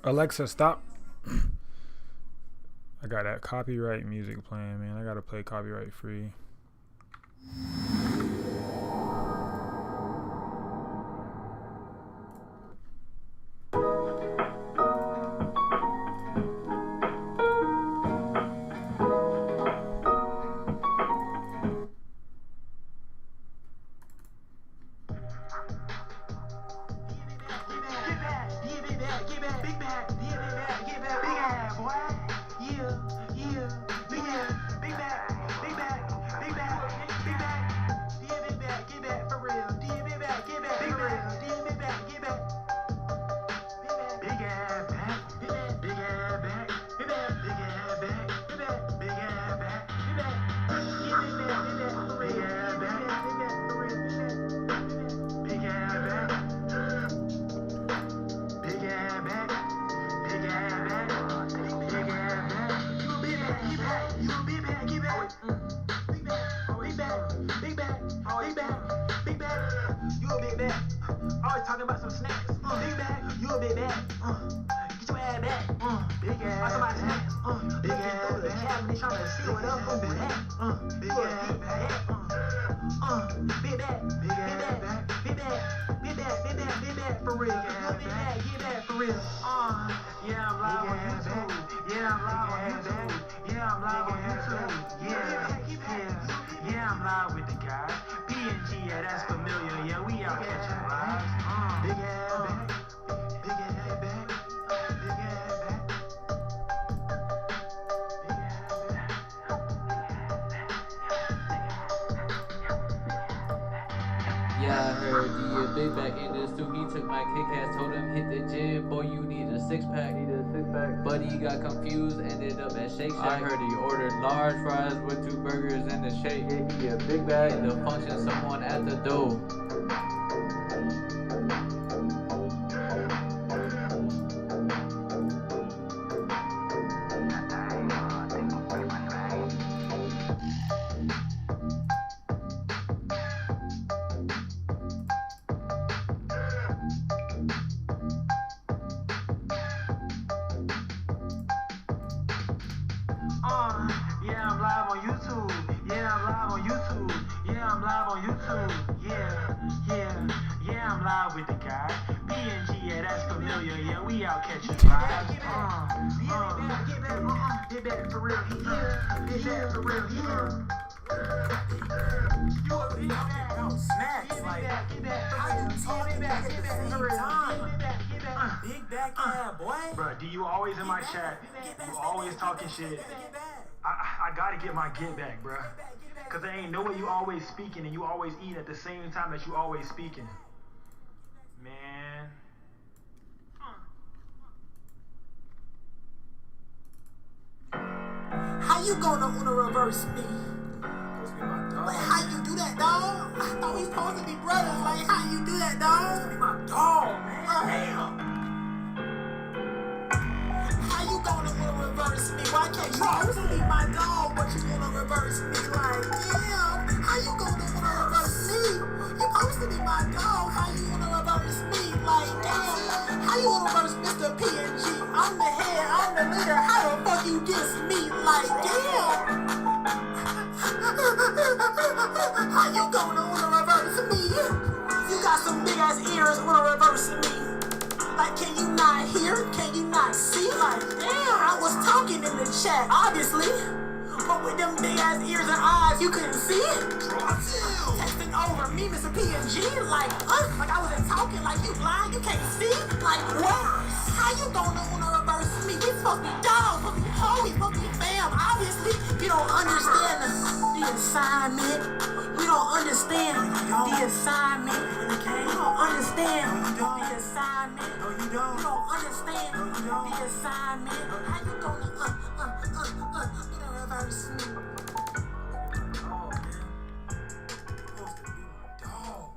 Alexa, stop. I got that copyright music playing, man. I gotta play copyright free. Yeah, I heard the big back in this too. He took my kick ass, told him hit the gym. Boy, you need a six pack. But he got confused, ended up at Shake Shack. I heard he ordered large fries with 2 burgers and a shake. Yeah, he a big bag. In the function, someone at the door. Bro, do you always in my chat? You always talking shit. I gotta get my get back, bro. Cause there ain't no way you always speaking and you always eating at the same time that you always speaking. Man. How you gonna wanna reverse me? Like, how you do that, dog? I thought we supposed to be brothers. Like, how you do that, dog? Be my dog, man. Damn. How you gonna wanna reverse me? Why can't you supposed to be my dog, but you wanna reverse me? Like, damn. How you gonna wanna reverse me? You supposed to be my dog. How you wanna reverse me? Like, damn. How you wanna reverse Mr. P&G? I'm the head, I'm the leader. How the fuck you diss me? Like, damn. How you gonna wanna reverse me? You got some big ass ears, wanna reverse me. Like, can you not hear? Can you not see? Like, damn, I was talking in the chat, obviously. But with them big ass ears and eyes, you couldn't see? Texting over me, Mr. P&G, like I wasn't talking, like you blind, you can't see? Like, what? How you gonna wanna reverse me? We supposed to be dogs, supposed to be homies, supposed to be fam. Obviously, you don't understand the assignment. You don't understand the assignment. You don't understand the assignment. You don't understand the assignment. How you gonna reverse me? Oh, man. You're supposed to be my dog.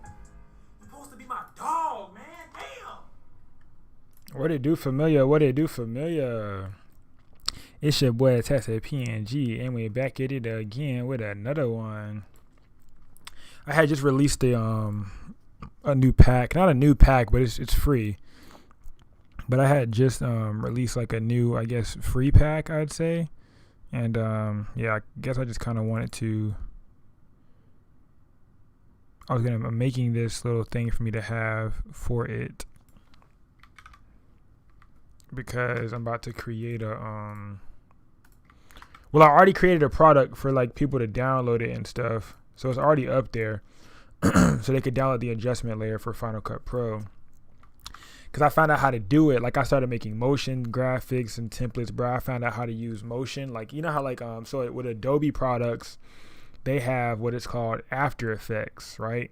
You're supposed to be my dog, man. Damn. What it do, familiar? What it do, familiar? It's your boy Texas PNG, and we back at it again with another one. I had just released a new pack, not a new pack, but it's free. But I had just released like a new, I guess, free pack, I'd say. And yeah, I guess I just kind of wanted to, I'm making this little thing for me to have for it, because I'm about to create a well, I already created a product for like people to download it and stuff, so it's already up there. So they could download the adjustment layer for Final Cut Pro, because I found out how to do it. Like, I started making motion graphics and templates, bro. I found out how to use motion. Like, you know how like so with Adobe products, they have what is called After Effects, right?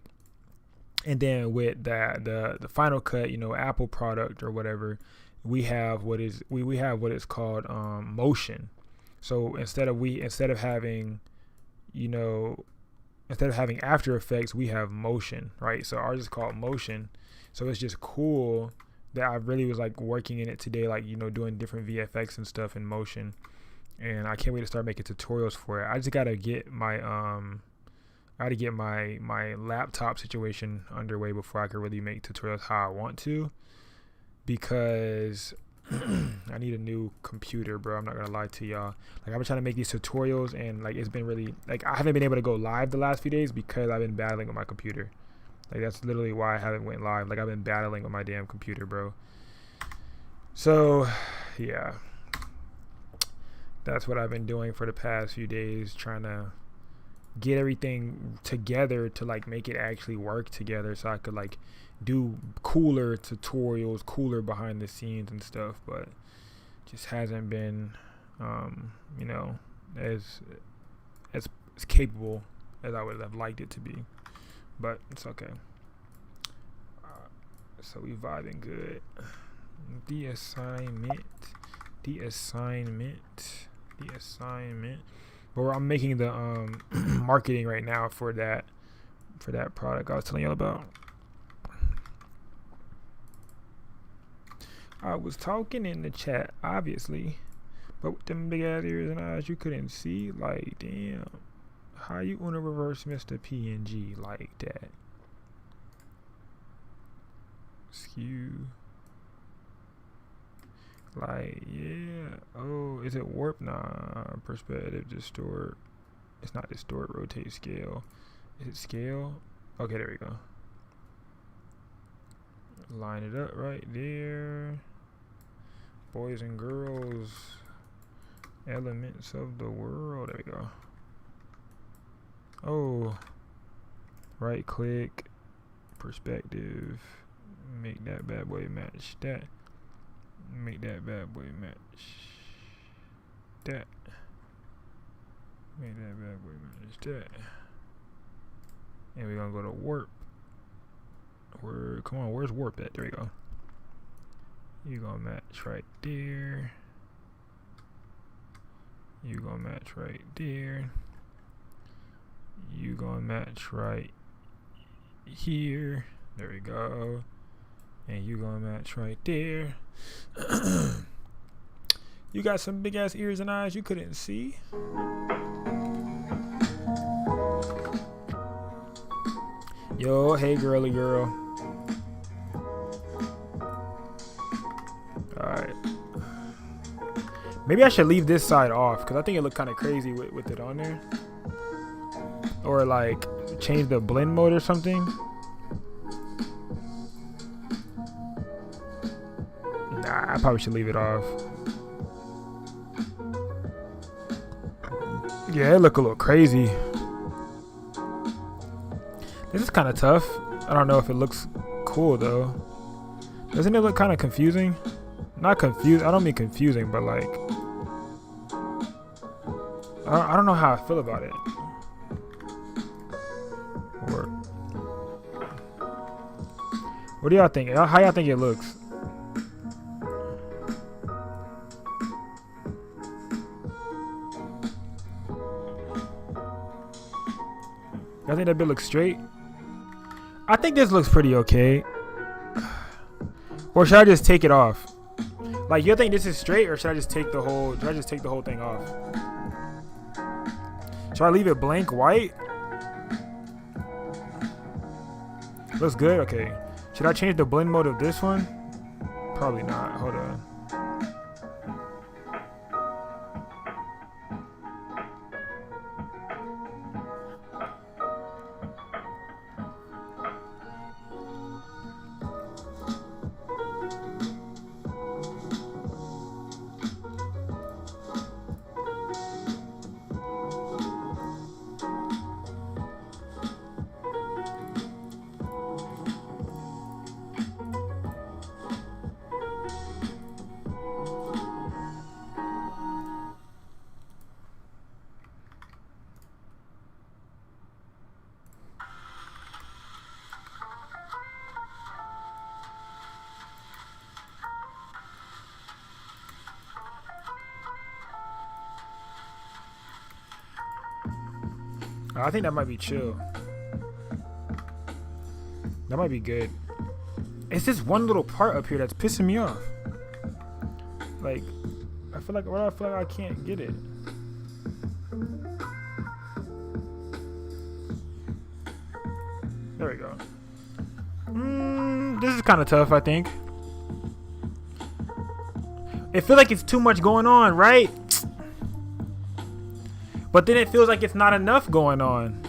And then with the Final Cut, you know, Apple product or whatever, we have what is called motion. So instead of having, you know, instead of having After Effects, we have motion, right? So ours is called motion. So it's just cool that I really was like working in it today, like, you know, doing different VFX and stuff in motion. And I can't wait to start making tutorials for it. I just gotta get my my laptop situation underway before I can really make tutorials how I want to, because I need a new computer, bro. I'm not gonna lie to y'all. Like, I've been trying to make these tutorials, and like, it's been really, like, I haven't been able to go live the last few days because I've been battling with my computer. Like, that's literally why I haven't went live. Like, I've been battling with my damn computer, bro. So yeah, that's what I've been doing for the past few days, trying to get everything together to like make it actually work together, so I could like do cooler tutorials, cooler behind the scenes and stuff. But just hasn't been you know, as capable as I would have liked it to be, but it's okay. So we vibing good. The assignment. But I'm making the marketing right now for that product I was telling y'all about. I was talking in the chat, obviously, but with them big ass ears and eyes you couldn't see. Like, damn, how you wanna reverse Mr. PNG like that? Skew. Like, yeah. Oh, is it warp? Nah. Perspective, distort. It's not distort, rotate, scale. Is it scale? Okay, there we go. Line it up right there. Boys and girls, elements of the world. There we go. Oh, right click, perspective. Make that bad boy match that. Make that bad boy match that. Make that bad boy match that. And we're gonna go to warp. Come on, where's warp at? There we go. You gonna match right there. You gonna match right there. You gonna match right here. There we go. And you gonna match right there. You got some big ass ears and eyes you couldn't see. Yo, hey girly girl. Alright. Maybe I should leave this side off, because I think it looked kind of crazy with it on there. Or like change the blend mode or something. Nah, I probably should leave it off. Yeah, it look a little crazy. This is kind of tough. I don't know if it looks cool though. Doesn't it look kind of confusing? Not confused. I don't mean confusing, but like, I don't know how I feel about it. Or what do y'all think? How y'all think it looks? Y'all think that bit looks straight? I think this looks pretty okay. Or should I just take it off? Like, you think this is straight, or should I just take the whole? Should I just take the whole thing off? Should I leave it blank white? Looks good. Okay. Should I change the blend mode of this one? Probably not. Hold on. I think that might be chill. That might be good. It's this one little part up here that's pissing me off. Like, I feel like I can't get it. There we go. This is kind of tough, I think. It feels like it's too much going on, right? But then it feels like it's not enough going on.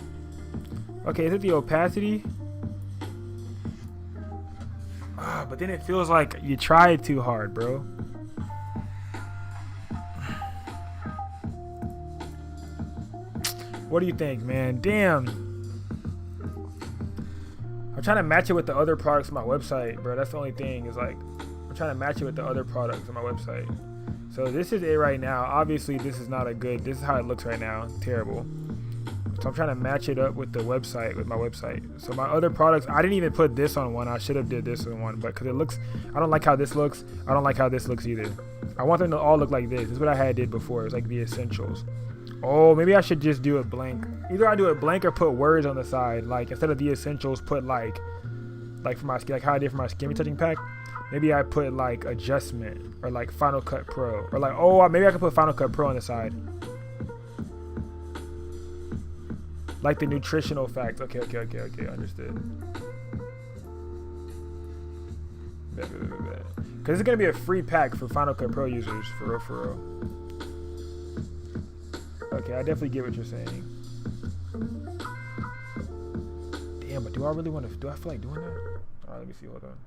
Okay, is it the opacity? But then it feels like you tried too hard, bro. What do you think, man? Damn. I'm trying to match it with the other products on my website, bro. That's the only thing is like, I'm trying to match it with the other products on my website. So this is it right now. Obviously, this is not a good, this is how it looks right now. Terrible. So I'm trying to match it up with the website, with my website. So my other products, I didn't even put this on one. I should have did this on one, but because it looks, I don't like how this looks. I don't like how this looks either. I want them to all look like this. This is what I had did before. It was like the essentials. Oh, maybe I should just do it blank. Either I do it blank or put words on the side. Like instead of the essentials, put like for my skin, like how I did for my skin retouching pack. Maybe I put like adjustment or like Final Cut Pro or like, oh, maybe I could put Final Cut Pro on the side. Like the nutritional facts. Okay, understood. Because it's going to be a free pack for Final Cut Pro users, for real. Okay, I definitely get what you're saying. Damn, but do I really want to, do I feel like doing that? Alright, let me see, hold on.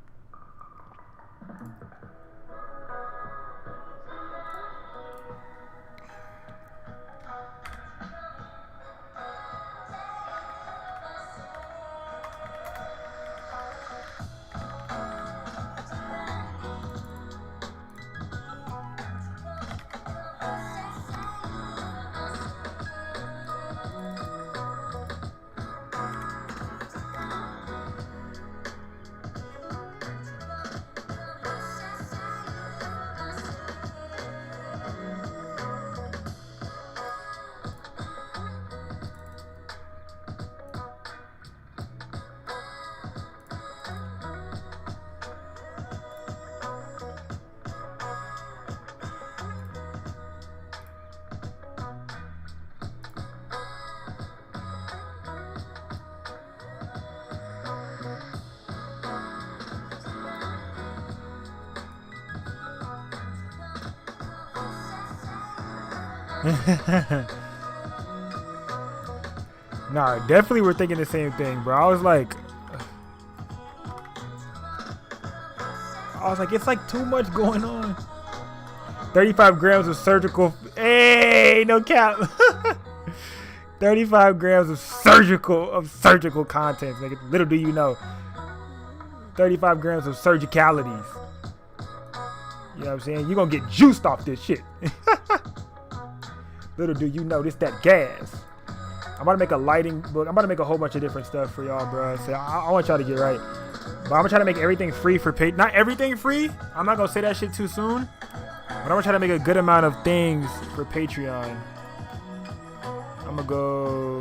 Nah, definitely we're thinking the same thing, bro. I was like, it's like too much going on. 35 grams of surgical, hey, no cap. 35 grams of surgical content, nigga. Little do you know. 35 grams of surgicalities. You know what I'm saying? You're gonna get juiced off this shit. Little do you know, this that gas. I'm about to make a lighting book. I'm about to make a whole bunch of different stuff for y'all, bro. So I want y'all to get right. But I'm gonna try to make everything free for pay. Not everything free. I'm not gonna say that shit too soon. But I'm gonna try to make a good amount of things for Patreon. I'm gonna go.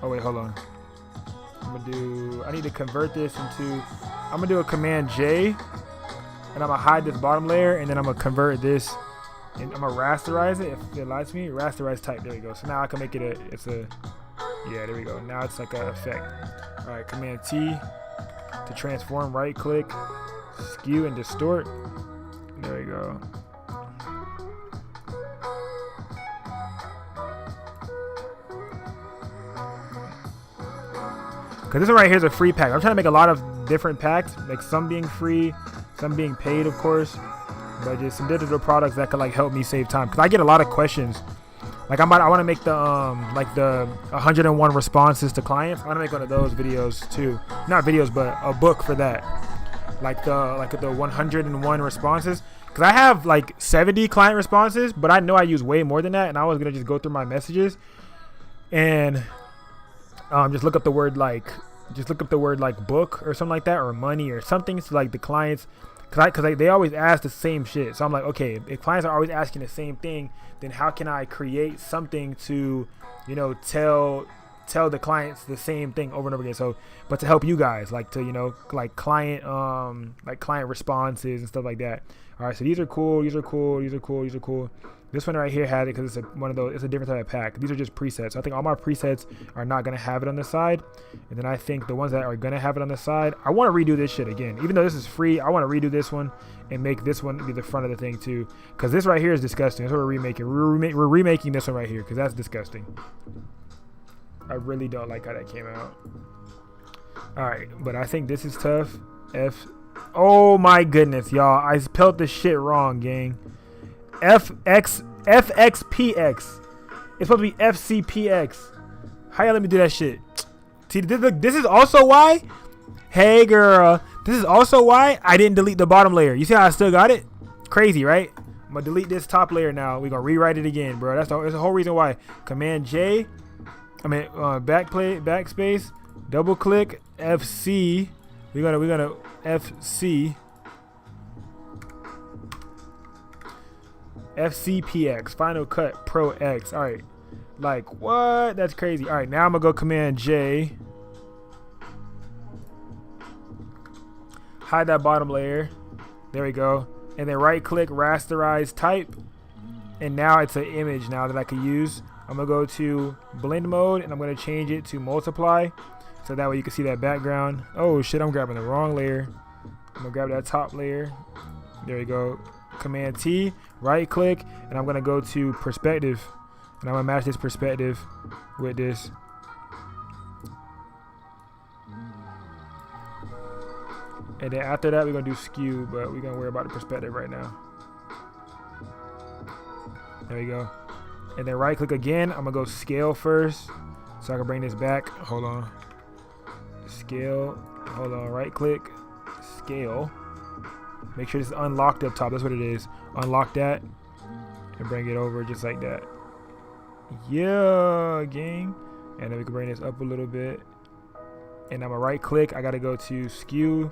Oh wait, hold on. I need to convert this into. I'm gonna do a Command J, and I'm gonna hide this bottom layer, and then I'm gonna convert this. And I'm gonna rasterize it if it lets me. Rasterize type, there we go. So now I can make it yeah, there we go. Now it's like an effect. All right, Command T to transform, right click, Skew and distort. There we go. Cause this one right here is a free pack. I'm trying to make a lot of different packs, like some being free, some being paid, of course, but just some digital products that could like help me save time. Cause I get a lot of questions. Like I want to make the 101 responses to clients. I want to make one of those videos too. Not videos, but a book for that. Like the 101 responses. Cause I have like 70 client responses, but I know I use way more than that, and I was gonna just go through my messages and just look up the word like book or something like that, or money or something. So like the clients, cause they always ask the same shit. So I'm like, okay, if clients are always asking the same thing, then how can I create something to, you know, tell the clients the same thing over and over again? So, but to help you guys, like to, you know, like client responses and stuff like that. All right, so these are cool. These are cool. These are cool. These are cool. This one right here had it because it's one of those. It's a different type of pack. These are just presets. So I think all my presets are not gonna have it on the side, and then I think the ones that are gonna have it on the side, I want to redo this shit again. Even though this is free, I want to redo this one and make this one be the front of the thing too. Because this right here is disgusting. That's what we're remaking. We're remaking this one right here because that's disgusting. I really don't like how that came out. All right, but I think this is tough. Oh my goodness, y'all! I spelled this shit wrong, gang. FXPX. It's supposed to be FCPX. How y'all let me do that shit? See, this is also why. Hey girl, this is also why I didn't delete the bottom layer. You see how I still got it? Crazy, right? I'm gonna delete this top layer now. We're gonna rewrite it again, bro. That's the whole reason why. Command J. Backspace. Double click FC. We're gonna FC. FCPX, Final Cut Pro X. All right, like what? That's crazy. All right, now I'm gonna go Command J, hide that bottom layer. There we go, and then right click, rasterize type, and now it's an image now that I can use. I'm gonna go to blend mode and I'm gonna change it to multiply, so that way you can see that background. Oh shit, I'm grabbing the wrong layer. I'm gonna grab that top layer. There we go. Command T, right click, and I'm gonna go to perspective, and I'm gonna match this perspective with this. And then after that we're gonna do skew, but we're gonna worry about the perspective right now. There we go. And then right click again. I'm gonna go scale first, so I can bring this back. Hold on. Scale. Hold on. Right click. Scale. Make sure this is unlocked up top. That's what it is. Unlock that and bring it over just like that. Yeah, gang. And then we can bring this up a little bit. And I'm gonna right click. I gotta go to skew.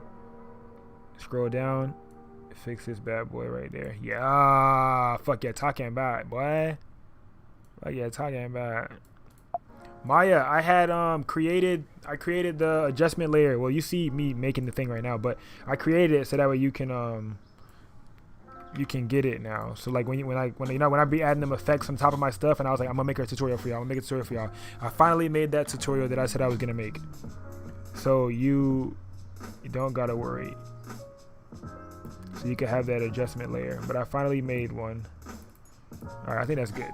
Scroll down. Fix this bad boy right there. Yeah. Fuck yeah, talking about it, boy. Fuck yeah, talking about it. Maya, I had created the adjustment layer. Well, you see me making the thing right now, but I created it so that way you can get it now. So like when I be adding them effects on top of my stuff, and I was like, I'm gonna make a tutorial for y'all. I finally made that tutorial that I said I was gonna make. So you don't gotta worry. So you can have that adjustment layer. But I finally made one. All right, I think that's good.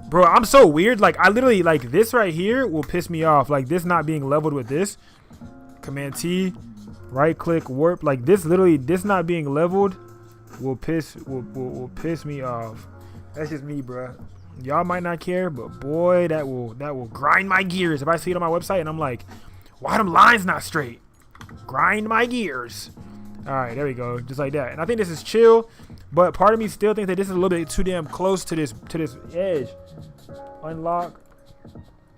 Bro, I'm so weird. Like I literally, like this right here will piss me off. Like this not being leveled with this. Command T, right click, warp. Like this literally, this not being leveled will piss me off. That's just me, bro. Y'all might not care, but boy, that will grind my gears if I see it on my website and I'm like, why them lines not straight? Grind my gears. All right, there we go, just like that. And I think this is chill, but part of me still thinks that this is a little bit too damn close to this edge. Unlock,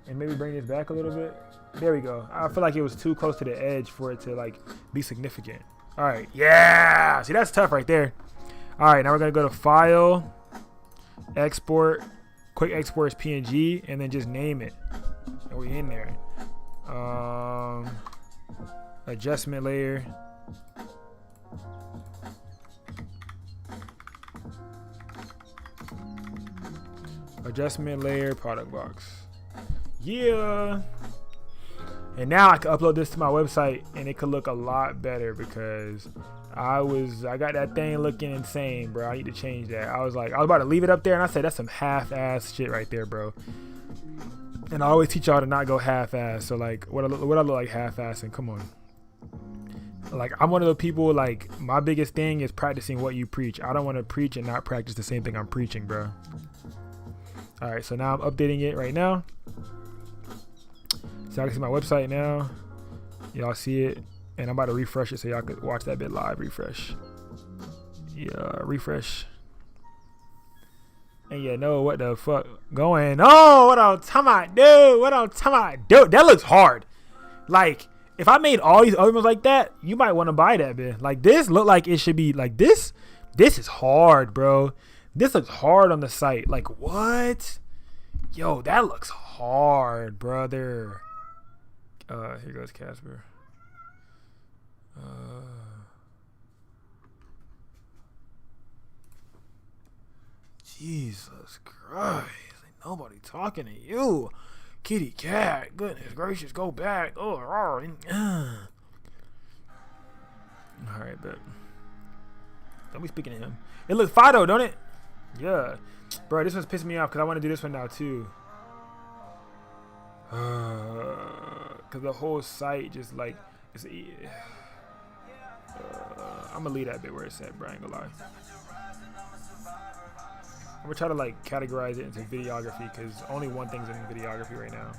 and maybe bring this back a little bit. There we go. I feel like it was too close to the edge for it to like be significant. All right, yeah. See, that's tough right there. All right, now we're gonna go to File, Export, Quick Export as PNG, and then just name it. And we're in there. Adjustment layer. Adjustment layer, product box. Yeah. And now I can upload this to my website and it could look a lot better because I got that thing looking insane, bro. I need to change that. I was about to leave it up there, and I said that's some half-ass shit right there, bro. And I always teach y'all to not go half-ass. So like, what I look like half-assing? Come on. Like, I'm one of those people, like, my biggest thing is practicing what you preach. I don't want to preach and not practice the same thing I'm preaching, bro. All right, so now I'm updating it right now. So I can see my website now. Y'all see it. And I'm about to refresh it so y'all could watch that bit live. Refresh. Yeah, refresh. And you know what the fuck going on. What I'm talking about, dude. What I'm talking about, dude. That looks hard. Like, if I made all these other ones like that, you might want to buy that bit. Like, this look like it should be like this. This is hard, bro. This looks hard on the site. Like, what? Yo, that looks hard, brother. Here goes Casper. Jesus Christ. Ain't nobody talking to you. Kitty cat. Goodness gracious, go back. Oh, alright, but don't be speaking to him. It looks fire though, don't it? Yeah. Bro, this one's pissing me off because I want to do this one now too. Because the whole site just like it's I'm gonna leave that bit where it's at, bro. I ain't gonna lie. I'm gonna try to like categorize it into videography because only one thing's in videography right now.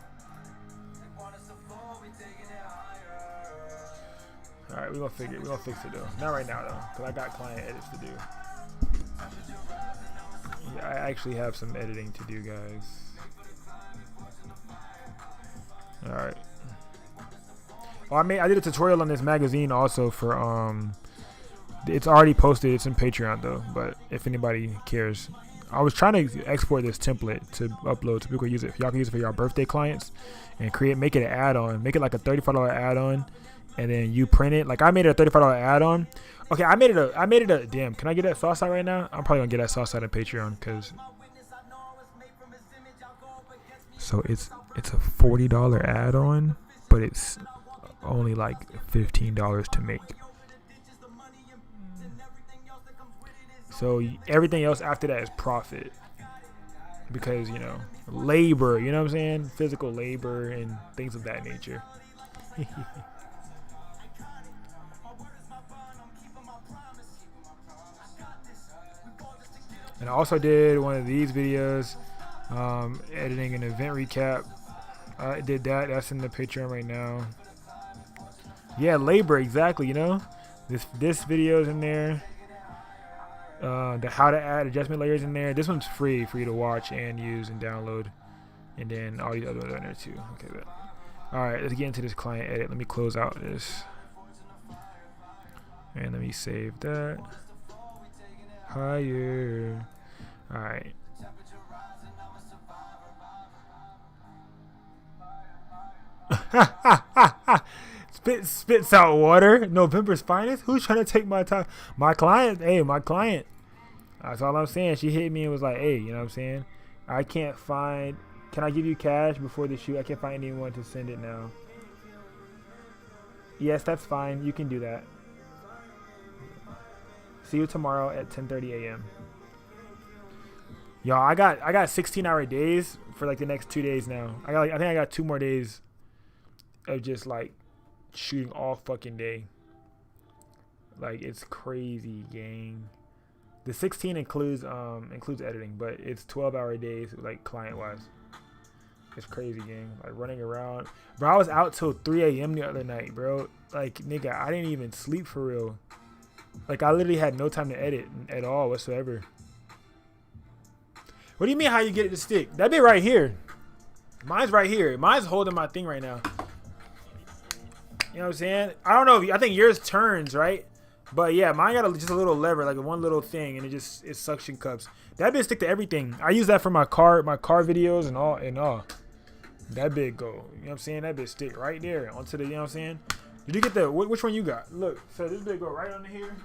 All right, we're gonna fix it though. Not right now though, because I got client edits to do. Yeah, I actually have some editing to do, guys. All right. Oh, I did a tutorial on this magazine also for it's already posted. It's in Patreon though, but if anybody cares, I was trying to export this template to upload so people can use it. Y'all can use it for your birthday clients and make it an add-on. Make it like a $35 add-on, and then you print it. Like I made it a $35 add-on. Okay, I made it a damn. Can I get that sauce out right now? I'm probably gonna get that sauce out on Patreon because. So it's a $40 add-on, but it's only like $15 to make. So everything else after that is profit because, you know, labor, you know what I'm saying? Physical labor and things of that nature. And I also did one of these videos, editing an event recap. I did that. That's in the Patreon right now. Yeah, labor, exactly, you know? This video is in there. The how to add adjustment layers in there. This one's free for you to watch and use and download, and then all these other ones are in there too. Okay, but all right, let's get into this client edit. Let me close out this and let me save that. Higher. All right. Spits out water. November's finest. Who's trying to take my time? My client. Hey, my client. That's all I'm saying. She hit me and was like, hey, you know what I'm saying? I can't find. Can I give you cash before the shoot? I can't find anyone to send it now. Yes, that's fine. You can do that. See you tomorrow at 10:30 a.m. Y'all, I got 16-hour days for like the next 2 days now. I think I got 2 more days of just like shooting all fucking day. Like, it's crazy, gang. The 16 includes editing, but it's 12-hour days like client wise. It's crazy, gang. Like running around, bro. I was out till 3 a.m. the other night, bro. Like, nigga, I didn't even sleep for real. Like, I literally had no time to edit at all whatsoever. What do you mean how you get it to stick? That bit right here. Mine's right here. Mine's holding my thing right now. You know what I'm saying? I don't know. I think yours turns, right? But yeah, mine got just a little lever, like one little thing, and it suction cups. That bit stick to everything. I use that for my car videos and all. That bit go. You know what I'm saying? That bit stick right there onto the, you know what I'm saying? Did you get the, which one you got? Look, so this bit go right under here.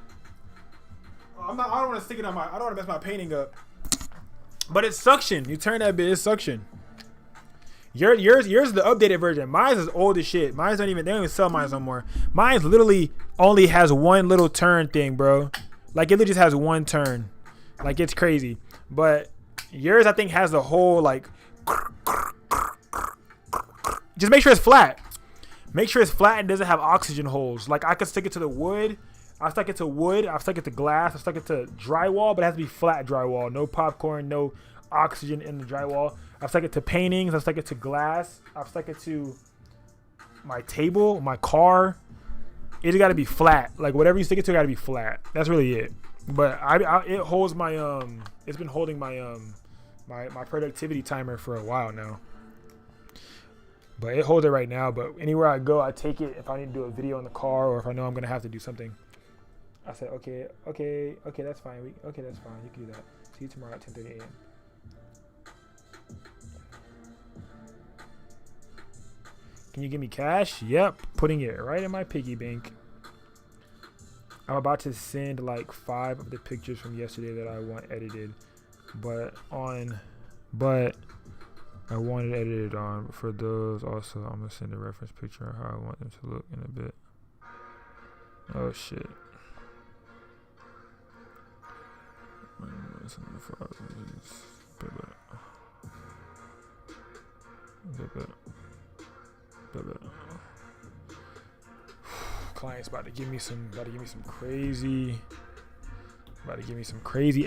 Oh, I don't want to stick it on I don't want to mess my painting up. But it's suction. You turn that bit, it's suction. Yours is the updated version. Mine's is old as shit. Mine's don't even, they don't even sell mine no more. Mine's literally only has one little turn thing, bro. Like it literally just has one turn. Like it's crazy. But yours I think has the whole like, just make sure it's flat. Make sure it's flat and doesn't have oxygen holes. Like I could stick it to the wood. I stuck it to wood. I stuck it to glass. I stuck it to drywall, but it has to be flat drywall. No popcorn, no oxygen in the drywall. I've stuck it to paintings. I've stuck it to glass. I've stuck it to my table, my car. It's got to be flat. Like whatever you stick it to, got to be flat. That's really it. But it holds my It's been holding my my productivity timer for a while now. But it holds it right now. But anywhere I go, I take it if I need to do a video in the car or if I know I'm gonna have to do something. I said, okay, that's fine. Okay, that's fine. You can do that. See you tomorrow at 10:30 a.m. Can you give me cash? Yep, putting it right in my piggy bank. I'm about to send like 5 of the pictures from yesterday that I want edited, but I want it edited on. For those also, I'm gonna send a reference picture of how I want them to look in a bit. Oh shit. Client's about to give me some crazy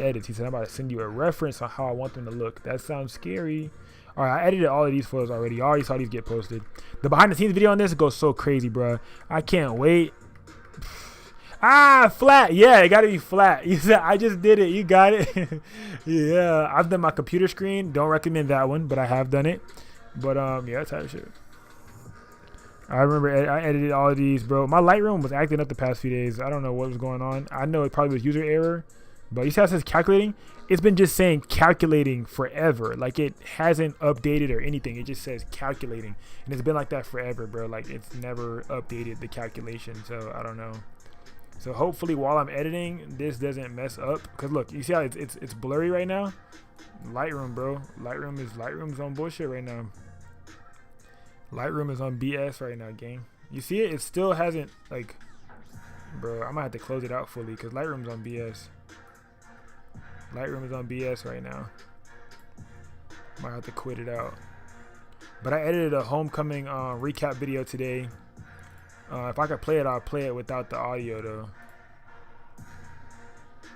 edits. He said I'm about to send you a reference on how I want them to look. That sounds scary. All right, I edited all of these photos already. You already saw these get posted. The behind the scenes video on this goes so crazy, bro. I can't wait. Flat. Yeah, it got to be flat. You said I just did it. You got it. Yeah, I've done my computer screen. Don't recommend that one, but I have done it. But yeah, that type of shit. I remember I edited all of these, bro. My Lightroom was acting up the past few days. I don't know what was going on. I know it probably was user error, but you see how it says calculating? It's been just saying calculating forever. Like it hasn't updated or anything. It just says calculating, and it's been like that forever, bro. Like it's never updated the calculation. So I don't know. So hopefully while I'm editing, this doesn't mess up. Cause look, you see how it's blurry right now? Lightroom, bro. Lightroom's on bullshit right now. Lightroom is on BS right now, gang. You see it? It still hasn't, like, bro, I might have to close it out fully because Lightroom's on BS. Lightroom is on BS right now. Might have to quit it out. But I edited a homecoming recap video today. If I could play it, I'll play it without the audio, though.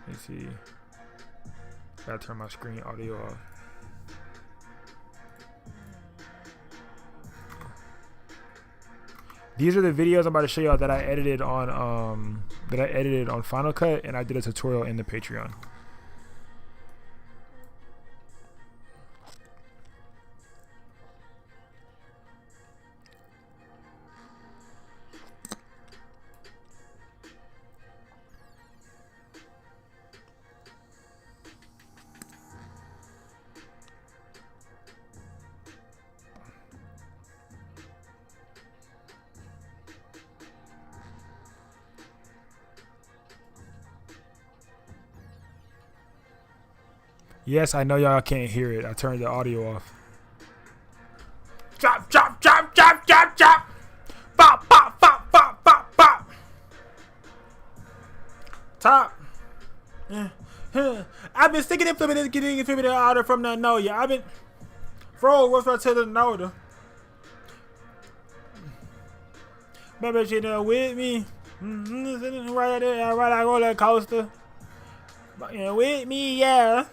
Let's see. Gotta turn my screen audio off. These are the videos I'm about to show y'all that I edited on Final Cut, and I did a tutorial in the Patreon. Yes, I know y'all can't hear it. I turned the audio off. Chop, chop, chop, chop, chop, chop. Pop, pop, pop, pop, pop, pop. Top. I've been sticking and flipping and getting and flipping the order from the know ya. I've been fro. What's right to the know? Baby, she there with me. Right there, right I roller coaster. Yeah, with me, yeah.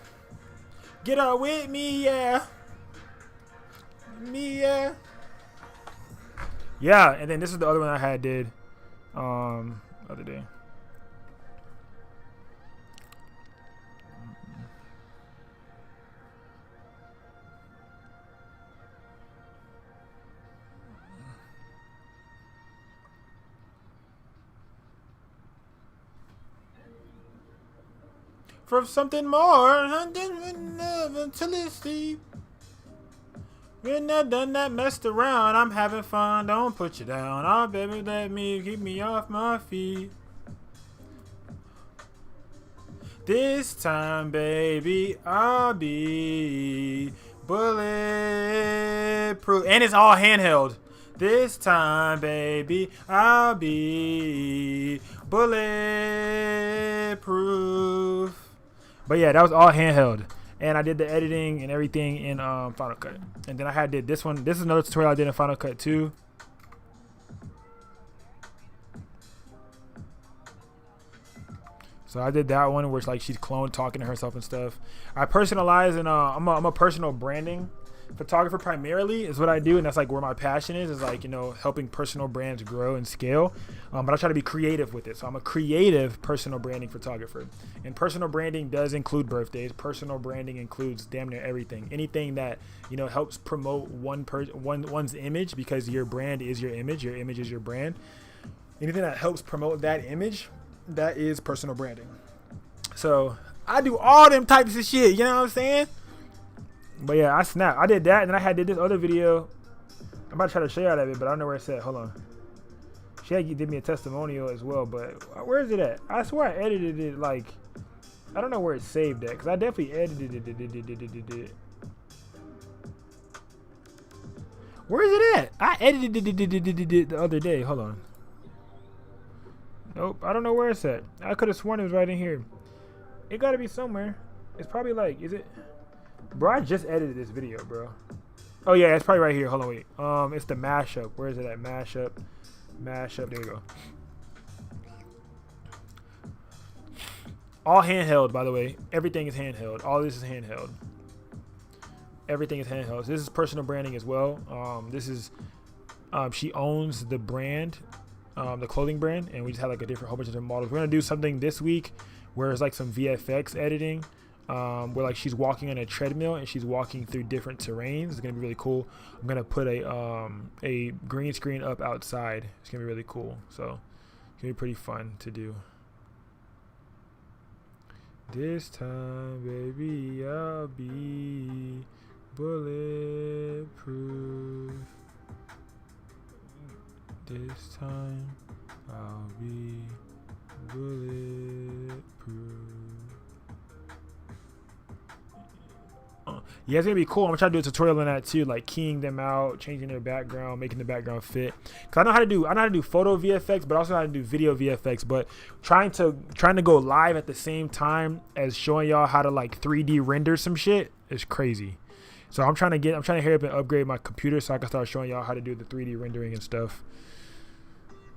Get up with me, yeah. Me, yeah. Yeah, and then this is the other one I did other day. For something more until it's sleep. When I done that messed around, I'm having fun. Don't put you down. Oh, baby, let me keep me off my feet. This time, baby, I'll be Bulletproof. And it's all handheld. This time, baby, I'll be bulletproof. But yeah, that was all handheld. And I did the editing and everything in Final Cut. And then I did this one. This is another tutorial I did in Final Cut too. So I did that one where it's like she's cloned talking to herself and stuff. I personalize and I'm a personal branding photographer primarily is what I do, and that's like where my passion is like, you know, helping personal brands grow and scale. But I try to be creative with it. So I'm a creative personal branding photographer, and personal branding does include birthdays. Personal branding includes damn near everything. Anything that, you know, helps promote one's image, because your brand is your image. Your image is your brand. Anything that helps promote that image, that is personal branding. So I do all them types of shit, you know what I'm saying? But yeah, I snapped. I did that, and then I did this other video. I'm about to try to show you out of it, but I don't know where it's at. Hold on. She did me a testimonial as well, but where is it at? I swear I edited it, like, I don't know where it's saved at, because I definitely edited it. Where is it at? I edited it the other day. Hold on. Nope, I don't know where it's at. I could have sworn it was right in here. It got to be somewhere. It's probably like, is it? Bro, I just edited this video, bro. Oh yeah, it's probably right here. Hold on, wait. It's the mashup. Where is it at? Mashup. There you go. All handheld, by the way. Everything is handheld. All this is handheld. Everything is handheld. So this is personal branding as well. This is she owns the brand, the clothing brand, and we just had like a whole bunch of different models. We're gonna do something this week where it's like some VFX editing. Where like she's walking on a treadmill and she's walking through different terrains. It's gonna be really cool. I'm gonna put a green screen up outside. It's gonna be really cool. So it's gonna be pretty fun to do. This time, baby, I'll be bulletproof. This time, I'll be bulletproof. Yeah, it's gonna be cool. I'm gonna try to do a tutorial on that too, like keying them out, changing their background, making the background fit. Cause I know how to do photo VFX, but also know how to do video VFX. But trying to go live at the same time as showing y'all how to like 3D render some shit is crazy. So I'm trying to hurry up and upgrade my computer so I can start showing y'all how to do the 3D rendering and stuff.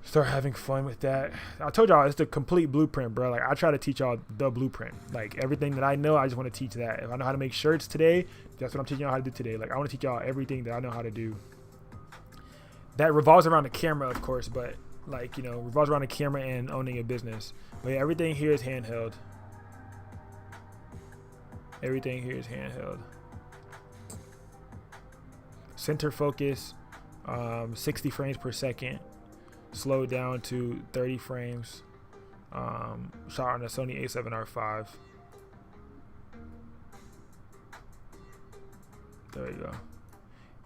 Start having fun with that. I told y'all it's the complete blueprint, bro. Like I try to teach y'all the blueprint. Like everything that I know, I just want to teach that. If I know how to make shirts today, that's what I'm teaching y'all how to do today. Like I want to teach y'all everything that I know how to do. That revolves around the camera, of course, but like, you know, revolves around the camera and owning a business. But yeah, everything here is handheld. Everything here is handheld. Center focus, 60 frames per second. Slowed down to 30 frames. Shot on a Sony A7R5. There you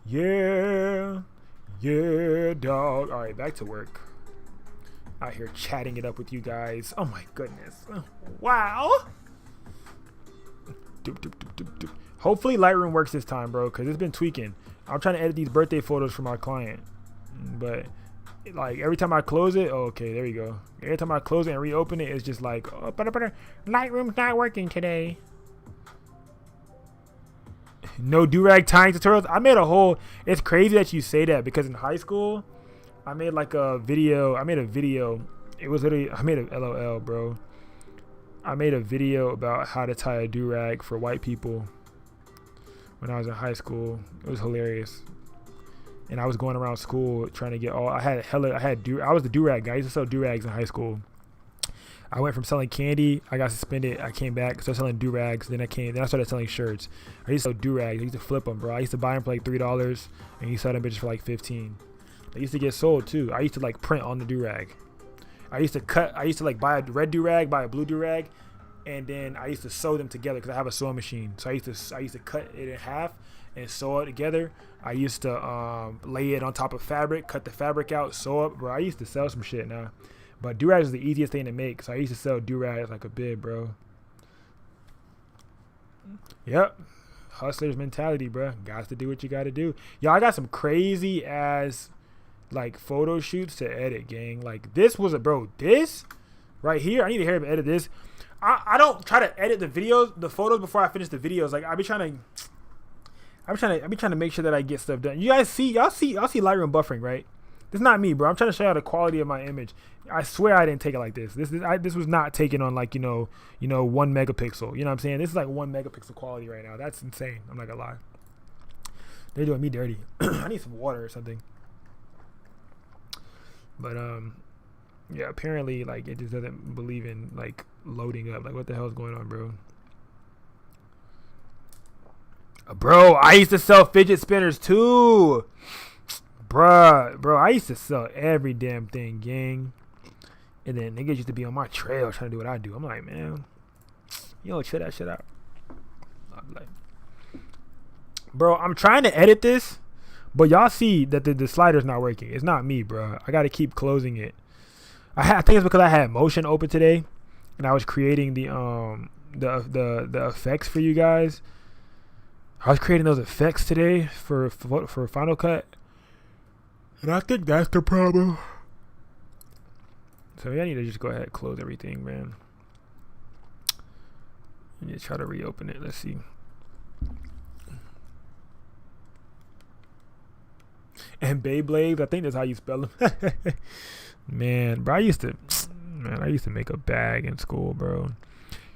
go. Yeah, dog. All right, back to work. Out here chatting it up with you guys. Oh my goodness. Wow. Hopefully Lightroom works this time, bro, because it's been tweaking. I'm trying to edit these birthday photos for my client, but like every time I close it, okay, there you go. Every time I close it and reopen it, it's just like, oh, Lightroom's not working today. No do-rag tying tutorials. I made a whole, it's crazy that you say that, because in high school, I made like a video. It was literally, I made a LOL, bro. I made a video about how to tie a do-rag for white people when I was in high school. It was hilarious. And I was going around school trying to get all. I was the do-rag guy. I used to sell do-rags in high school. I went from selling candy. I got suspended. I came back, started selling do-rags. Then I started selling shirts. I used to sell do-rags. I used to flip them, bro. I used to buy them for like $3, and you sell them bitches for like $15. They used to get sold too. I used to like print on the do-rag. I used to like buy a red do-rag, buy a blue do-rag, and then I used to sew them together because I have a sewing machine. So I used to cut it in half and sew it together. I used to lay it on top of fabric, cut the fabric out, sew up, bro. I used to sell some shit now. But do-rags is the easiest thing to make, so I used to sell do-rags like a bid, bro. Yep. hustler's mentality, bro. Got to do what you got to do. Y'all, I got some crazy ass like photo shoots to edit, gang. Like this was this right here. I need to hear him edit this. I don't try to edit the photos before I finish the videos. Like I be trying to make sure that I get stuff done. You guys see, y'all see Lightroom buffering, right? This is not me, bro. I'm trying to show you the quality of my image. I swear I didn't take it like this. This was not taken on like, 1 megapixel. You know what I'm saying? This is like 1 megapixel quality right now. That's insane. I'm not gonna lie. They're doing me dirty. I need some water or something. But yeah, apparently like it just doesn't believe in like loading up. Like what the hell is going on, bro? Bro, I used to sell fidget spinners too. Bro, I used to sell every damn thing, gang. And then niggas used to be on my trail trying to do what I do. I'm like, man, chill that shit out. I'm like, bro, I'm trying to edit this, but y'all see that the slider's not working. It's not me, bro. I got to keep closing it. I think it's because I had motion open today, and I was creating the effects for you guys. I was creating those effects today for Final Cut, and I think that's the problem. So yeah, I need to just go ahead and close everything, man. And just try to reopen it. Let's see. And Beyblades, I think that's how you spell them. Man, bro, I used to make a bag in school, bro.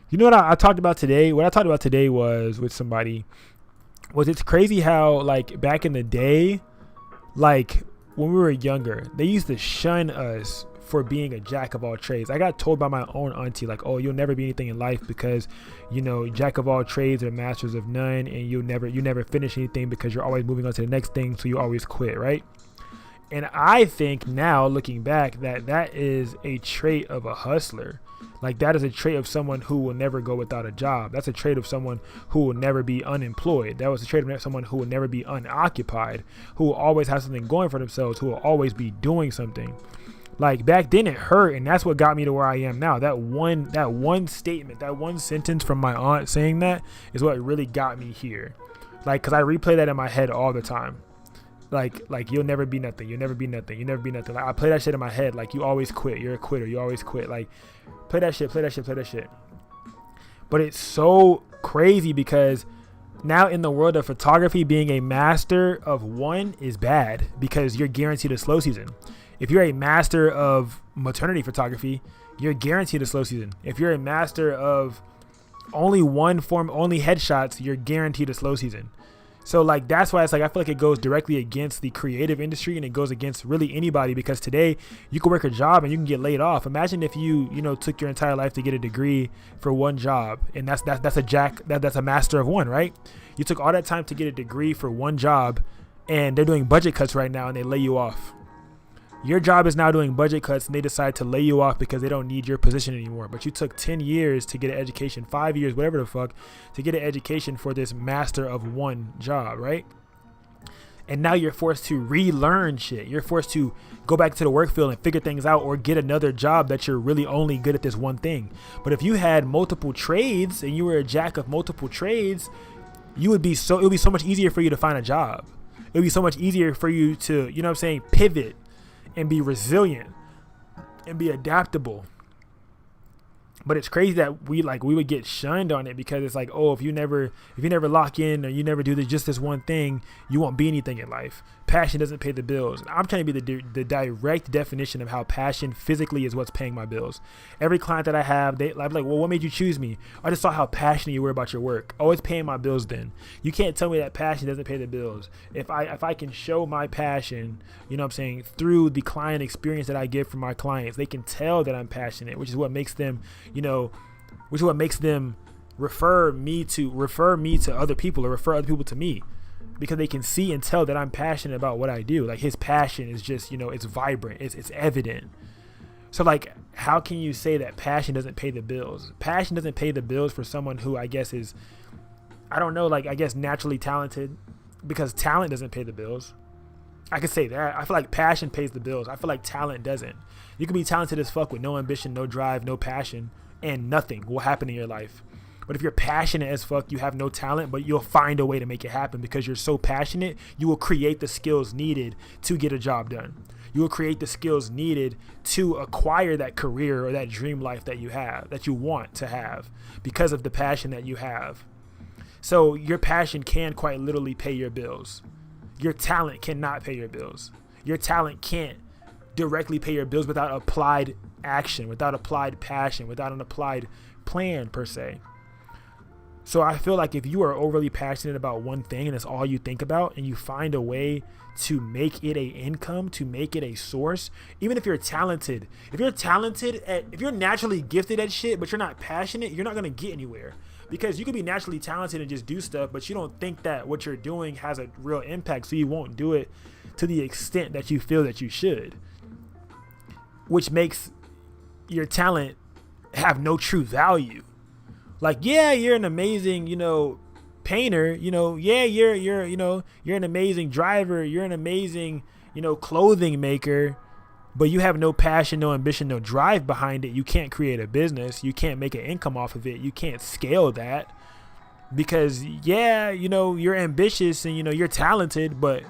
You know what I talked about today? What I talked about today was with somebody. It's crazy how like back in the day, like when we were younger, they used to shun us for being a jack of all trades. I got told by my own auntie, like, oh, you'll never be anything in life because, jack of all trades are masters of none, and you never finish anything because you're always moving on to the next thing, so you always quit, right? And I think now, looking back, that is a trait of a hustler. Like that is a trait of someone who will never go without a job. That's a trait of someone who will never be unemployed. That was a trait of someone who will never be unoccupied, who will always have something going for themselves, who will always be doing something. Like back then it hurt, and that's what got me to where I am now. That one statement, that one sentence from my aunt saying that is what really got me here. Like, cause I replay that in my head all the time. Like you'll never be nothing. You'll never be nothing. You never be nothing. Like I play that shit in my head. Like you always quit. You're a quitter. You always quit. Like play that shit. But it's so crazy because now in the world of photography, being a master of one is bad because you're guaranteed a slow season. If you're a master of maternity photography, you're guaranteed a slow season. If you're a master of only one form, only headshots, you're guaranteed a slow season. So like that's why it's like I feel like it goes directly against the creative industry, and it goes against really anybody, because today you can work a job and you can get laid off. Imagine if you took your entire life to get a degree for one job, and that's a master of one, right? You took all that time to get a degree for one job, and they're doing budget cuts right now and they lay you off. Your job is now doing budget cuts and they decide to lay you off because they don't need your position anymore. But you took 10 years to get an education, 5 years, whatever the fuck, to get an education for this master of one job, right? And now you're forced to relearn shit. You're forced to go back to the work field and figure things out, or get another job that you're really only good at this one thing. But if you had multiple trades and you were a jack of multiple trades, it would be so much easier for you to find a job. It would be so much easier for you to, pivot and be resilient and be adaptable. But it's crazy that we would get shunned on it, because it's like, oh, if you never lock in, or you never do just this one thing, you won't be anything in life. Passion doesn't pay the bills. I'm trying to be the direct definition of how passion physically is what's paying my bills. Every client that I have, I'm like, well, what made you choose me? I just saw how passionate you were about your work. Oh, it's paying my bills then. You can't tell me that passion doesn't pay the bills. If I can show my passion, through the client experience that I give from my clients, they can tell that I'm passionate, which is what makes them, refer me to other people, or refer other people to me, because they can see and tell that I'm passionate about what I do. Like his passion is just, it's vibrant, it's evident. So like, how can you say that passion doesn't pay the bills? Passion doesn't pay the bills for someone who I guess is, naturally talented, because talent doesn't pay the bills. I could say that. I feel like passion pays the bills. I feel like talent doesn't. You can be talented as fuck with no ambition, no drive, no passion, and nothing will happen in your life. But if you're passionate as fuck, you have no talent, but you'll find a way to make it happen because you're so passionate. You will create the skills needed to get a job done. You will create the skills needed to acquire that career or that dream life that you have, that you want to have, because of the passion that you have. So your passion can quite literally pay your bills. Your talent cannot pay your bills. Your talent can't directly pay your bills without applied action, without applied passion, without an applied plan per se. So I feel like if you are overly passionate about one thing and it's all you think about, and you find a way to make it a income, to make it a source, even if you're talented, if you're naturally gifted at shit, but you're not passionate, you're not going to get anywhere. Because you could be naturally talented and just do stuff, but you don't think that what you're doing has a real impact, so you won't do it to the extent that you feel that you should, which makes your talent have no true value. Like, yeah, you're an amazing, painter, yeah, you're an amazing driver, you're an amazing, clothing maker, but you have no passion, no ambition, no drive behind it. You can't create a business. You can't make an income off of it. You can't scale that because, yeah, you're ambitious and, you're talented, but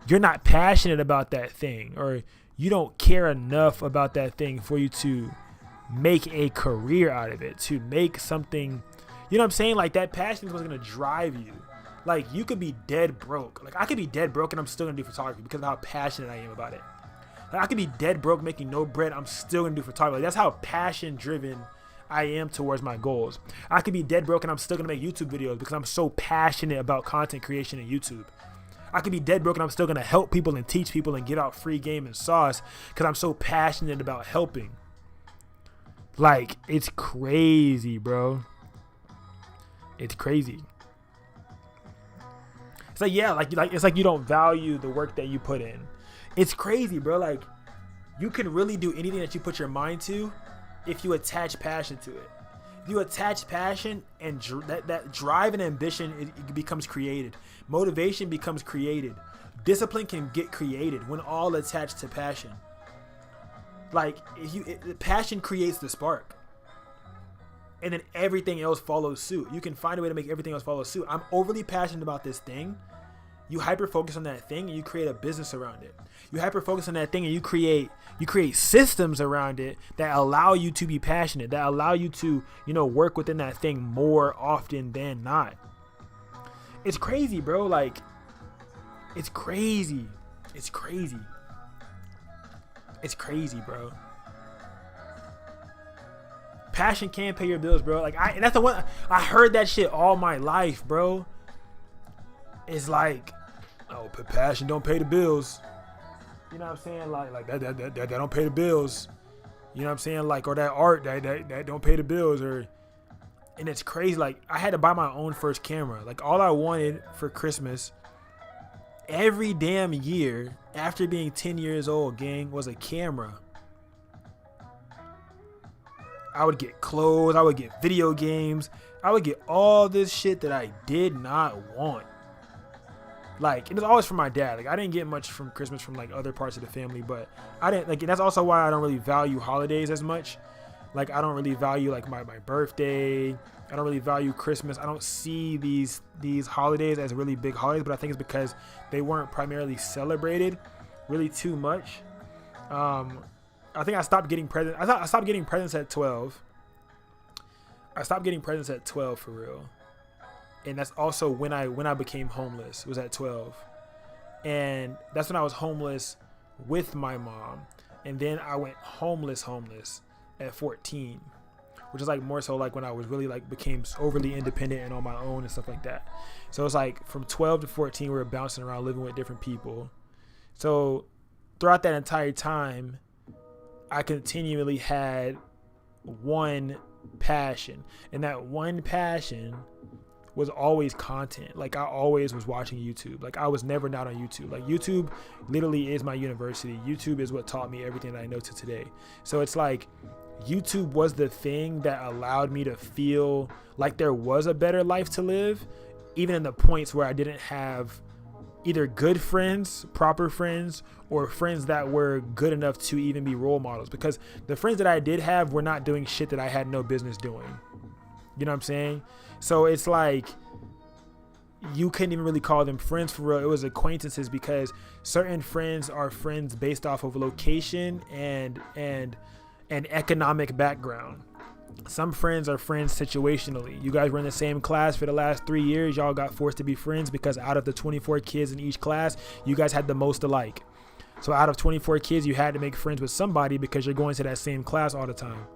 you're not passionate about that thing, or you don't care enough about that thing for you to make a career out of it, to make something, you know what I'm saying? Like, that passion is what's going to drive you. Like, you could be dead broke. Like, I could be dead broke and I'm still going to do photography because of how passionate I am about it. Like, I could be dead broke making no bread. I'm still going to do photography. Like, that's how passion driven I am towards my goals. I could be dead broke and I'm still going to make YouTube videos because I'm so passionate about content creation and YouTube. I could be dead broke and I'm still going to help people and teach people and give out free game and sauce because I'm so passionate about helping. Like, it's crazy, bro. It's crazy. It's like, yeah, it's like you don't value the work that you put in. It's crazy, bro. Like, you can really do anything that you put your mind to if you attach passion to it. If you attach passion and that drive and ambition, it becomes created. Motivation becomes created. Discipline can get created when all attached to passion. Like, passion creates the spark, and then everything else follows suit. You can find a way to make everything else follow suit. I'm overly passionate about this thing. You hyper focus on that thing and you create a business around it. You hyper focus on that thing and you create systems around it that allow you to be passionate, that allow you to, work within that thing more often than not. It's crazy, bro. Like, it's crazy. It's crazy. It's crazy, bro. Passion can pay your bills, bro. Like, and that's the one I heard that shit all my life, bro. It's like, oh, passion don't pay the bills. You know what I'm saying? Like that don't pay the bills. You know what I'm saying? Like, or that art that don't pay the bills, and it's crazy. Like, I had to buy my own first camera. Like, all I wanted for Christmas every damn year after being 10 years old, gang, was a camera. I would get clothes, I would get video games, I would get all this shit that I did not want. Like, it was always from my dad. Like, I didn't get much from Christmas from, like, other parts of the family, but I didn't, like, and that's also why I don't really value holidays as much. Like, I don't really value, like, my birthday. I don't really value Christmas. I don't see these holidays as really big holidays, but I think it's because they weren't primarily celebrated really too much. I think I stopped getting presents. I stopped getting presents at 12. I stopped getting presents at 12 for real. And that's also when I became homeless. It was at 12. And that's when I was homeless with my mom. And then I went homeless at 14. Which is like more so like when I was really like became overly independent and on my own and stuff like that. So it's like from 12 to 14 we were bouncing around living with different people. So throughout that entire time I continually had one passion, and that one passion was always content. Like, I always was watching YouTube. Like, I was never not on YouTube. Like, YouTube literally is my university. YouTube is what taught me everything that I know to today. So it's like YouTube was the thing that allowed me to feel like there was a better life to live, even in the points where I didn't have either good friends, proper friends, or friends that were good enough to even be role models, because the friends that I did have were not doing shit that I had no business doing. You know what I'm saying? So it's like you couldn't even really call them friends for real. It was acquaintances, because certain friends are friends based off of location and economic background. Some friends are friends situationally. You guys were in the same class for the last 3 years. Y'all got forced to be friends because out of the 24 kids in each class, you guys had the most alike. So out of 24 kids, you had to make friends with somebody because you're going to that same class all the time.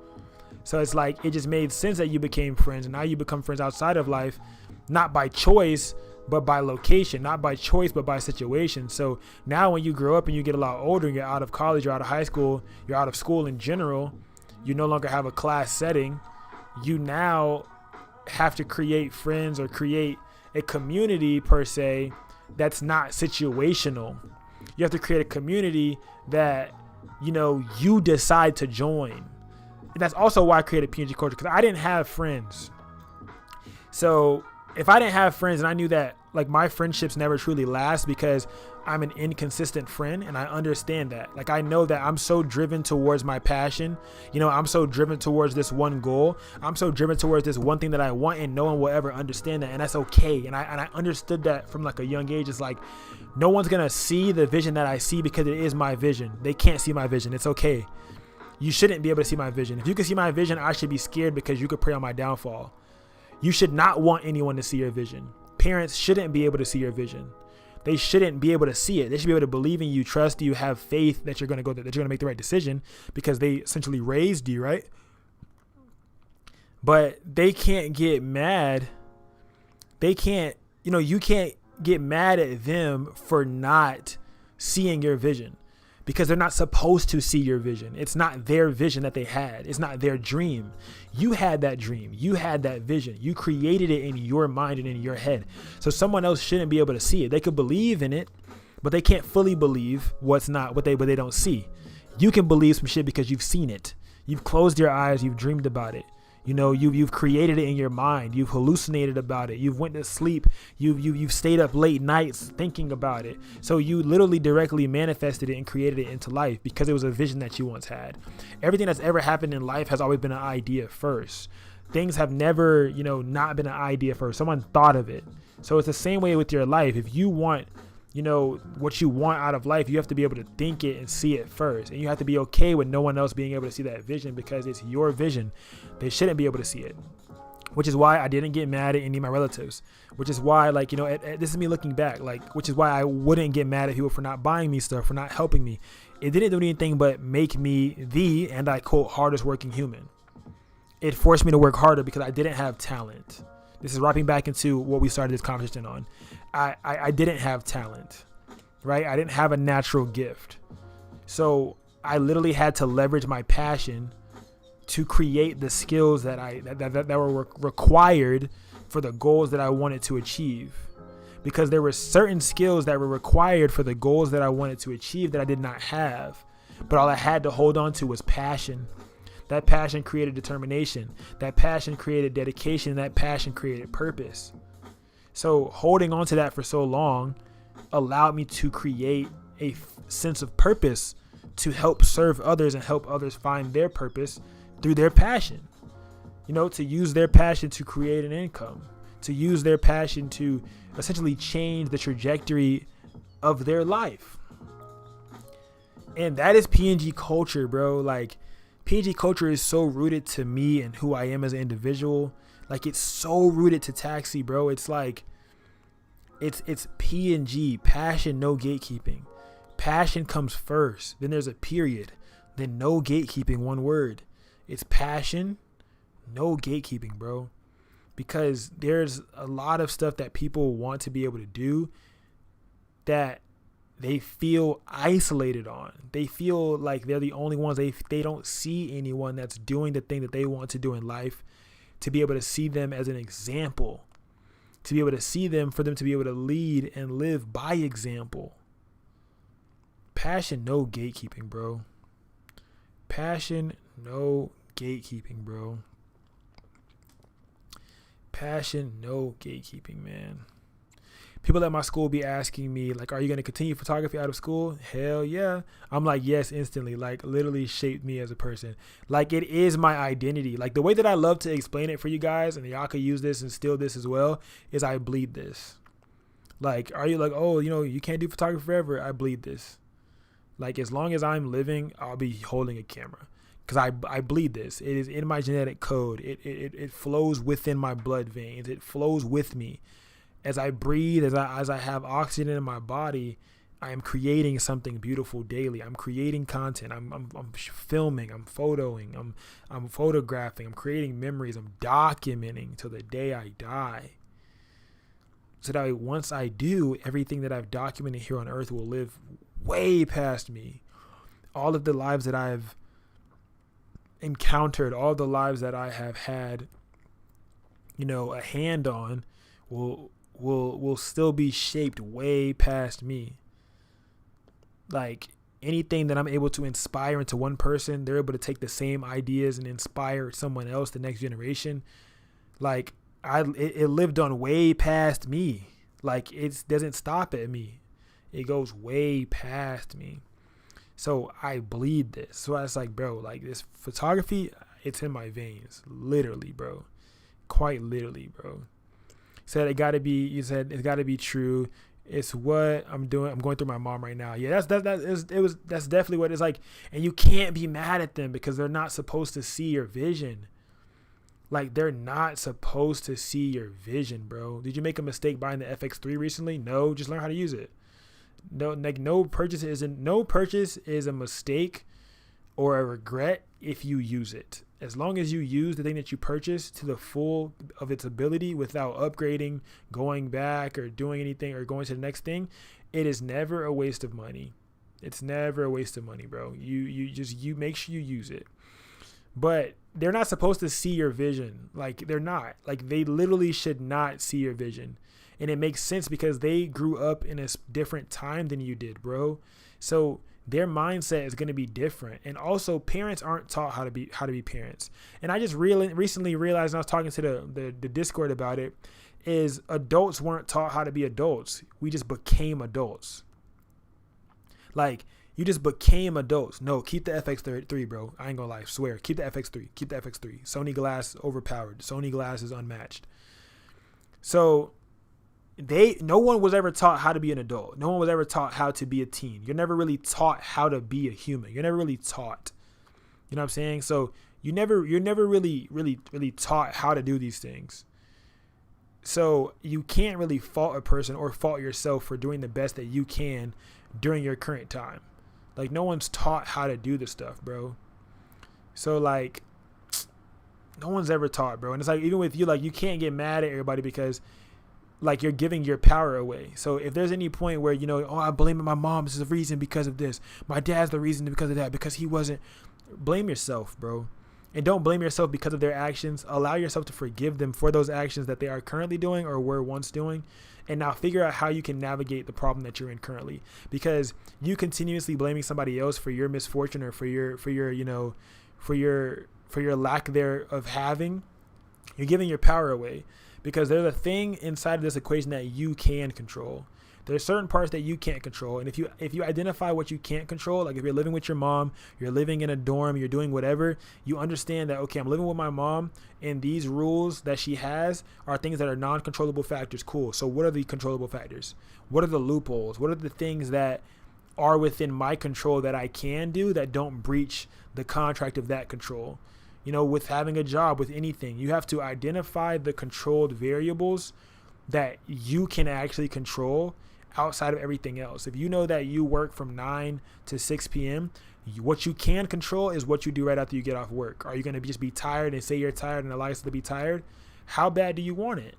So it's like, it just made sense that you became friends, and now you become friends outside of life, not by choice, but by location, not by choice, but by situation. So now when you grow up and you get a lot older and you're out of college, you're out of high school, you're out of school in general, you no longer have a class setting. You now have to create friends or create a community per se that's not situational. You have to create a community that, you know, you decide to join. And that's also why I created PNG Culture, because I didn't have friends. So if I didn't have friends, and I knew that like my friendships never truly last because I'm an inconsistent friend, and I understand that. Like, I know that I'm so driven towards my passion. You know, I'm so driven towards this one goal. I'm so driven towards this one thing that I want, and no one will ever understand that. And that's okay. And I understood that from like a young age. It's like, no one's going to see the vision that I see because it is my vision. They can't see my vision. It's okay. You shouldn't be able to see my vision. If you can see my vision, I should be scared because you could prey on my downfall. You should not want anyone to see your vision. Parents shouldn't be able to see your vision. They shouldn't be able to see it. They should be able to believe in you, trust you, have faith that you're going to go, that you're going to make the right decision because they essentially raised you, right? But they can't get mad. They can't, you know, you can't get mad at them for not seeing your vision because they're not supposed to see your vision. It's not their vision that they had. It's not their dream. You had that dream. You had that vision. You created it in your mind and in your head. So someone else shouldn't be able to see it. They could believe in it, but they can't fully believe what they don't see. You can believe some shit because you've seen it. You've closed your eyes. You've dreamed about it. You know, you've created it in your mind. You've hallucinated about it. You've went to sleep. You've stayed up late nights thinking about it. So you literally directly manifested it and created it into life because it was a vision that you once had. Everything that's ever happened in life has always been an idea first. Things have never, you know, not been an idea first. Someone thought of it. So it's the same way with your life. If you want, you know, what you want out of life, you have to be able to think it and see it first. And you have to be okay with no one else being able to see that vision because it's your vision. They shouldn't be able to see it, which is why I didn't get mad at any of my relatives, which is why, like, you know, this is me looking back, like, which is why I wouldn't get mad at people for not buying me stuff, for not helping me. It didn't do anything but make me the, and I quote, hardest working human. It forced me to work harder because I didn't have talent. This is wrapping back into what we started this conversation on. I didn't have talent, right? I didn't have a natural gift. So I literally had to leverage my passion to create the skills that were required for the goals that I wanted to achieve. Because there were certain skills that were required for the goals that I wanted to achieve that I did not have. But all I had to hold on to was passion. That passion created determination. That passion created dedication. That passion created purpose. So holding on to that for so long allowed me to create a sense of purpose to help serve others and help others find their purpose through their passion. You know, to use their passion to create an income, to use their passion to essentially change the trajectory of their life. And that is PNG culture, bro. Like, PNG culture is so rooted to me and who I am as an individual. Like, it's so rooted to Taxi, bro. It's like, it's PNG, passion, no gatekeeping. Passion comes first. Then there's a period. Then no gatekeeping, one word. It's passion, no gatekeeping, bro. Because there's a lot of stuff that people want to be able to do that they feel isolated on. They feel like they're the only ones. They don't see anyone that's doing the thing that they want to do in life, to be able to see them as an example, to be able to see them, for them to be able to lead and live by example. Passion, no gatekeeping, bro. Passion, no gatekeeping, bro. Passion, no gatekeeping, man. People at my school be asking me, like, are you going to continue photography out of school? Hell yeah. I'm like, yes, instantly. Like, literally shaped me as a person. Like, it is my identity. Like, the way that I love to explain it for you guys, and y'all could use this and steal this as well, is I bleed this. Like, are you like, oh, you know, you can't do photography forever? I bleed this. Like, as long as I'm living, I'll be holding a camera. Because I bleed this. It is in my genetic code. It flows within my blood veins. It flows with me. As I breathe, as I have oxygen in my body, I am creating something beautiful daily. I'm creating content. I'm filming. I'm photoing. I'm photographing. I'm creating memories. I'm documenting till the day I die. So that once I do, everything that I've documented here on earth will live way past me. All of the lives that I've encountered, all the lives that I have had, you know, a hand on will still be shaped way past me. Like, anything that I'm able to inspire into one person, they're able to take the same ideas and inspire someone else, the next generation. Like, it lived on way past me. Like, it doesn't stop at me. It goes way past me. So I bleed this. So I was like, bro, like, this photography, it's in my veins. Literally, bro. Quite literally, bro. Said it gotta be, you said it's gotta be true. It's what I'm doing. I'm going through my mom right now. Yeah, that's definitely what it's like. And you can't be mad at them because they're not supposed to see your vision. Like, they're not supposed to see your vision, bro. Did you make a mistake buying the FX3 recently? No, just learn how to use it. No, like, no purchase is a mistake or a regret if you use it. As long as you use the thing that you purchased to the full of its ability without upgrading, going back, or doing anything, or going to the next thing, it is never a waste of money. It's never a waste of money, bro. You make sure you use it. But they're not supposed to see your vision. Like, they're not. Like, they literally should not see your vision. And it makes sense because they grew up in a different time than you did, bro. So their mindset is going to be different. And also, parents aren't taught how to be parents. And I just recently realized, and I was talking to the Discord about it, is adults weren't taught how to be adults. We just became adults. Like, you just became adults. No, keep the FX3, bro. I ain't gonna lie. Swear. Keep the FX3. Keep the FX3. Sony Glass overpowered. Sony Glass is unmatched. So no one was ever taught how to be an adult. No one was ever taught how to be a teen. You're never really taught how to be a human. You're never really taught. You know what I'm saying? So you're never really taught how to do these things. So you can't really fault a person or fault yourself for doing the best that you can during your current time. Like, no one's taught how to do this stuff, bro. So, like, no one's ever taught, bro. And it's like, even with you, like, you can't get mad at everybody because, like, you're giving your power away. So if there's any point where, you know, oh, I blame my mom, this is the reason because of this, my dad's the reason because of that, because he wasn't, blame yourself, bro. And don't blame yourself because of their actions. Allow yourself to forgive them for those actions that they are currently doing or were once doing. And now figure out how you can navigate the problem that you're in currently. Because you continuously blaming somebody else for your misfortune or for your you know, for your lack there of having, you're giving your power away. Because there's a thing inside of this equation that you can control. There's certain parts that you can't control. And if you identify what you can't control, like if you're living with your mom, you're living in a dorm, you're doing whatever, you understand that, okay, I'm living with my mom and these rules that she has are things that are non-controllable factors. Cool. So what are the controllable factors? What are the loopholes? What are the things that are within my control that I can do that don't breach the contract of that control? You know, with having a job, with anything, you have to identify the controlled variables that you can actually control outside of everything else. If you know that you work from 9 to 6 p.m., what you can control is what you do right after you get off work. Are you going to just be tired and say you're tired and allow yourself to be tired? How bad do you want it?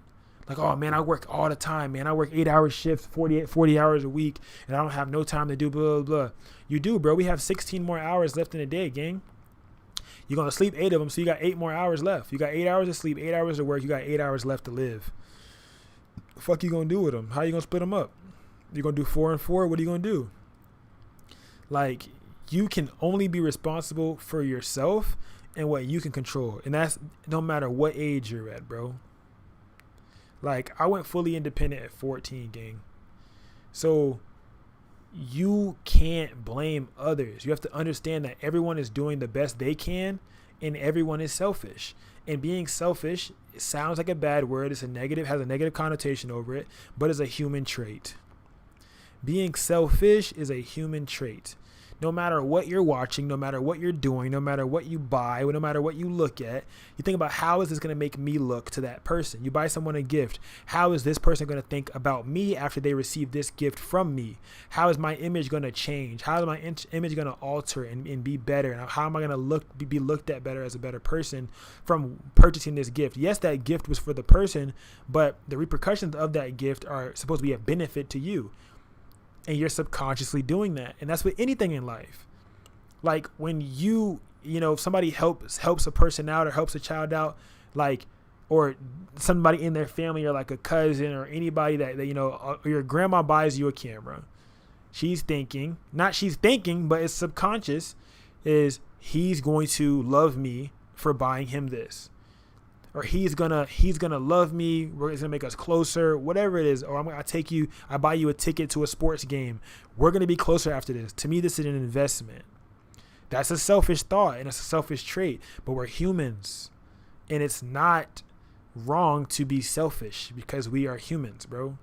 Like, oh, man, I work all the time, man. I work 8-hour shifts, 40 hours a week, and I don't have no time to do blah, blah, blah. You do, bro. We have 16 more hours left in the day, gang. You're going to sleep 8 of them, so you got 8 more hours left. You got 8 hours of sleep, 8 hours of work. You got 8 hours left to live. The fuck you going to do with them? How you going to split them up? You're going to do 4 and 4? What are you going to do? Like, you can only be responsible for yourself and what you can control. And that's no matter what age you're at, bro. Like, I went fully independent at 14, gang. So you can't blame others. You have to understand that everyone is doing the best they can, and everyone is selfish. And being selfish, it sounds like a bad word. It's a negative, has a negative connotation over it, but it's a human trait. Being selfish is a human trait. No matter what you're watching, no matter what you're doing, no matter what you buy, no matter what you look at, you think about, how is this going to make me look to that person? You buy someone a gift. How is this person going to think about me after they receive this gift from me? How is my image going to change? How is my image going to alter and be better? And how am I going to be looked at better as a better person from purchasing this gift? Yes, that gift was for the person, but the repercussions of that gift are supposed to be a benefit to you. And you're subconsciously doing that. And that's with anything in life. Like, when if somebody helps a person out or helps a child out, like, or somebody in their family, or like a cousin or anybody that or your grandma buys you a camera. But it's subconscious, is he's going to love me for buying him this. Or he's gonna love me. It's gonna make us closer, whatever it is. Or I buy you a ticket to a sports game. We're gonna be closer after this. To me, this is an investment. That's a selfish thought and it's a selfish trait. But we're humans, and it's not wrong to be selfish because we are humans, bro.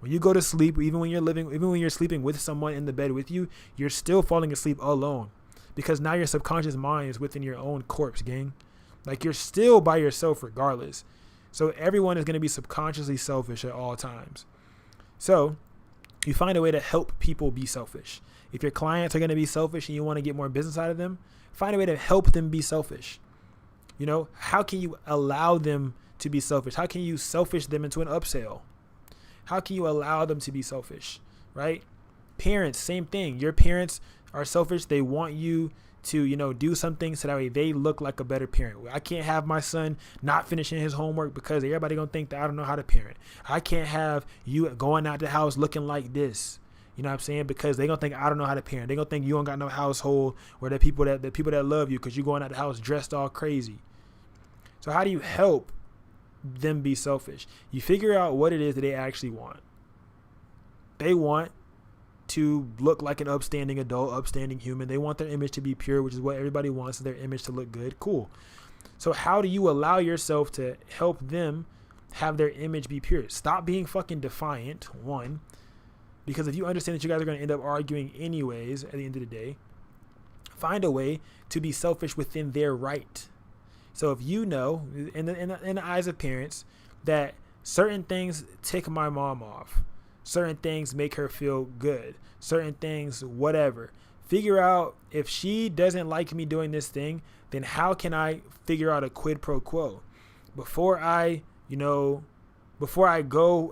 When you go to sleep, even when you're sleeping with someone in the bed with you, you're still falling asleep alone, because now your subconscious mind is within your own corpse, gang. Like, you're still by yourself regardless. So everyone is going to be subconsciously selfish at all times. So you find a way to help people be selfish. If your clients are going to be selfish and you want to get more business out of them, find a way to help them be selfish. How can you allow them to be selfish? How can you selfish them into an upsell? How can you allow them to be selfish, right? Parents, same thing. Your parents are selfish. They want you to, do something so that way they look like a better parent. I can't have my son not finishing his homework because everybody gonna think that I don't know how to parent. I can't have you going out the house looking like this. You know what I'm saying? Because they gonna think I don't know how to parent. They gonna think you don't got no household, or the people that love you because you going out the house dressed all crazy. So how do you help them be selfish? You figure out what it is that they actually want. They want to look like an upstanding adult, upstanding human. They want their image to be pure, which is what everybody wants, their image to look good. Cool. So how do you allow yourself to help them have their image be pure? Stop being fucking defiant, one, because if you understand that you guys are going to end up arguing anyways at the end of the day, find a way to be selfish within their right. So if you know, in the eyes of parents, that certain things tick my mom off, certain things make her feel good, certain things, whatever. Figure out, if she doesn't like me doing this thing, then how can I figure out a quid pro quo? Before I go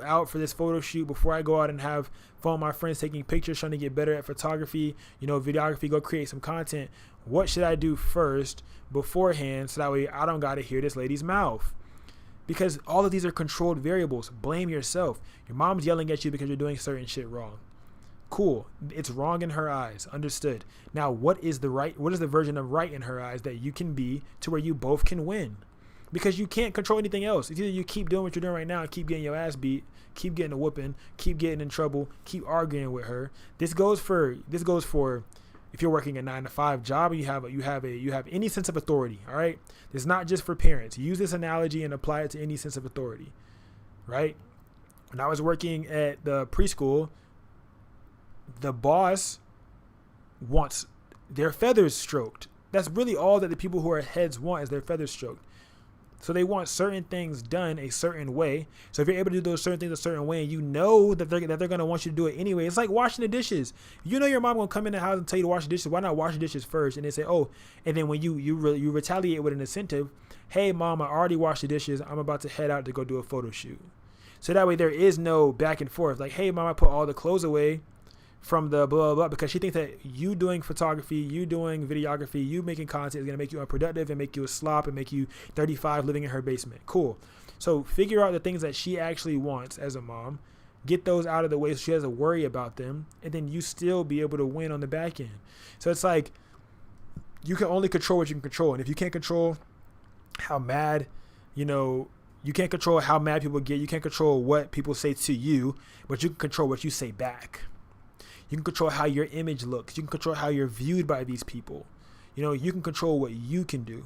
out for this photo shoot, before I go out and have fun with my friends taking pictures, trying to get better at photography, videography, go create some content, what should I do first beforehand so that way I don't got to hear this lady's mouth? Because all of these are controlled variables. Blame yourself. Your mom's yelling at you because you're doing certain shit wrong. Cool. It's wrong in her eyes. Understood. Now, what is the version of right in her eyes that you can be to where you both can win? Because you can't control anything else. It's either you keep doing what you're doing right now and keep getting your ass beat, keep getting a whooping, keep getting in trouble, keep arguing with her. This goes for if you're working a 9-to-5 job and you have any sense of authority, all right? It's not just for parents. Use this analogy and apply it to any sense of authority, right? When I was working at the preschool, the boss wants their feathers stroked. That's really all that the people who are heads want, is their feathers stroked. So they want certain things done a certain way. So if you're able to do those certain things a certain way, and you know that they're going to want you to do it anyway. It's like washing the dishes. You know your mom going to come in the house and tell you to wash the dishes. Why not wash the dishes first? And they say, oh, and then when you retaliate with an incentive, hey, mom, I already washed the dishes. I'm about to head out to go do a photo shoot. So that way there is no back and forth. Like, hey, mom, I put all the clothes away from the blah, blah, blah, because she thinks that you doing photography, you doing videography, you making content is going to make you unproductive and make you a slop and make you 35 living in her basement. Cool. So figure out the things that she actually wants as a mom, get those out of the way so she doesn't worry about them, and then you still be able to win on the back end. So it's like, you can only control what you can control. And if you can't control how mad, You can't control how mad people get. You can't control what people say to you, but you can control what you say back. You can control how your image looks. You can control how you're viewed by these people. You know, you can control what you can do.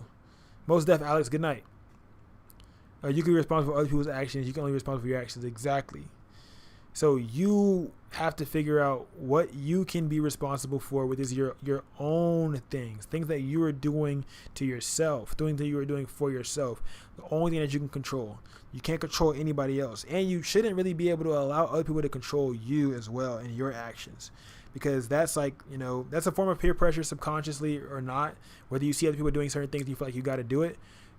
Most def, Alex, good night. You can be responsible for other people's actions. You can only be responsible for your actions. Exactly. So you have to figure out what you can be responsible for, which is your own things that you are doing to yourself, things that you are doing for yourself. The only thing that you can control. You can't control anybody else. And you shouldn't really be able to allow other people to control you as well in your actions. Because that's like, you know, that's a form of peer pressure subconsciously or not. Whether you see other people doing certain things and you feel like you got to do it.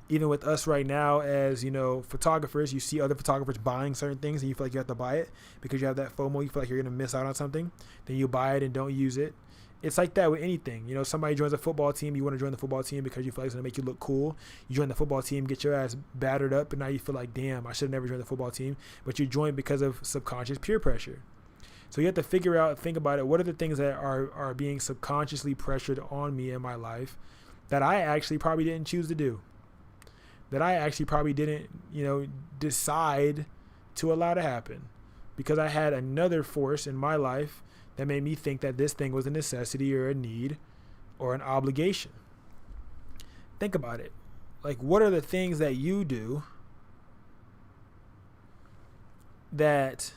Even with us right now as, you know, photographers, you see other photographers buying certain things and you feel like you have to buy it because you have that FOMO. You feel like you're going to miss out on something. Then you buy it and don't use it. It's like that with anything. You know, somebody joins a football team. You want to join the football team because you feel like it's going to make you look cool. You join the football team, get your ass battered up, and now you feel like, damn, I should have never joined the football team. But you joined because of subconscious peer pressure. So you have to figure out, think about it. What are the things that are being subconsciously pressured on me in my life that I actually probably didn't choose to do? That I actually probably didn't, you know, decide to allow to happen because I had another force in my life that made me think that this thing was a necessity or a need or an obligation. Think about it. Like, what are the things that you do that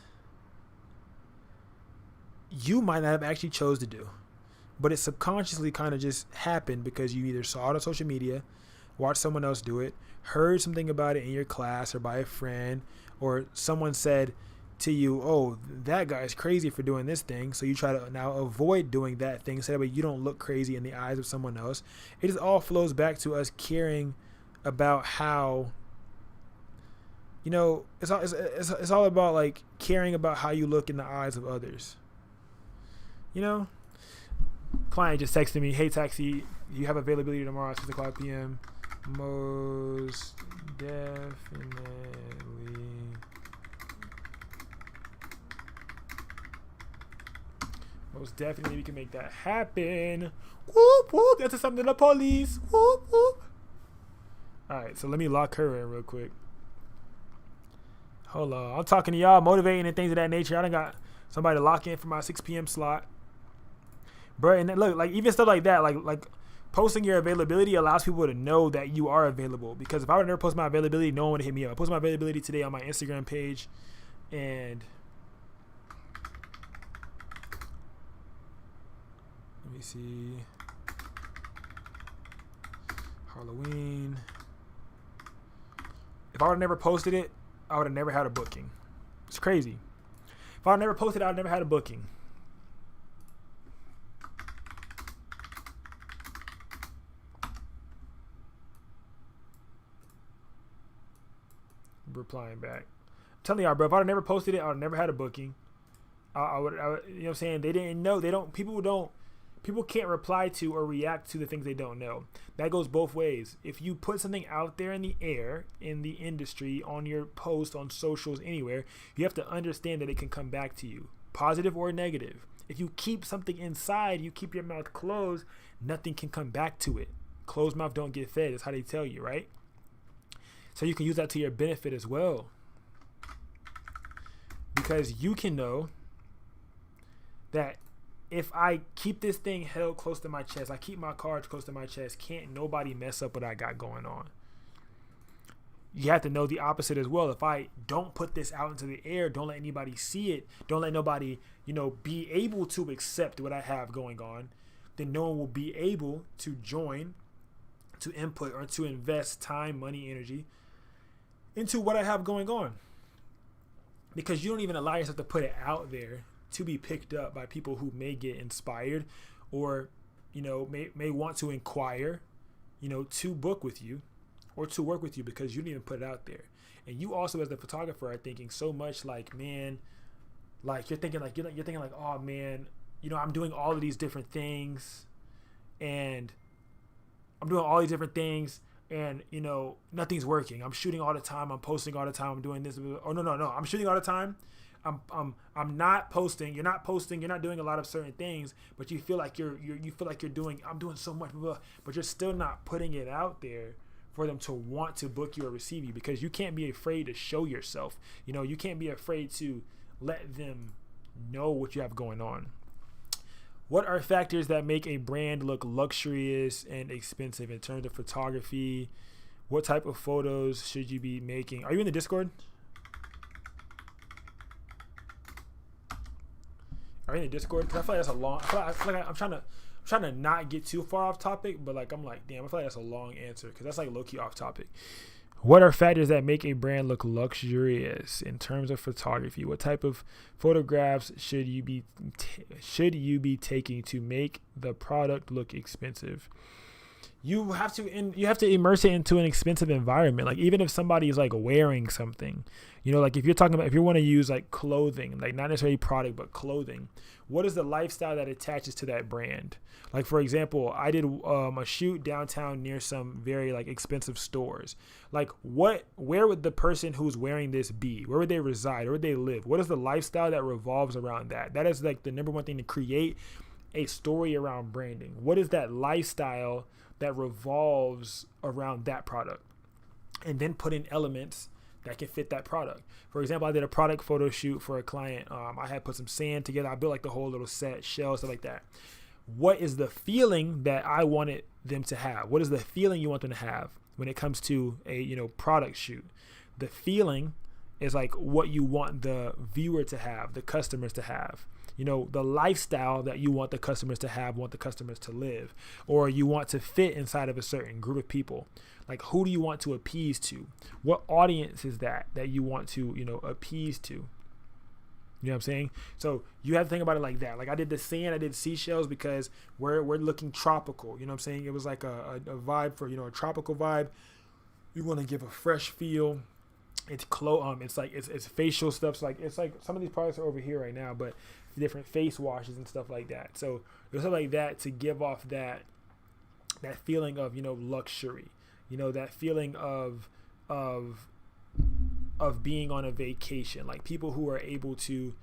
you might not have actually chose to do, but it subconsciously kind of just happened because you either saw it on social media, watched someone else do it, heard something about it in your class or by a friend, or someone said to you, oh, that guy's crazy for doing this thing. So you try to now avoid doing that thing so that way you don't look crazy in the eyes of someone else. It just all flows back to us caring about how, you know, it's all about like caring about how you look in the eyes of others. You know, client just texted me, hey, taxi, you have availability tomorrow at 6 o'clock p.m. Most definitely. Most definitely we can make that happen. Whoop, whoop. That's something to the police. Whoop, whoop. Alright, so let me lock her in real quick. Hold on. I'm talking to y'all, motivating and things of that nature. I done got somebody to lock in for my 6 p.m. slot. Bro, and look, like even stuff like that, like posting your availability allows people to know that you are available. Because if I would never post my availability, no one would hit me up. I posted my availability today on my Instagram page, and let me see. Halloween. If I would have never posted it, I would have never had a booking. It's crazy. If I would have never posted it, I would have never had a booking. Replying back. I'm telling y'all, bro, if I would have never posted it, I would have never had a booking. I would, you know what I'm saying? They didn't know. People can't reply to or react to the things they don't know. That goes both ways. If you put something out there in the air, in the industry, on your post, on socials, anywhere, you have to understand that it can come back to you, positive or negative. If you keep something inside, you keep your mouth closed, nothing can come back to it. Closed mouth don't get fed. That's how they tell you, right? So you can use that to your benefit as well. Because you can know that if I keep this thing held close to my chest, I keep my cards close to my chest, can't nobody mess up what I got going on. You have to know the opposite as well. If I don't put this out into the air, don't let anybody see it, don't let nobody, you know, be able to accept what I have going on, then no one will be able to join, to input, or to invest time, money, energy into what I have going on. Because you don't even allow yourself to put it out there to be picked up by people who may get inspired or, you know, may want to inquire, you know, to book with you or to work with you because you didn't even put it out there. And you also, as the photographer, are thinking so much like, man, like you're thinking like, oh man, you know, I'm doing all of these different things and you know, nothing's working. I'm shooting all the time. I'm posting all the time. I'm doing this. Oh, no. I'm shooting all the time. I'm not posting. You're not posting. You're not doing a lot of certain things, but you feel like I'm doing so much, but you're still not putting it out there for them to want to book you or receive you, because you can't be afraid to show yourself. You can't be afraid to let them know what you have going on. What are factors that make a brand look luxurious and expensive in terms of photography? What type of photos should you be making? Are you in the Discord? Are you in the Discord? Because I feel like that's a long. I feel like I'm trying to not get too far off topic, but like I'm like, damn, I feel like that's a long answer because that's like low key off topic. What are factors that make a brand look luxurious in terms of photography? What type of photographs should you be taking to make the product look expensive? You have to immerse it into an expensive environment. Like even if somebody is like wearing something, like if you want to use like clothing, like not necessarily product, but clothing, what is the lifestyle that attaches to that brand? Like for example, I did a shoot downtown near some very like expensive stores. Like where would the person who's wearing this be? Where would they reside? Where would they live? What is the lifestyle that revolves around that? That is like the number one thing to create a story around branding. What is that lifestyle that revolves around that product? And then put in elements that can fit that product. For example, I did a product photo shoot for a client. I had put some sand together. I built like the whole little set, shell, stuff like that. What is the feeling that I wanted them to have? What is the feeling you want them to have when it comes to a product shoot? The feeling is like what you want the viewer to have, the customers to have. The lifestyle that you want the customers to have, want the customers to live, or you want to fit inside of a certain group of people. Like who do you want to appease to? What audience is that you want to, appease to? You know what I'm saying? So you have to think about it like that. Like I did the sand, I did seashells because we're looking tropical. You know what I'm saying? It was like a vibe for, a tropical vibe. You want to give a fresh feel. It's it's facial stuff. So it's like some of these products are over here right now, but different face washes and stuff like that. So there's something like that to give off that feeling of, luxury, that feeling of being on a vacation, like people who are able to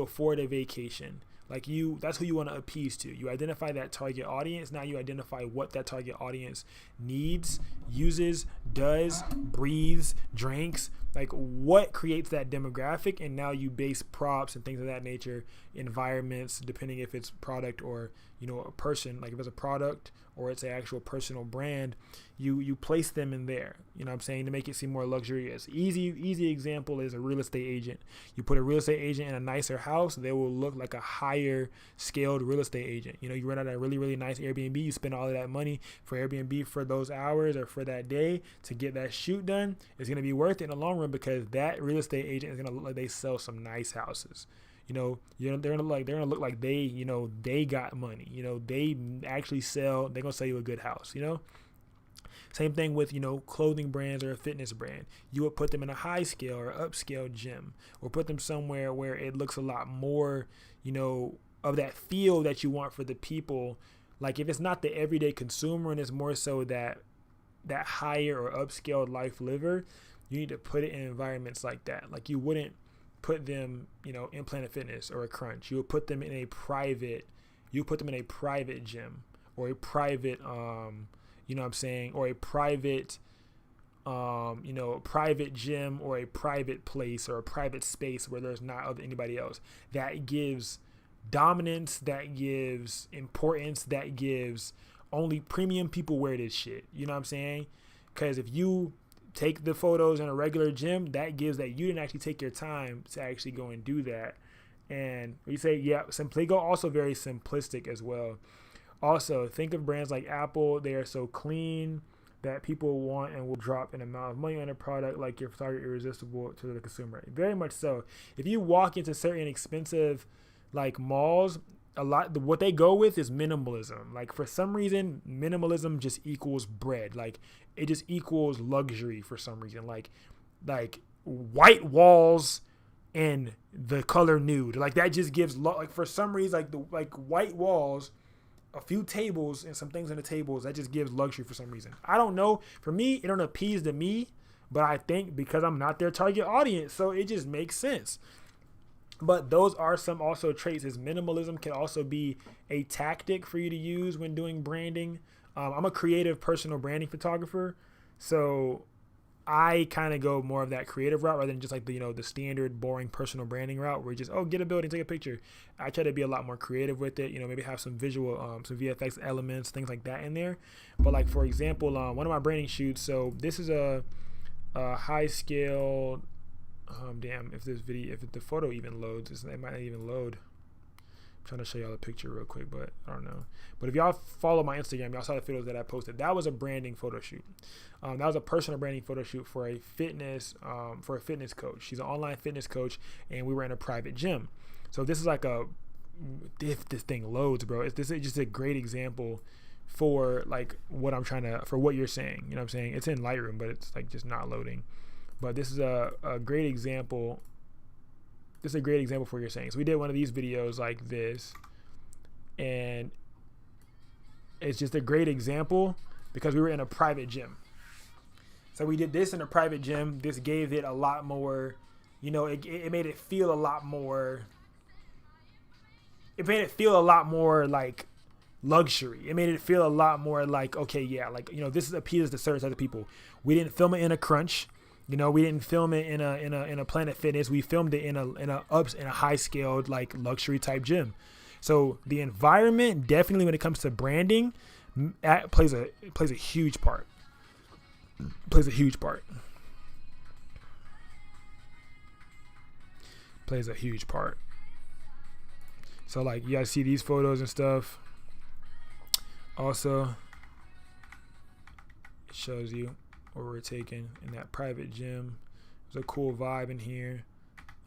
afford a vacation. Like that's who you want to appease to. You identify that target audience. Now you identify what that target audience needs, uses, does, breathes, drinks, like what creates that demographic. And now you base props and things of that nature, environments, depending if it's product or, a person, like if it's a product or it's an actual personal brand, you place them in there, you know what I'm saying, to make it seem more luxurious. Easy example is a real estate agent. You put a real estate agent in a nicer house, they will look like a higher scaled real estate agent. You rent out a really, really nice Airbnb, you spend all of that money for Airbnb for those hours or for that day to get that shoot done. It's going to be worth it in the long run because that real estate agent is going to look like they sell some nice houses. They're gonna look like they got money. They actually sell. They're gonna sell you a good house. Same thing with clothing brands or a fitness brand. You would put them in a high scale or upscale gym, or put them somewhere where it looks a lot more of that feel that you want for the people. Like if it's not the everyday consumer and it's more so that higher or upscale life liver, you need to put it in environments like that. Like you wouldn't put them, in Planet Fitness or a Crunch. You would put them in a private gym or a private, or a private, private gym or a private place or a private space where there's not anybody else. That gives dominance, that gives importance, that gives only premium people wear this shit. You know what I'm saying? Because if you take the photos in a regular gym, that gives that you didn't actually take your time to actually go and do that. And we say, they go also very simplistic as well. Also, think of brands like Apple. They are so clean that people want and will drop an amount of money on a product like your photography irresistible to the consumer. Very much so. If you walk into certain expensive like malls, what they go with is minimalism. Like for some reason, minimalism just equals bread. Like it just equals luxury for some reason. Like white walls and the color nude. Like that just gives like for some reason like white walls, a few tables and some things on the tables, that just gives luxury for some reason. I don't know. For me, it don't appease to me, but I think because I'm not their target audience, so it just makes sense. But those are some also traits. Is minimalism can also be a tactic for you to use when doing branding. I'm a creative personal branding photographer, so I kind of go more of that creative route rather than just like the, you know, the standard boring personal branding route where you just, oh, get a building, take a picture. I try to be a lot more creative with it, you know, maybe have some visual, some VFX elements, things like that in there. But like, for example, one of my branding shoots, so this is a high scale, damn, if the photo even loads, it might not even load. I'm trying to show y'all a picture real quick, but I don't know. But if y'all follow my Instagram, y'all saw the photos that I posted. That was a branding photo shoot. That was a personal branding photo shoot for a fitness coach. She's an online fitness coach, and we were in a private gym. So this is like if this thing loads, bro. This is just a great example for like what I'm trying to, for what you're saying. You know what I'm saying? It's in Lightroom, but it's like just not loading. But this is a great example. This is a great example for what you're saying. So we did one of these videos like this, and it's just a great example because we were in a private gym. So we did this in a private gym. This gave it a lot more, you know, it made it feel a lot more, like luxury. It made it feel a lot more like, okay, yeah, like, you know, this appeals to certain types of people. We didn't film it in a crunch. You know, we didn't film it in a Planet Fitness. We filmed it in a high scaled like luxury type gym. So the environment definitely, when it comes to branding, plays a huge part. Plays a huge part. So like you guys see these photos and stuff. Also, it shows you where we're taking in that private gym. There's a cool vibe in here.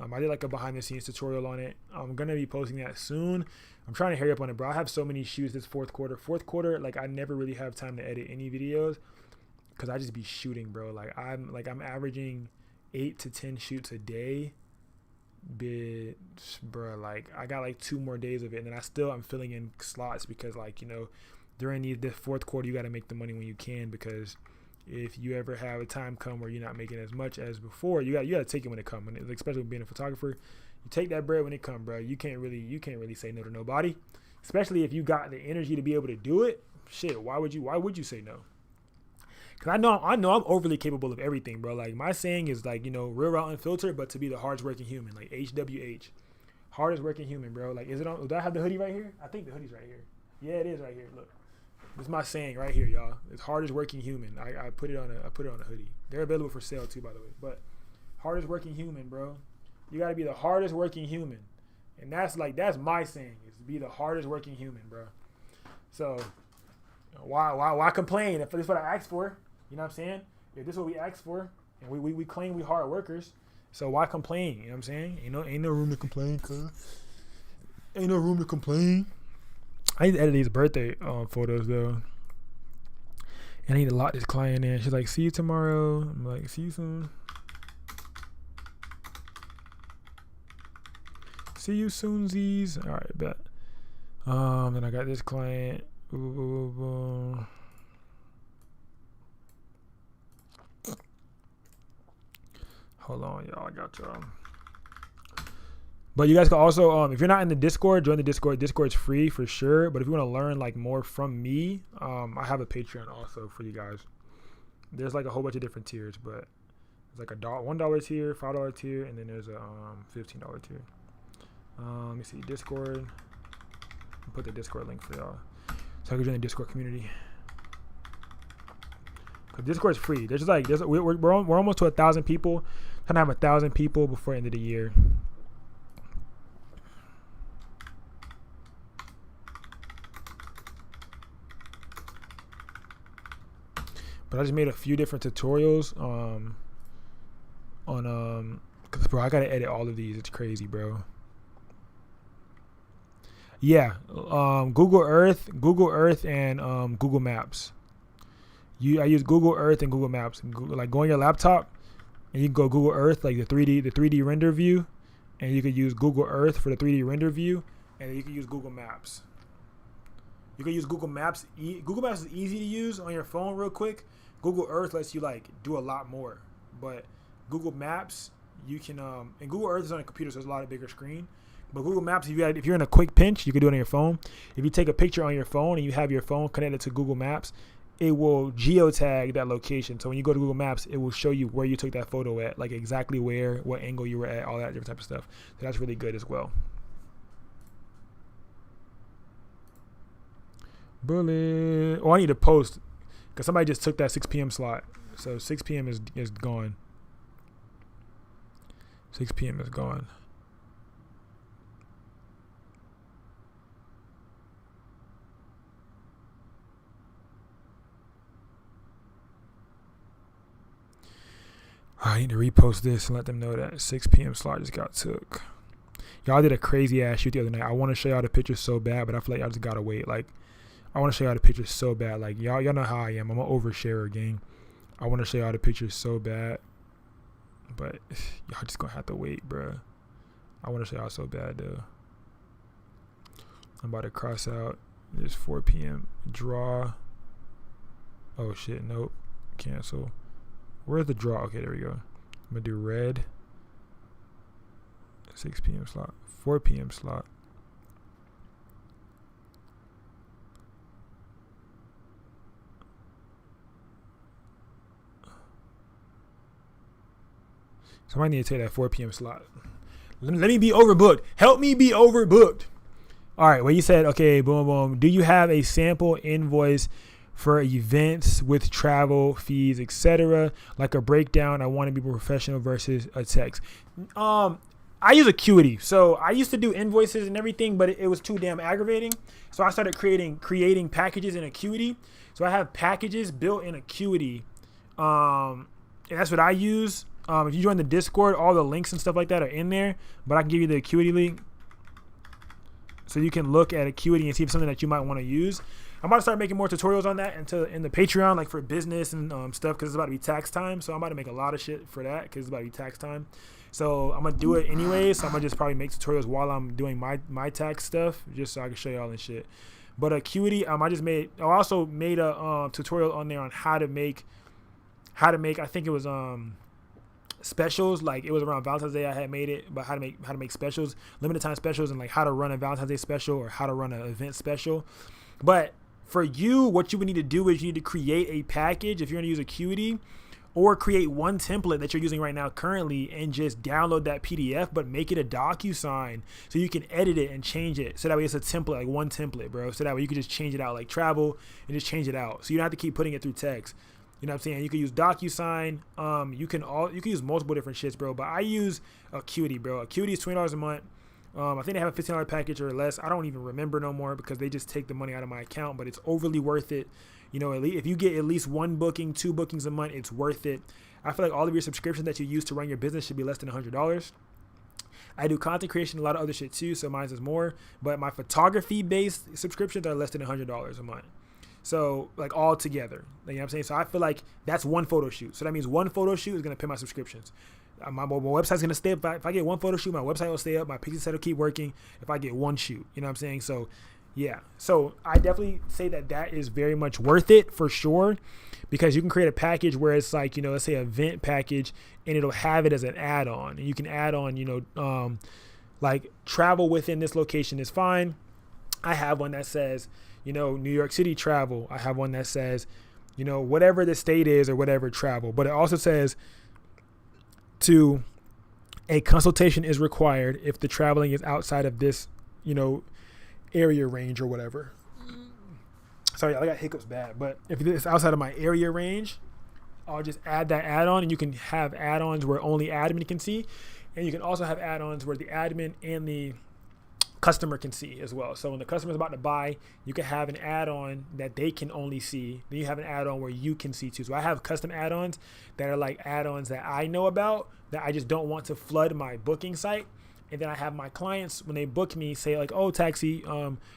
I did like a behind the scenes tutorial on it. I'm gonna be posting that soon. I'm trying to hurry up on it, bro. I have so many shoots this fourth quarter. Like I never really have time to edit any videos because I just be shooting, bro. Like I'm averaging 8 to 10 shoots a day. Bitch, bro. Like I got like 2 more days of it, and then I'm filling in slots because, like, you know, during this fourth quarter, you got to make the money when you can, because if you ever have a time come where you're not making as much as before, you got to take it when it comes. Especially being a photographer, you take that bread when it comes, bro. You can't really say no to nobody, especially if you got the energy to be able to do it. Shit, why would you say no? Cause I know I'm overly capable of everything, bro. Like my saying is like, you know, real raw unfiltered, but to be the hardest working human, like HWH, hardest working human, bro. Like, is it on? Do I have the hoodie right here? I think the hoodie's right here. Yeah, it is right here. Look. This is my saying right here, y'all. It's hardest working human. I put it on a hoodie. They're available for sale too, by the way. But hardest working human, bro. You gotta be the hardest working human, and that's my saying, is to be the hardest working human, bro. So why complain if this is what I asked for? You know what I'm saying? If this is what we asked for, and we claim we hard workers, so why complain? You know what I'm saying? Ain't no room to complain, cuz. Ain't no room to complain. I need to edit these birthday photos though, and I need to lock this client in. She's like, see you tomorrow. I'm like, see you soon. See you soonsies. All right, bet. Then I got this client. Hold on, y'all. I got y'all. But you guys can also, if you're not in the Discord, join the Discord. Discord's free for sure. But if you want to learn like more from me, I have a Patreon also for you guys. There's like a whole bunch of different tiers, but there's like a $1 tier, $5 tier, and then there's a $15 tier. Let me see, Discord. I'll put the Discord link for y'all, so I can join the Discord community. Cause Discord's free. We're almost to 1,000 people. Trying to have 1,000 people before the end of the year. But I just made a few different tutorials cause bro, I gotta edit all of these. It's crazy, bro. Yeah, Google Earth, and Google Maps. I use Google Earth and Google Maps. Like, go on your laptop, and you can go Google Earth, like the 3D render view, and you could use Google Earth for the 3D render view, and then you can use Google Maps. You can use Google Maps. Google Maps is easy to use on your phone real quick. Google Earth lets you like do a lot more, but Google Maps, you can and Google Earth is on a computer, so it's a lot of bigger screen. But Google Maps, if you're in a quick pinch, you can do it on your phone. If you take a picture on your phone and you have your phone connected to Google Maps, it will geotag that location. So when you go to Google Maps, it will show you where you took that photo at, like exactly where, what angle you were at, all that different type of stuff. So that's really good as well. Bullet. Oh, I need to post because somebody just took that 6 p.m. slot. So 6 p.m. is gone. 6 p.m. is gone. I need to repost this and let them know that 6 p.m. slot just got took. Y'all did a crazy ass shoot the other night. I want to show y'all the pictures so bad, but I feel like y'all just gotta wait. Like, I want to show y'all the pictures so bad. Like, y'all know how I am. I'm an oversharer, gang. I want to show y'all the pictures so bad, but y'all just gonna have to wait, bruh. I want to show y'all so bad, though. I'm about to cross out. It's 4 p.m. Draw. Oh, shit. Nope. Cancel. Where's the draw? Okay, there we go. I'm going to do red. 6 p.m. slot. 4 p.m. slot. Somebody need to take that 4 p.m. slot. Let me be overbooked. Help me be overbooked. All right. Well, you said, okay, boom, boom. Do you have a sample invoice for events with travel fees, etc., like a breakdown? I want to be professional versus a text. I use Acuity. So I used to do invoices and everything, but it was too damn aggravating. So I started creating packages in Acuity. So I have packages built in Acuity. And that's what I use. If you join the Discord, all the links and stuff like that are in there, but I can give you the Acuity link so you can look at Acuity and see if it's something that you might want to use. I'm about to start making more tutorials on that in the Patreon, like for business and stuff, because it's about to be tax time. So I'm about to make a lot of shit for that because it's about to be tax time. So I'm going to do it anyway. So I'm going to just probably make tutorials while I'm doing my tax stuff, just so I can show y'all and shit. But Acuity, I also made a tutorial on there on how to make, I think it was specials. Like, it was around Valentine's Day I had made it, but how to make specials, limited time specials, and like how to run a Valentine's Day special or how to run an event special. But for you, what you would need to do is you need to create a package if you're going to use Acuity, or create one template that you're using right now currently and just download that PDF, but make it a DocuSign so you can edit it and change it. So that way it's a template, like one template, bro. So that way you can just change it out, like travel, and just change it out. So you don't have to keep putting it through text. You know what I'm saying? You can use DocuSign. You can use multiple different shits, bro. But I use Acuity, bro. Acuity is $20 a month. I think they have a $15 package or less. I don't even remember no more because they just take the money out of my account, but it's overly worth it. You know, if you get at least one booking, 2 bookings a month, it's worth it. I feel like all of your subscriptions that you use to run your business should be less than $100. I do content creation, a lot of other shit too, so mine is more. But my photography-based subscriptions are less than $100 a month. So, like, all together. You know what I'm saying? So I feel like that's one photo shoot. So that means one photo shoot is going to pay my subscriptions. My website's going to stay up. If I get one photo shoot, my website will stay up. My Pixieset will keep working if I get one shoot. You know what I'm saying? So, yeah. So I definitely say that is very much worth it for sure, because you can create a package where it's like, you know, let's say an event package, and it'll have it as an add-on. And you can add on, you know, like travel within this location is fine. I have one that says, you know, New York City travel. I have one that says, you know, whatever the state is or whatever travel. But it also says a consultation is required if the traveling is outside of this, you know, area range or whatever. Sorry, I got hiccups bad. But if it's outside of my area range, I'll just add that add-on, and you can have add-ons where only admin can see. And you can also have add-ons where the admin and the customer can see as well. So when the customer's about to buy, you can have an add-on that they can only see. Then you have an add-on where you can see too. So I have custom add-ons that are like add-ons that I know about that I just don't want to flood my booking site. And then I have my clients, when they book me, say like, oh, Taxi,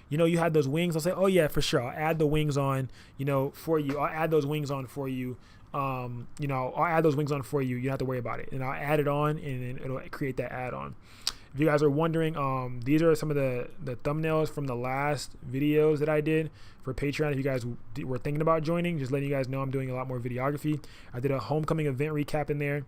you know, you had those wings. I'll say, oh yeah, for sure. I'll add the wings on, you know, for you. I'll add those wings on for you. You know, I'll add those wings on for you. You don't have to worry about it. And I'll add it on, and then it'll create that add-on. If you guys are wondering, these are some of the thumbnails from the last videos that I did for Patreon. If you guys were thinking about joining, just letting you guys know I'm doing a lot more videography. I did a homecoming event recap in there.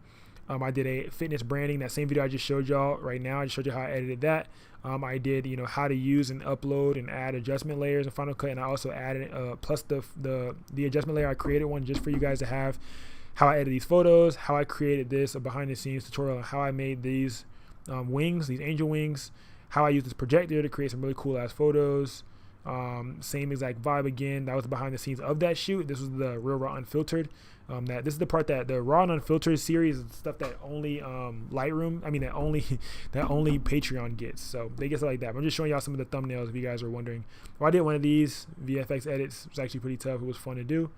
I did a fitness branding, that same video I just showed y'all right now. I just showed you how I edited that. I did, how to use and upload and add adjustment layers in Final Cut, and I also added plus the adjustment layer. I created one just for you guys to have, how I edited these photos, how I created this, a behind the scenes tutorial on how I made these wings, these angel wings, how I used this projector to create some really cool ass photos. Same exact vibe again. That was the behind the scenes of that shoot. This was the real raw unfiltered. This is the part that the raw and unfiltered series is stuff that only Lightroom, that only Patreon gets. So they get stuff like that. But I'm just showing y'all some of the thumbnails if you guys are wondering. Well, I did one of these VFX edits. It was actually pretty tough. It was fun to do.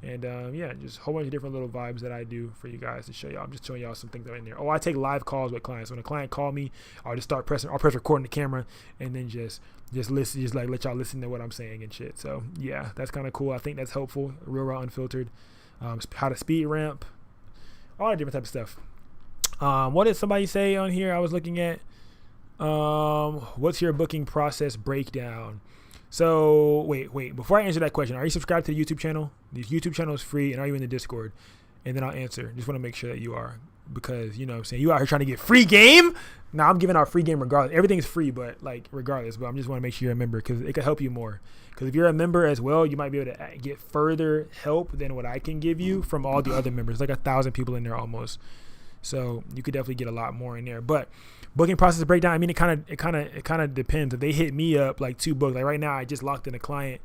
And yeah, just a whole bunch of different little vibes that I do for you guys to show y'all. I'm just showing y'all some things that are in there. Oh, I take live calls with clients. When a client call me, I'll just start press recording the camera and then just listen, just like let y'all listen to what I'm saying and shit. So yeah, that's kind of cool. I think that's helpful. Real raw unfiltered. How to speed ramp, all that different type of stuff. What did somebody say on here? I was looking at what's your booking process breakdown? So wait, before I answer that question, are you subscribed to the YouTube channel? The YouTube channel is free, and are you in the Discord? And then I'll answer. Just want to make sure that you are, because what I'm saying, you out here trying to get free game. Now I'm giving out free game regardless. Everything's free, but regardless. But I'm just want to make sure you're a member, because it could help you more. Because if you're a member as well, you might be able to get further help than what I can give you from all the other members. Like 1,000 people in there almost. So you could definitely get a lot more in there. But booking process breakdown, it kind of depends. If they hit me up to book, like right now, I just locked in a client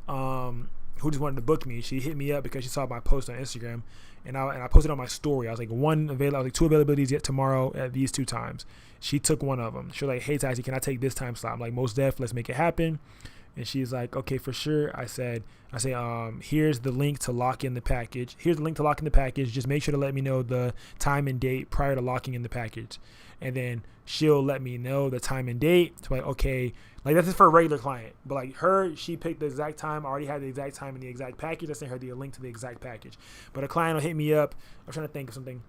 who just wanted to book me. She hit me up because she saw my post on Instagram, and I posted on my story. I was like, two availabilities yet tomorrow at these 2 times. She took one of them. She was like, hey Taxi, can I take this time slot? I'm like, most def, let's make it happen. And she's like, okay, for sure. I say, here's the link to lock in the package. Just make sure to let me know the time and date prior to locking in the package. And then she'll let me know the time and date. So okay, that's just for a regular client. But she picked the exact time. I already had the exact time and the exact package. I sent her the link to the exact package. But a client will hit me up. I'm trying to think of something.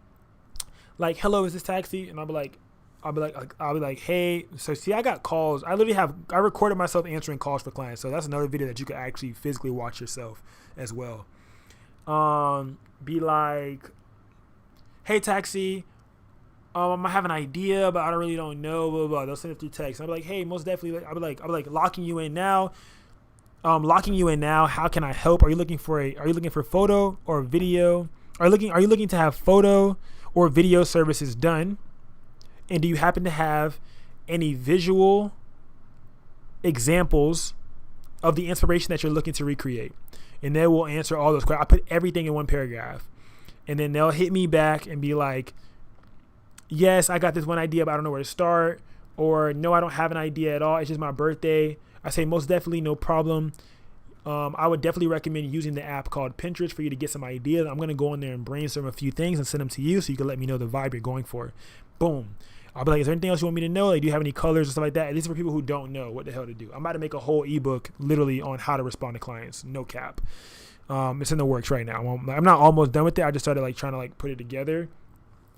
Like, hello, is this Taxi? And I'll be like, hey. So see, I got calls. I recorded myself answering calls for clients. So that's another video that you could actually physically watch yourself as well. Be like, hey Taxi, I have an idea, but I don't know, blah, blah, blah. They'll send it through text. I'll be like, hey, most definitely. I'll be like, locking you in now. How can I help? Are you looking for photo or video? Are you looking to have photo or video services done? And do you happen to have any visual examples of the inspiration that you're looking to recreate? And they will answer all those questions. I put everything in one paragraph. And then they'll hit me back and be like, yes, I got this one idea, but I don't know where to start. Or no, I don't have an idea at all. It's just my birthday. I say, most definitely, no problem. I would definitely recommend using the app called Pinterest for you to get some ideas. I'm going to go in there and brainstorm a few things and send them to you so you can let me know the vibe you're going for. Boom. I'll be like, is there anything else you want me to know? Do you have any colors or stuff like that? At least for people who don't know what the hell to do. I'm about to make a whole ebook literally on how to respond to clients. No cap. It's in the works right now. I'm not almost done with it. I just started trying to put it together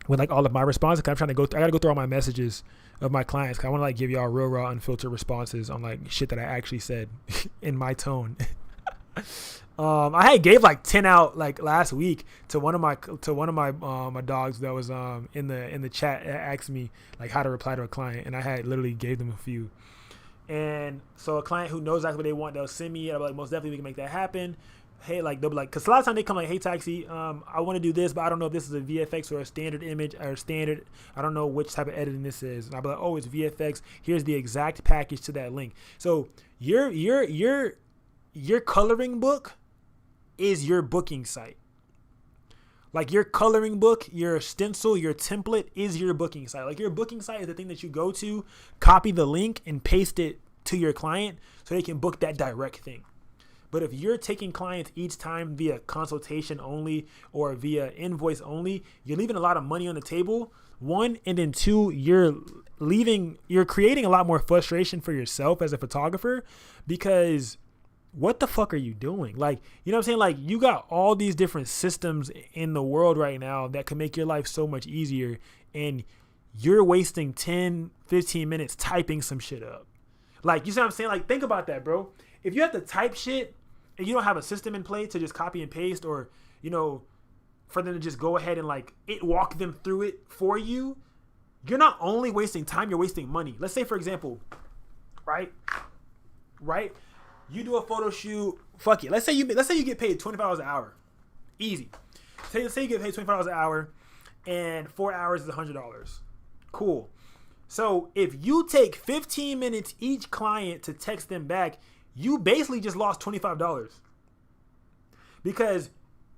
with all of my responses. I got to go through all my messages of my clients. Cause I want to give y'all real raw unfiltered responses on shit that I actually said in my tone. I had gave 10 out last week to one of my my dogs that was in the chat asked me how to reply to a client, and I had literally gave them a few. And so a client who knows exactly what they want, they'll send me. I'll be like, most definitely we can make that happen. Hey, they'll be like, because a lot of times they come hey Taxi, I want to do this, but I don't know if this is a VFX or a standard image or standard. I don't know which type of editing this is. And I'll be like, oh, it's VFX. Here's the exact package to that link. So your coloring book is your booking site. Your coloring book, your stencil, your template is your booking site. Your booking site is the thing that you go to, copy the link and paste it to your client so they can book that direct thing. But if you're taking clients each time via consultation only or via invoice only, you're leaving a lot of money on the table, one, and then two, you're creating a lot more frustration for yourself as a photographer, because what the fuck are you doing? You know what I'm saying? You got all these different systems in the world right now that can make your life so much easier, and you're wasting 10, 15 minutes typing some shit up. You see what I'm saying? Think about that, bro. If you have to type shit and you don't have a system in place to just copy and paste, or, for them to just go ahead and like walk them through it for you, you're not only wasting time, you're wasting money. Let's say, for example, right? You do a photo shoot. Fuck it. Let's say you get paid $25 an hour. Easy. Say you get paid $25 an hour, and 4 hours is $100. Cool. So if you take 15 minutes each client to text them back, you basically just lost $25 because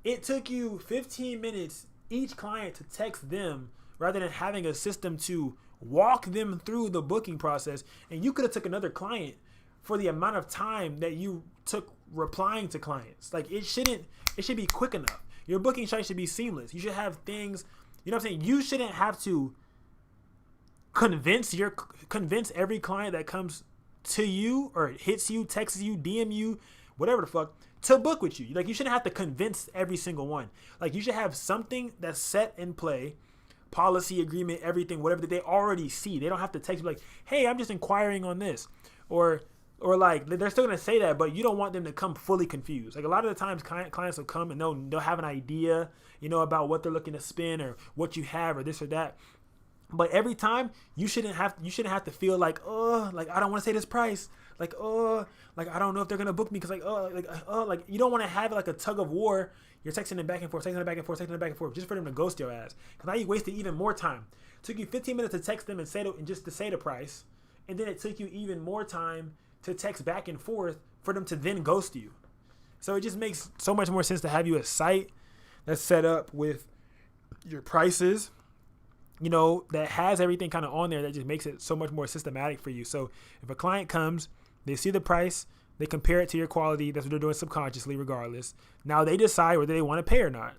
it took you 15 minutes each client to text them rather than having a system to walk them through the booking process. And you could have took another client for the amount of time that you took replying to clients. Like it should be quick enough. Your booking site should be seamless. You should have things, you know what I'm saying? You shouldn't have to convince every client that comes to you or hits you, texts you, DM you, whatever the fuck, to book with you. Like you shouldn't have to convince every single one. Like you should have something that's set in play, policy, agreement, everything, whatever that they already see. They don't have to text you like, hey, I'm just inquiring on this. Or like they're still gonna say that, but you don't want them to come fully confused. Like a lot of the times clients will come and they'll have an idea, you know, about what they're looking to spend or what you have or this or that. But every time you shouldn't have to feel like, oh, like I don't want to say this price, like oh, like I don't know if they're gonna book me because like you don't want to have like a tug of war. You're texting them back and forth, just for them to ghost your ass. Because now you wasted even more time. It took you 15 minutes to text them and just to say the price, and then it took you even more time to text back and forth for them to then ghost you. So it just makes so much more sense to have you a site that's set up with your prices, you know, that has everything kind of on there that just makes it so much more systematic for you. So if a client comes, they see the price, they compare it to your quality. That's what they're doing subconsciously regardless. Now they decide whether they want to pay or not.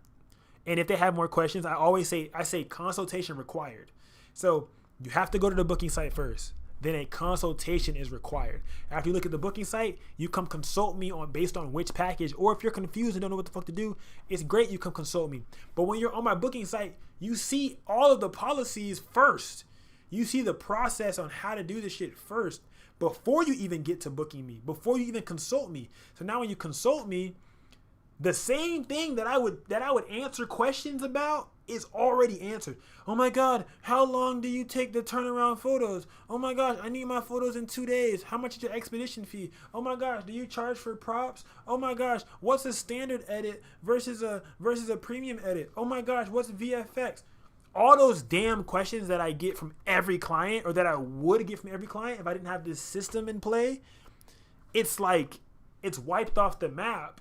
And if they have more questions, I say consultation required. So you have to go to the booking site first. Then a consultation is required. After you look at the booking site, you come consult me based on which package, or if you're confused and don't know what the fuck to do, it's great you come consult me. But when you're on my booking site, you see all of the policies first. You see the process on how to do this shit first before you even get to booking me, before you even consult me. So now when you consult me, the same thing that I would answer questions about is already answered. Oh my God, how long do you take the turnaround photos? Oh my gosh, I need my photos in 2 days. How much is your expedition fee? Oh my gosh, do you charge for props? Oh my gosh, what's a standard edit versus a premium edit? Oh my gosh, what's VFX? All those damn questions that I get from every client, or that I would get from every client if I didn't have this system in play, it's like it's wiped off the map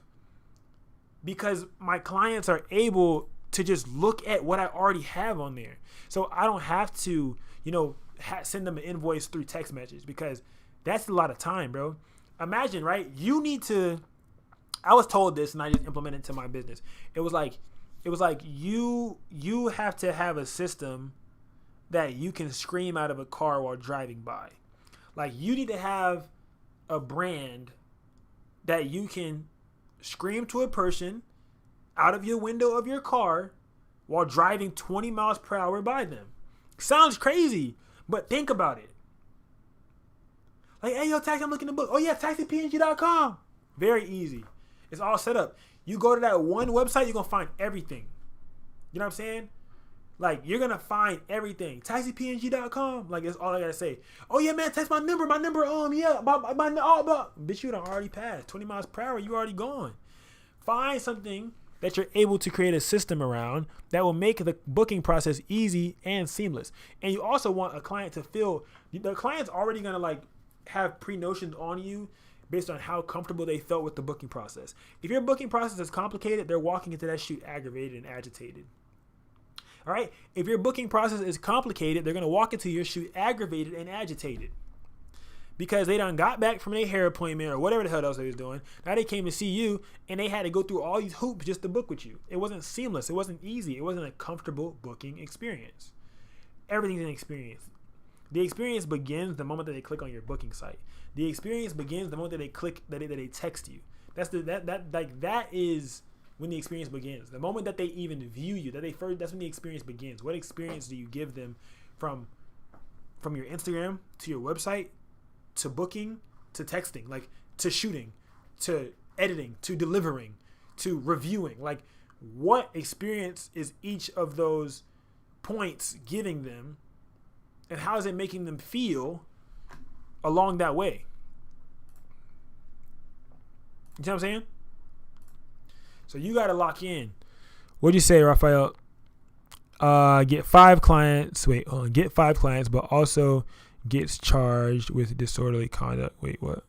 because my clients are able to just look at what I already have on there. So I don't have to, you know, send them an invoice through text message, because that's a lot of time, bro. Imagine, right? I was told this and I just implemented it to my business. It was like you have to have a system that you can scream out of a car while driving by. Like you need to have a brand that you can scream to a person out of your window of your car while driving 20 miles per hour by them. Sounds crazy, but think about it. Like, hey, yo, taxi, I'm looking to book. Oh, yeah, taxipng.com. Very easy. It's all set up. You go to that one website, you're going to find everything. You know what I'm saying? Like, you're going to find everything. Taxipng.com. Like, that's all I got to say. Oh, yeah, man, text my number. Yeah. Bitch, you done already passed. 20 miles per hour, you already gone. Find something that you're able to create a system around that will make the booking process easy and seamless. And you also want a client to feel, the client's already going to like have pre-notions on you based on how comfortable they felt with the booking process. If your booking process is complicated, they're walking into that shoot aggravated and agitated. All right. If your booking process is complicated, they're going to walk into your shoot aggravated and agitated, because they done got back from their hair appointment or whatever the hell else they was doing. Now they came to see you and they had to go through all these hoops just to book with you. It wasn't seamless. It wasn't easy. It wasn't a comfortable booking experience. Everything's an experience. The experience begins the moment that they click on your booking site. The experience begins the moment that they click, that they text you. That is when the experience begins. The moment that they even view you, that's when the experience begins. What experience do you give them from your Instagram to your website, to booking, to texting, like to shooting, to editing, to delivering, to reviewing? Like, what experience is each of those points giving them, and how is it making them feel along that way? You know what I'm saying? So you got to lock in. What'd you say, Raphael? Get 5 clients. Wait, get 5 clients, but also gets charged with disorderly conduct. Wait, what?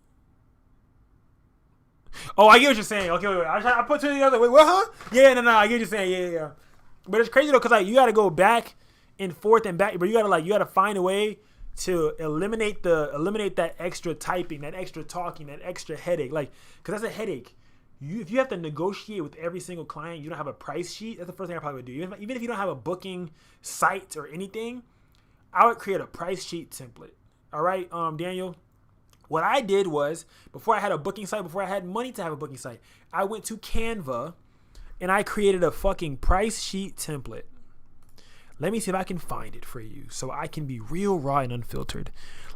Oh, I get what you're saying. Okay, wait. I put two together. Wait, what? Huh? Yeah, no. I get what you're saying. Yeah. But it's crazy though, cause like you got to go back and forth and back, but you got to find a way to eliminate that extra typing, that extra talking, that extra headache. Like, cause that's a headache. If you have to negotiate with every single client, you don't have a price sheet. That's the first thing I probably would do. Even if you don't have a booking site or anything, I would create a price sheet template. All right, Daniel. What I did was, before I had a booking site, before I had money to have a booking site, I went to Canva and I created a fucking price sheet template. Let me see if I can find it for you so I can be real, raw, and unfiltered.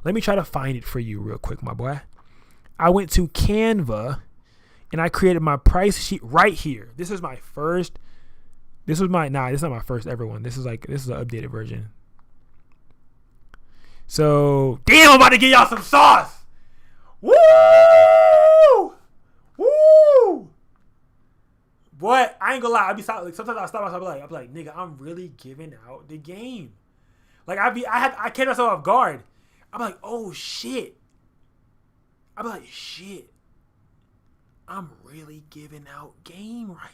Let me try to find it for you real quick, my boy. I went to Canva and I created my price sheet right here. This is my first. This is not my first ever one. This is an updated version. So, damn, I'm about to give y'all some sauce. Woo! Boy, I ain't gonna lie. Sometimes I stop myself. I be like, nigga, I'm really giving out the game. Like I catch myself off guard. I'm like, oh shit. I'm like, shit. I'm really giving out game right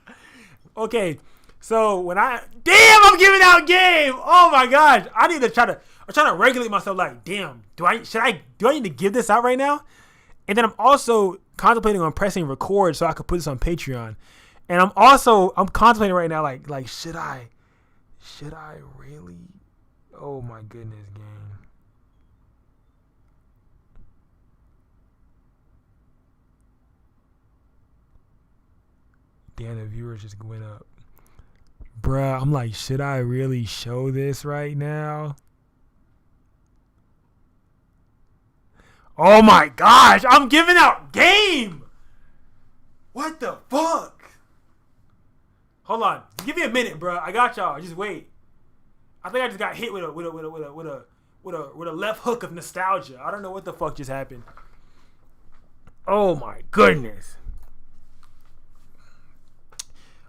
now. Okay. So I'm giving out game. Oh my gosh. I'm trying to regulate myself. Like, damn, do I need to give this out right now? And then I'm also contemplating on pressing record so I could put this on Patreon. And I'm contemplating right now, like, should I really? Oh my goodness, game. Damn, the viewers just went up. Bruh, I'm like, should I really show this right now? Oh my gosh, I'm giving out game! What the fuck? Hold on, give me a minute, bruh. I got y'all. Just wait. I think I just got hit with a left hook of nostalgia. I don't know what the fuck just happened. Oh my goodness.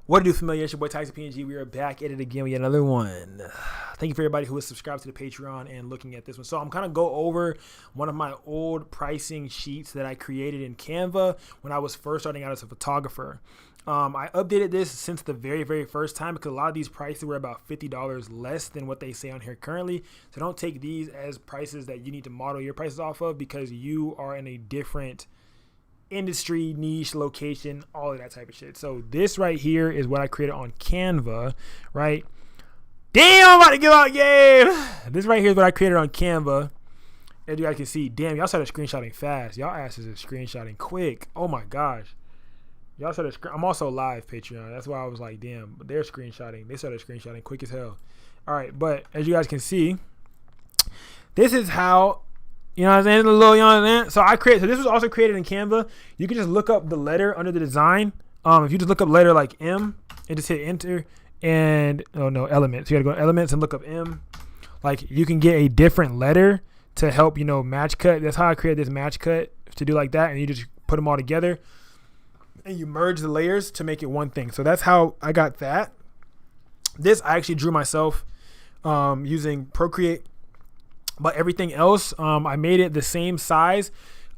What do, familiar? It's your boy Tyson PNG. We are back at it again with another one. Thank you for everybody who is subscribed to the Patreon and looking at this one. So I'm kind of go over one of my old pricing sheets that I created in Canva when I was first starting out as a photographer. I updated this since the very, very first time because a lot of these prices were about $50 less than what they say on here currently. So don't take these as prices that you need to model your prices off of because you are in a different industry, niche, location, all of that type of shit. So this right here is what I created on Canva, right? Damn, I'm about to give out game. This right here is what I created on Canva. As you guys can see, damn, y'all started screenshotting fast. Y'all asses are screenshotting quick. Oh my gosh. Y'all started I'm also live, Patreon. That's why I was like, damn, but they're screenshotting. They started screenshotting quick as hell. All right, but as you guys can see, this is how, you know what I'm saying? A little, you know what I'm saying? So this was also created in Canva. You can just look up the letter under the design. If you just look up letter like M and just hit enter and, elements. You got to go to elements and look up M. Like you can get a different letter to help, match cut. That's how I created this match cut to do like that. And you just put them all together and you merge the layers to make it one thing. So that's how I got that. This I actually drew myself using Procreate. But everything else, I made it the same size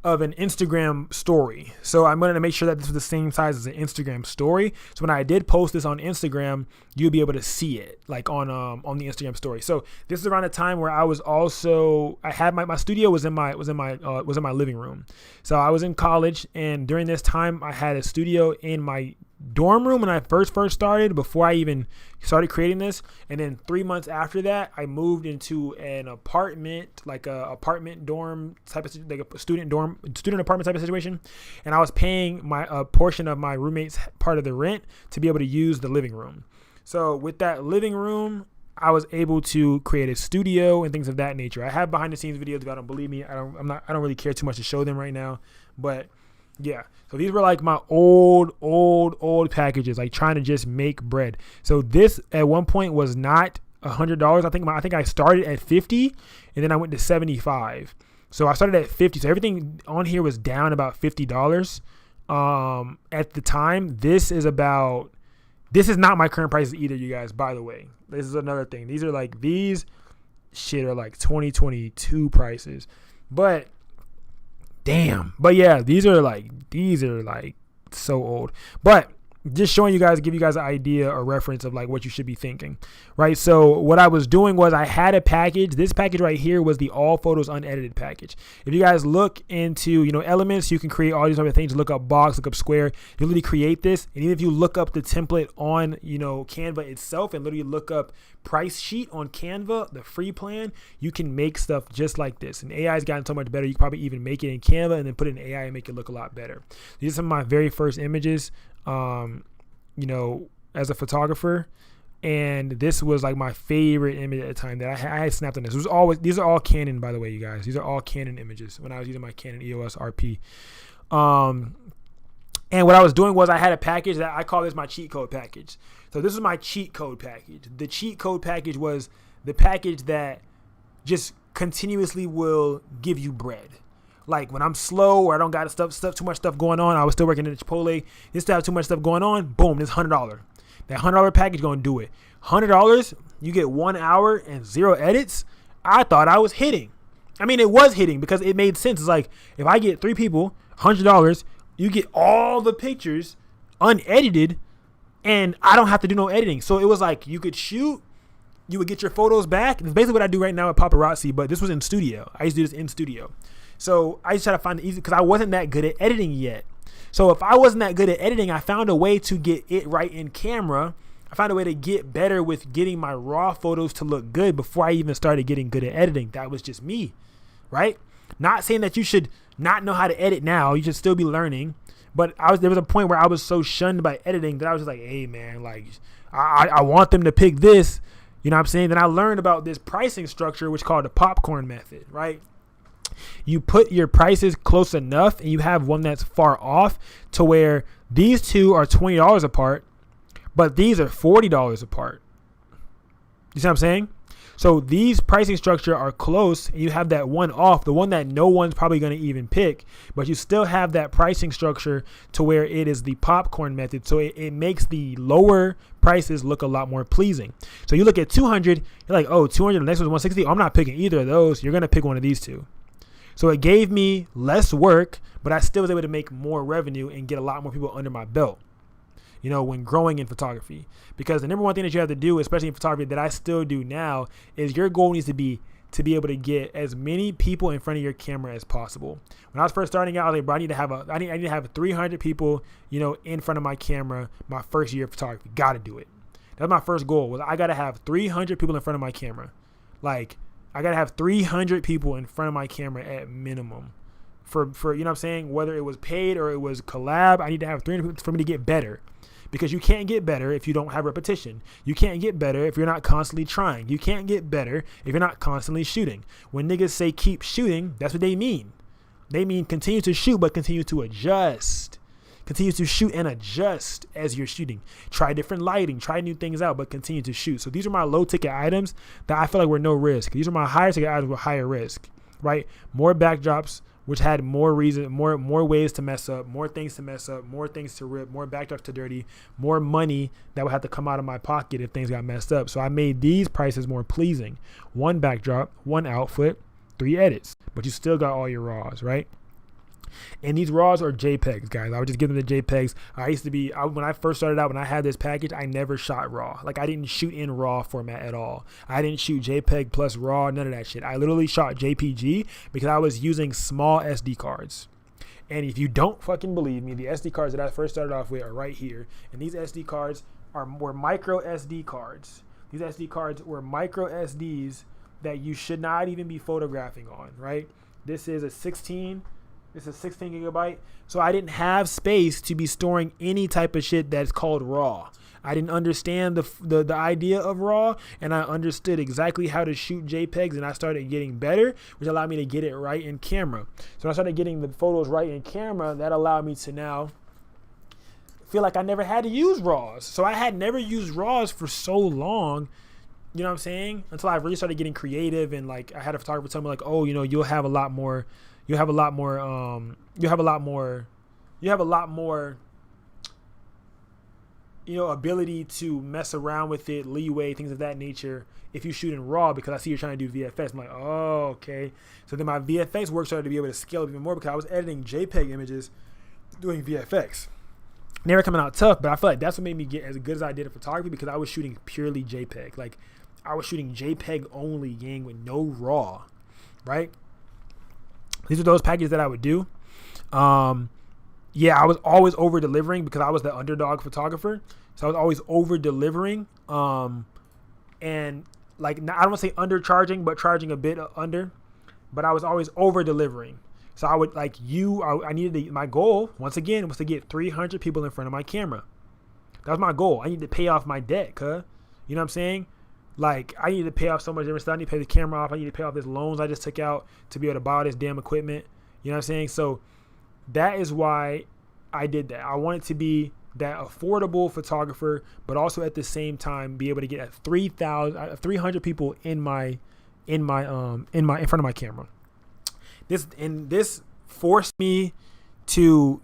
of an Instagram story. So I'm going to make sure that this is the same size as an Instagram story. So when I did post this on Instagram, you'll be able to see it like on the Instagram story. So this is around the time where I was also, I had my studio was in my living room. So I was in college, and during this time I had a studio in my dorm room when I first started, before I even started creating this. And then 3 months after that, I moved into an apartment, like a apartment dorm type of, like a student apartment type of situation. And I was paying a portion of my roommate's part of the rent to be able to use the living room. So with that living room, I was able to create a studio and things of that nature. I have behind the scenes videos. If y'all don't believe me, I don't really care too much to show them right now. But yeah, so these were like my old packages, like trying to just make bread. So this at one point was not $100. I think I started at 50 and then I went to 75. So I started at 50. So everything on here was down about $50 at the time. This is not my current prices either, you guys, by the way. This is another thing. These shit are like 2022 prices. But damn. But yeah, these are like so old. But just showing you guys, give you guys an idea or reference of like what you should be thinking, right? So what I was doing was I had a package. This package right here was the all photos unedited package. If you guys look into, elements, you can create all these other things. Look up box, look up square. You literally create this. And even if you look up the template on, Canva itself and literally look up price sheet on Canva, the free plan, you can make stuff just like this. And AI has gotten so much better. You can probably even make it in Canva and then put it in AI and make it look a lot better. These are some of my very first images. As a photographer, and this was like my favorite image at the time that I had snapped on this. These are all Canon, by the way, you guys. These are all Canon images when I was using my Canon EOS RP. And what I was doing was I had a package that I call this my cheat code package. So this is my cheat code package. The cheat code package was the package that just continuously will give you bread. Like when I'm slow or I don't got too much stuff going on, I was still working at Chipotle. This still have too much stuff going on. Boom, this $100. That $100 package gonna do it. $100, you get 1 hour and 0 edits. I thought I was hitting. I mean, it was hitting because it made sense. It's like if I get 3 people, $100, you get all the pictures unedited, and I don't have to do no editing. So it was like you could shoot. You would get your photos back. It's basically what I do right now at Paparazzi, but this was in studio. I used to do this in studio. So I just try to find it easy because I wasn't that good at editing yet. So if I wasn't that good at editing, I found a way to get it right in camera. I found a way to get better with getting my raw photos to look good before I even started getting good at editing. That was just me, right? Not saying that you should not know how to edit now. You should still be learning. But there was a point where I was so shunned by editing that I was just like, hey, man, like I want them to pick this. You know what I'm saying? Then I learned about this pricing structure, which is called the popcorn method, right? You put your prices close enough and you have one that's far off to where these two are $20 apart, but these are $40 apart. You see what I'm saying? So these pricing structure are close and you have that one off, the one that no one's probably going to even pick, but you still have that pricing structure to where it is the popcorn method. So it makes the lower prices look a lot more pleasing. So you look at 200, you're like, oh, 200, the next one's 160. I'm not picking either of those. You're going to pick one of these two. So it gave me less work, but I still was able to make more revenue and get a lot more people under my belt, when growing in photography. Because the number one thing that you have to do, especially in photography that I still do now, is your goal needs to be able to get as many people in front of your camera as possible. When I was first starting out, I was like, bro, I need to have 300 people, in front of my camera my first year of photography. Got to do it. That was my first goal, was I got to have 300 people in front of my camera. Like, I got to have 300 people in front of my camera at minimum for you know what I'm saying? Whether it was paid or it was collab, I need to have 300 people for me to get better. Because you can't get better if you don't have repetition. You can't get better if you're not constantly trying. You can't get better if you're not constantly shooting. When niggas say keep shooting, that's what they mean. They mean continue to shoot, but continue to adjust. Continue to shoot and adjust as you're shooting. Try different lighting. Try new things out, but continue to shoot. So these are my low ticket items that I feel like were no risk. These are my higher ticket items with higher risk, right? More backdrops, which had more ways to mess up, more things to mess up, more things to rip, more backdrops to dirty, more money that would have to come out of my pocket if things got messed up. So I made these prices more pleasing. 1 backdrop, 1 outfit, 3 edits, but you still got all your raws, right? And these raws are JPEGs, guys. I would just give them the JPEGs. When I first started out, when I had this package, I never shot raw. Like, I didn't shoot in raw format at all. I didn't shoot JPEG plus raw, none of that shit. I literally shot JPG because I was using small SD cards. And if you don't fucking believe me, the SD cards that I first started off with are right here. And these SD cards were micro SD cards. These SD cards were micro SDs that you should not even be photographing on, right? This is a 16 gigabyte. So I didn't have space to be storing any type of shit that's called raw. I didn't understand the idea of RAW, and I understood exactly how to shoot JPEGs, and I started getting better, which allowed me to get it right in camera. So when I started getting the photos right in camera, that allowed me to now feel like I never had to use RAWs. So I had never used RAWs for so long, you know what I'm saying? Until I really started getting creative, and like I had a photographer tell me like, oh, you know, you'll have a lot more, you know, ability to mess around with it, leeway, things of that nature, if you shoot in RAW, because I see you're trying to do VFX. I'm like, oh, okay. So then my VFX work started to be able to scale even more, because I was editing JPEG images doing VFX. Never coming out tough, but I feel like that's what made me get as good as I did in photography, because I was shooting purely JPEG. Like, I was shooting JPEG only, gang, with no RAW, right? These are those packages that I would do. Yeah, I was always over delivering because I was the underdog photographer. So I was always over delivering. And like, I don't want to say undercharging, but charging a bit under. But I was always over delivering. So I would like I needed my goal, once again, was to get 300 people in front of my camera. That was my goal. I needed to pay off my debt, cuz. You know what I'm saying? Like, I needed to pay off so much different stuff. I need to pay the camera off. I need to pay off these loans I just took out to be able to buy all this damn equipment. You know what I'm saying? So that is why I did that. I wanted to be that affordable photographer, but also at the same time be able to get 300 people in front of my camera. This forced me to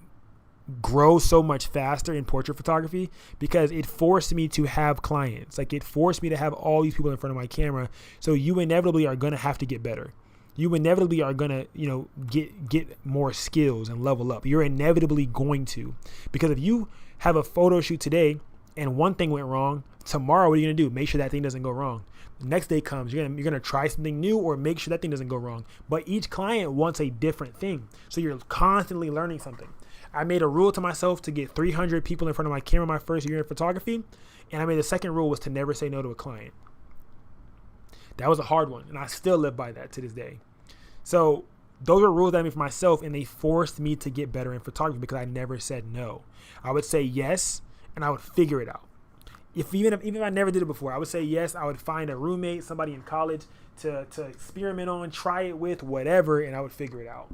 grow so much faster in portrait photography, because it forced me to have clients. Like, it forced me to have all these people in front of my camera. So you inevitably are going to have to get better. You inevitably are going to, you know, get more skills and level up. You're inevitably going to, because if you have a photo shoot today and one thing went wrong, tomorrow, what are you going to do? Make sure that thing doesn't go wrong. The next day comes, you're gonna try something new, or make sure that thing doesn't go wrong. But each client wants a different thing. So you're constantly learning something. I made a rule to myself to get 300 people in front of my camera my first year in photography. And I made the second rule was to never say no to a client. That was a hard one, and I still live by that to this day. So those are rules that I made for myself, and they forced me to get better in photography because I never said no. I would say yes, and I would figure it out. Even if I never did it before, I would say yes. I would find a roommate, somebody in college to experiment on, try it with, whatever, and I would figure it out.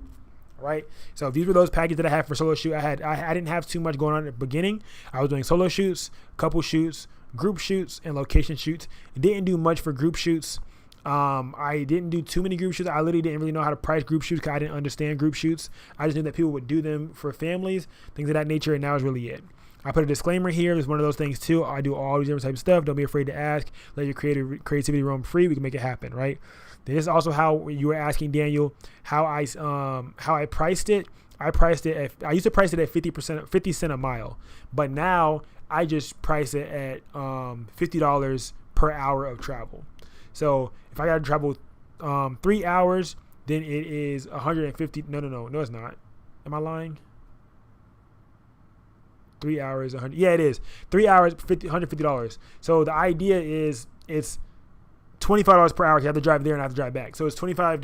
Right? So these were those packages that I had for solo shoot. I didn't have too much going on at the beginning. I was doing solo shoots, couple shoots, group shoots, and location shoots. Didn't do much for group shoots. I didn't do too many group shoots. I literally didn't really know how to price group shoots because I didn't understand group shoots. I just knew that people would do them for families, things of that nature, and that was really it. I put a disclaimer here. It's one of those things too. I do all these different types of stuff. Don't be afraid to ask. Let your creativity roam free. We can make it happen, right? This is also how you were asking Daniel how I priced it. I used to price it at 50 cents a mile, but now I just price it at $50 per hour of travel. So if I got to travel 3 hours, then it is 150. No, it's not. Am I lying? 3 hours, 100. Yeah, it is. 3 hours, $150. So the idea is it's $25 per hour. You have to drive there and I have to drive back. So it's $25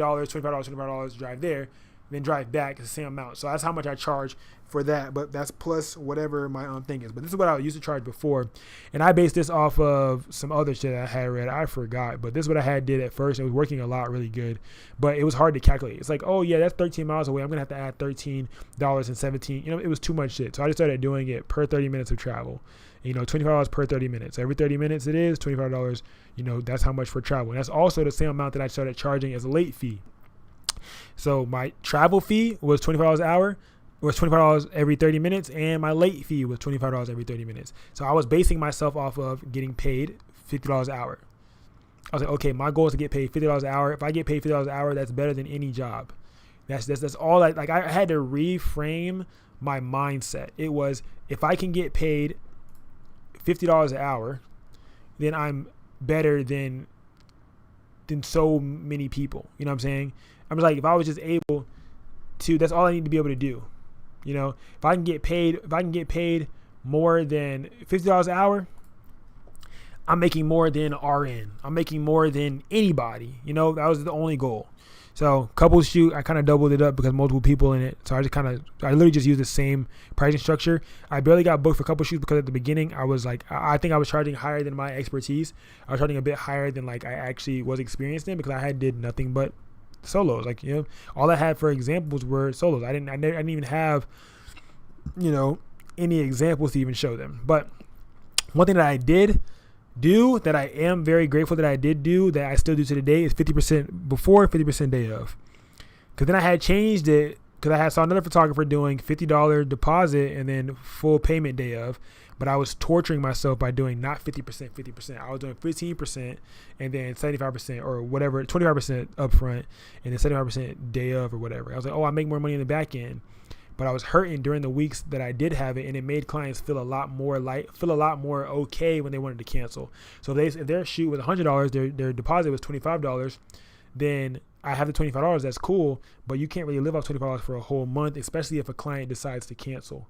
to drive there, then drive back. It's the same amount. So that's how much I charge for that. But that's plus whatever my own thing is. But this is what I used to charge before. And I based this off of some other shit I had read. I forgot. But this is what I did at first. It was working a lot really good. But it was hard to calculate. It's like, oh, yeah, that's 13 miles away. I'm going to have to add $13.17. You know, it was too much shit. So I just started doing it per 30 minutes of travel. You know, $25 per 30 minutes. Every 30 minutes it is $25. You know, that's how much for travel. And that's also the same amount that I started charging as a late fee. So my travel fee was $25 an hour. It was $25 every 30 minutes, and my late fee was $25 every 30 minutes. So I was basing myself off of getting paid $50 an hour. I was like, okay, my goal is to get paid $50 an hour. If I get paid $50 an hour, that's better than any job. That's all. I had to reframe my mindset. It was, if I can get paid $50 an hour, then I'm better than so many people. You know what I'm saying? I'm like, if I was just able to, that's all I need to be able to do. You know, if I can get paid more than $50 an hour, I'm making more than RN. I'm making more than anybody. You know, that was the only goal. So couple shoot, I kind of doubled it up because multiple people in it. So I literally just used the same pricing structure. I barely got booked for couple shoots because at the beginning I was like, I think I was charging higher than my expertise. I was charging a bit higher than like I actually was experienced in because I did nothing but solos. Like, you know, all I had for examples were solos. I didn't even have, you know, any examples to even show them. But one thing that I did do that I am very grateful that I did do that I still do to today is 50% before, 50% day of. Because then I had changed it because I saw another photographer doing $50 deposit and then full payment day of. But I was torturing myself by doing not 50%, 50%. I was doing 15% and then 75% or whatever, 25% upfront and then 75% day of or whatever. I was like, oh, I make more money in the back end. But I was hurting during the weeks that I did have it, and it made clients feel a lot more okay when they wanted to cancel. So if their shoot was $100, their deposit was $25, then I have the $25. That's cool, but you can't really live off $25 for a whole month, especially if a client decides to cancel.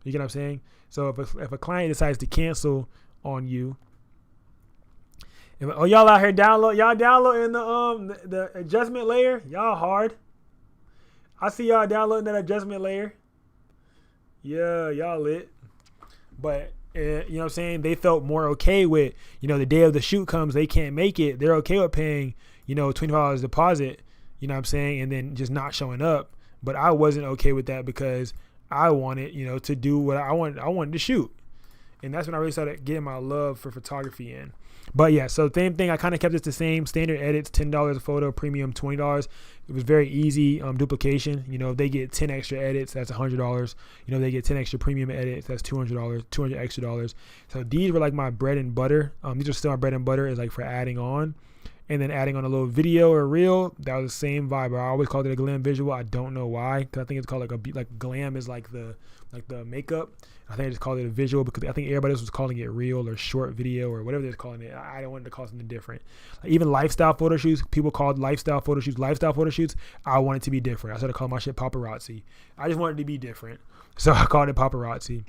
You get what I'm saying? So if a client decides to cancel on you, y'all out here downloading the adjustment layer, y'all hard. I see y'all downloading that adjustment layer. Yeah, y'all lit. But, you know what I'm saying? They felt more okay with, you know, the day of the shoot comes, they can't make it. They're okay with paying, you know, $25 deposit, you know what I'm saying? And then just not showing up. But I wasn't okay with that because I wanted, you know, to do what I wanted to shoot. And that's when I really started getting my love for photography in. But yeah, so same thing. I kind of kept it the same. Standard edits, $10 a photo, premium, $20. It was very easy duplication. You know, if they get 10 extra edits, that's $100. You know, if they get 10 extra premium edits, that's $200, $200 extra dollars. So these were like my bread and butter. These are still my bread and butter is like for adding on. And then adding on a little video or reel, that was the same vibe. I always called it a glam visual. I don't know why, because I think it's called like glam is like the makeup. I think I just called it a visual because I think everybody else was calling it reel or short video or whatever they're calling it. I don't want to call something different. Like even lifestyle photo shoots, people called lifestyle photo shoots. Lifestyle photo shoots, I want it to be different. I started calling my shit paparazzi. I just wanted it to be different, so I called it paparazzi.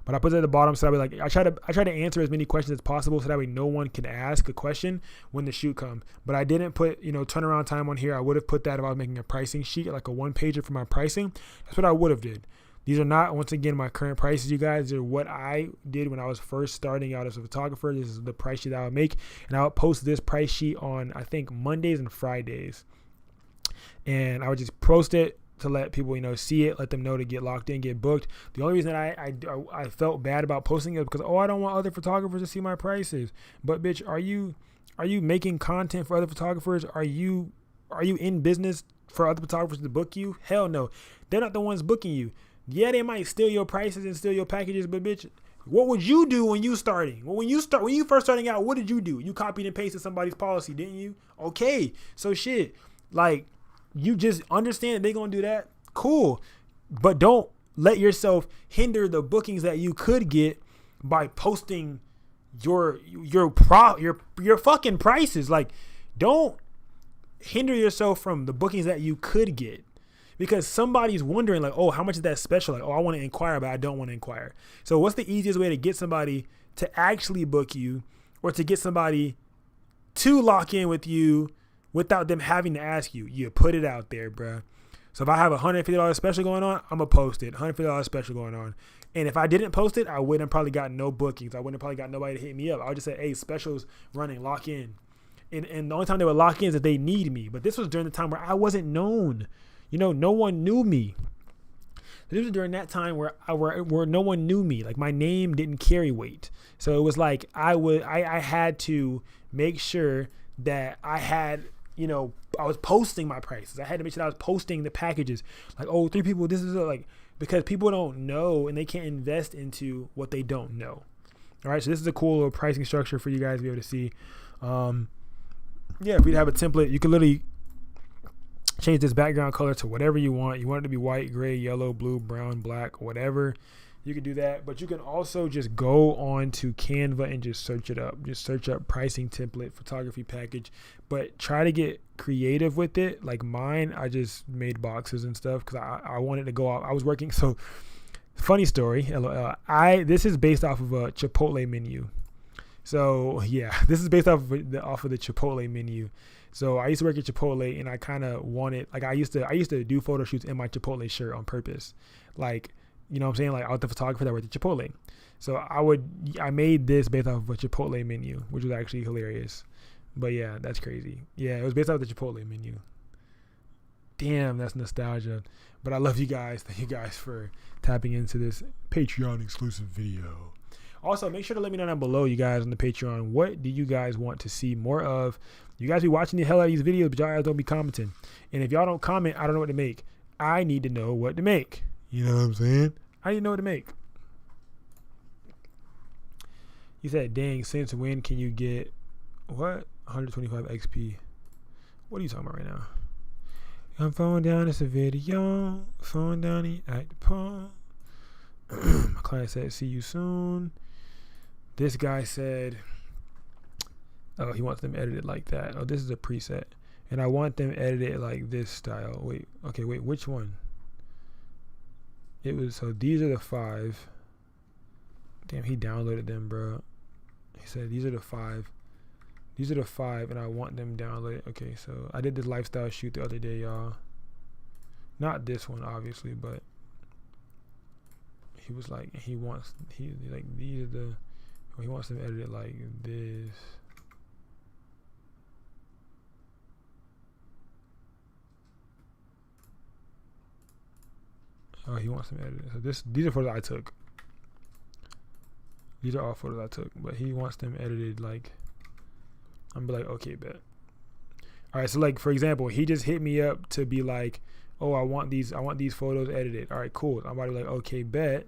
But I put it at the bottom so that way, like I try to answer as many questions as possible so that way no one can ask a question when the shoot comes. But I didn't put, you know, turnaround time on here. I would have put that if I was making a pricing sheet, like a one pager for my pricing. That's what I would have did. These are not, once again, my current prices, you guys. They're what I did when I was first starting out as a photographer. This is the price sheet that I would make. And I would post this price sheet on, I think, Mondays and Fridays. And I would just post it to let people, you know, see it, let them know to get locked in, get booked. The only reason I felt bad about posting it because, I don't want other photographers to see my prices. But bitch, are you making content for other photographers? Are you in business for other photographers to book you? Hell no. They're not the ones booking you. Yeah, they might steal your prices and steal your packages, but bitch, what would you do when you starting? Well, when you first starting out, what did you do? You copied and pasted somebody's policy, didn't you? Okay, so shit, like you just understand that they're gonna do that. Cool, but don't let yourself hinder the bookings that you could get by posting your fucking prices. Like, don't hinder yourself from the bookings that you could get. Because somebody's wondering, like, oh, how much is that special? Like, oh, I want to inquire, but I don't want to inquire. So what's the easiest way to get somebody to actually book you or to get somebody to lock in with you without them having to ask you? You put it out there, bruh. So if I have a $150 special going on, I'm going to post it. $150 special going on. And if I didn't post it, I wouldn't have probably got no bookings. I wouldn't have probably got nobody to hit me up. I would just say, hey, specials running, lock in. And the only time they would lock in is if they need me. But this was during the time where I wasn't known. You know, no one knew me. This was during that time where no one knew me. Like my name didn't carry weight. So it was like I had to make sure that I had, you know, I was posting my prices. I had to make sure that I was posting the packages. Like, oh, 3 people, this is like, because people don't know and they can't invest into what they don't know. All right, so this is a cool little pricing structure for you guys to be able to see. Yeah, if we have a template, you can literally change this background color to whatever you want. You want it to be white, gray, yellow, blue, brown, black, whatever. You can do that. But you can also just go on to Canva and just search it up. Just search up pricing template, photography package. But try to get creative with it. Like mine, I just made boxes and stuff because I wanted to go out. I was working. So funny story. This is based off of a Chipotle menu. So yeah, this is based off of the Chipotle menu. So I used to work at Chipotle, and I kind of wanted, like, I used to do photo shoots in my Chipotle shirt on purpose, like, you know what I'm saying, like, I was the photographer that worked at Chipotle. So I made this based off of a Chipotle menu, which was actually hilarious. But yeah, that's crazy. Yeah, it was based off the Chipotle menu. Damn, that's nostalgia. But I love you guys. Thank you guys for tapping into this Patreon exclusive video. Also, make sure to let me know down below, you guys, on the Patreon, what do you guys want to see more of? You guys be watching the hell out of these videos, but y'all guys don't be commenting. And if y'all don't comment, I don't know what to make. I need to know what to make. You know what I'm saying? I need to know what to make. You said, dang, since when can you get, what? 125 XP. What are you talking about right now? I'm falling down, it's a video. Falling down, he act the paw. My client said, see you soon. This guy said, oh, he wants them edited like that. Oh, this is a preset. And I want them edited like this style. Wait, which one? It was, so these are the 5. Damn, he downloaded them, bro. He said, these are the 5. These are the 5, and I want them downloaded. Okay, so I did this lifestyle shoot the other day, y'all. Not this one, obviously, but he was like, he wants these are the, he wants them edited like this. Oh, he wants them edited. So these are photos I took. These are all photos I took, but he wants them edited like, I'm be like, okay, bet. All right, so like, for example, he just hit me up to be like, oh, I want these photos edited. All right, cool. I'm about to be like, okay, bet.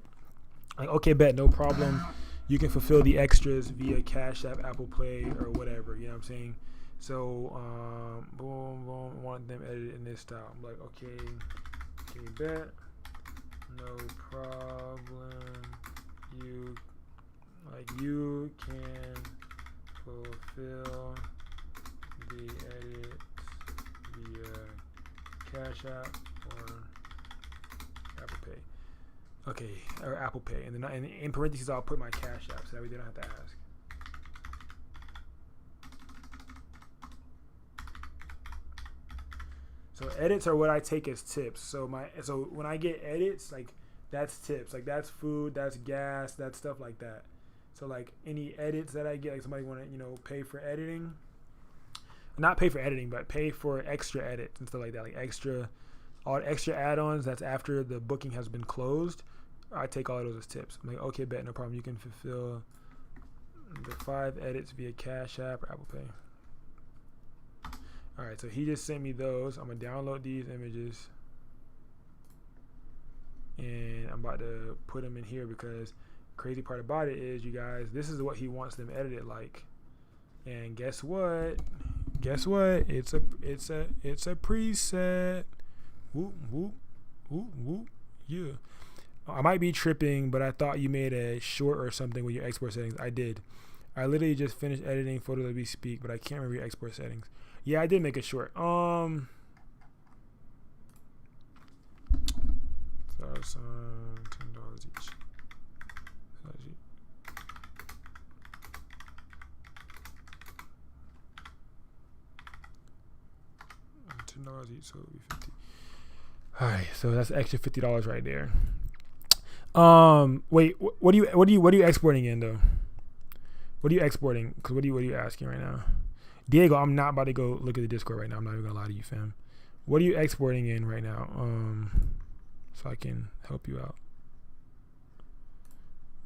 Like, okay, bet, no problem. You can fulfill the extras via Cash App, Apple Pay, or whatever. You know what I'm saying? So, boom, boom, want them edited in this style. I'm like, okay, bet, no problem. You can fulfill the edit via Cash App or Apple Pay. Okay, or Apple Pay. And then in parentheses, I'll put my Cash App so that way they don't have to ask. So edits are what I take as tips. So when I get edits, like, that's tips. Like, that's food, that's gas, that's stuff like that. So like any edits that I get, like somebody want to, pay for editing, not pay for editing, but pay for extra edits and stuff like that, like all extra add-ons that's after the booking has been closed. I take all of those as tips. I'm like, okay, bet, no problem. You can fulfill the 5 edits via Cash App or Apple Pay. All right, so he just sent me those. I'm gonna download these images, and I'm about to put them in here because crazy part about it is, you guys, this is what he wants them edited like. And guess what? It's a preset. Whoop whoop whoop whoop. Yeah. I might be tripping, but I thought you made a short or something with your export settings. I did. I literally just finished editing photos as we speak, but I can't remember your export settings. Yeah, I did make a short. So it's $10 each. $10 each, so it'll be 50. All right, so that's extra $50 right there. Wait, what are you exporting in though? What are you exporting? Cause what are you asking right now? Diego, I'm not about to go look at the Discord right now. I'm not even gonna lie to you, fam. What are you exporting in right now? So I can help you out.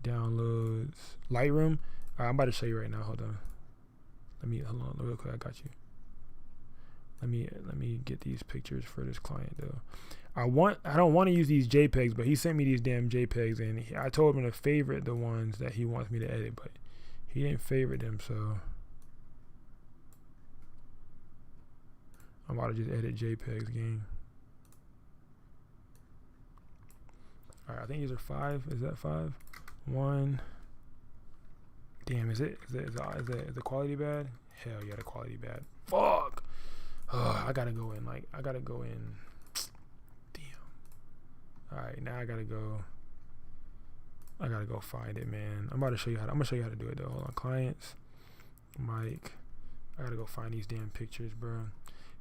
Downloads, Lightroom. All right, I'm about to show you right now. Hold on real quick. I got you. Let me get these pictures for this client though. I don't want to use these JPEGs, but he sent me these damn JPEGs, and I told him to favorite the ones that he wants me to edit, but he didn't favorite them, so I'm about to just edit JPEGs, gang. All right, I think these are 5. Is that 5? 1. Damn, is the quality bad? Hell yeah, the quality bad. Fuck. I gotta go in. Damn. All right, now I gotta go find it, man. I'm gonna show you how to do it though. Hold on, clients. Mike. I gotta go find these damn pictures, bro.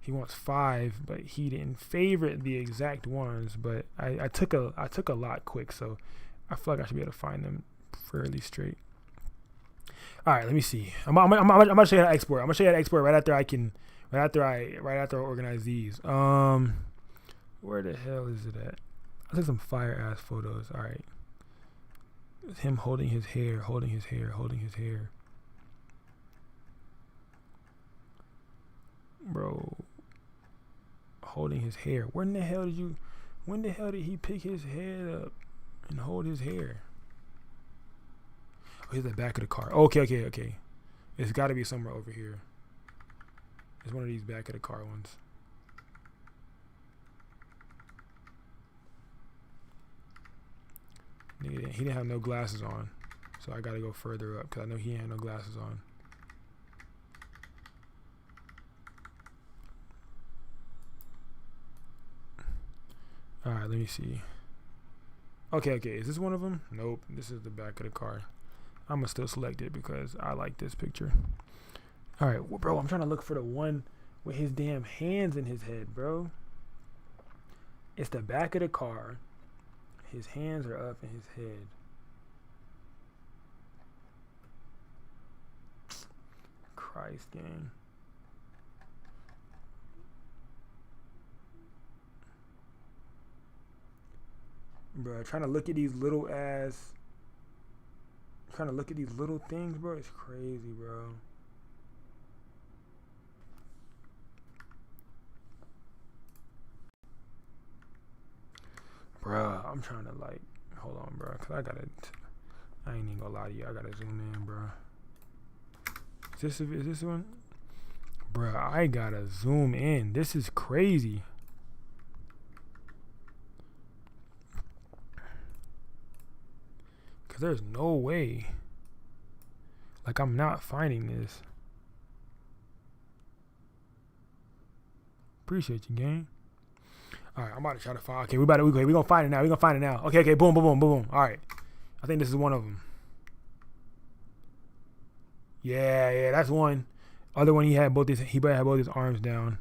He wants 5, but he didn't favorite the exact ones. But I took a lot quick, so I feel like I should be able to find them fairly straight. All right, let me see. I'm gonna show you how to export. I'm gonna show you how to export right after I organize these. Where the hell is it at? I took some fire ass photos. All right, it's him holding his hair. Bro, holding his hair. When the hell did he pick his head up and hold his hair? Oh, he's the back of the car. Okay. It's got to be somewhere over here. It's one of these back of the car ones. He didn't have no glasses on, so I got to go further up because I know he ain't had no glasses on. All right, let me see. Okay, is this one of them? Nope, this is the back of the car. I'm gonna still select it because I like this picture. All right, well, bro, I'm trying to look for the one with his damn hands in his head, bro. It's the back of the car. His hands are up in his head. Christ, gang. Bro, trying to look at these little things, bro. It's crazy, bro. Bro, I'm trying to hold on, bro, cause I ain't even gonna lie to you. I gotta zoom in, bro. Is this one? Bro, I gotta zoom in. This is crazy. Cause there's no way. I'm not finding this. Appreciate you, gang. All right, I'm about to try to find. Okay, we gonna find it now. We gonna find it now. Okay, boom. All right, I think this is one of them. Yeah, that's one. Other one, he had both his arms down.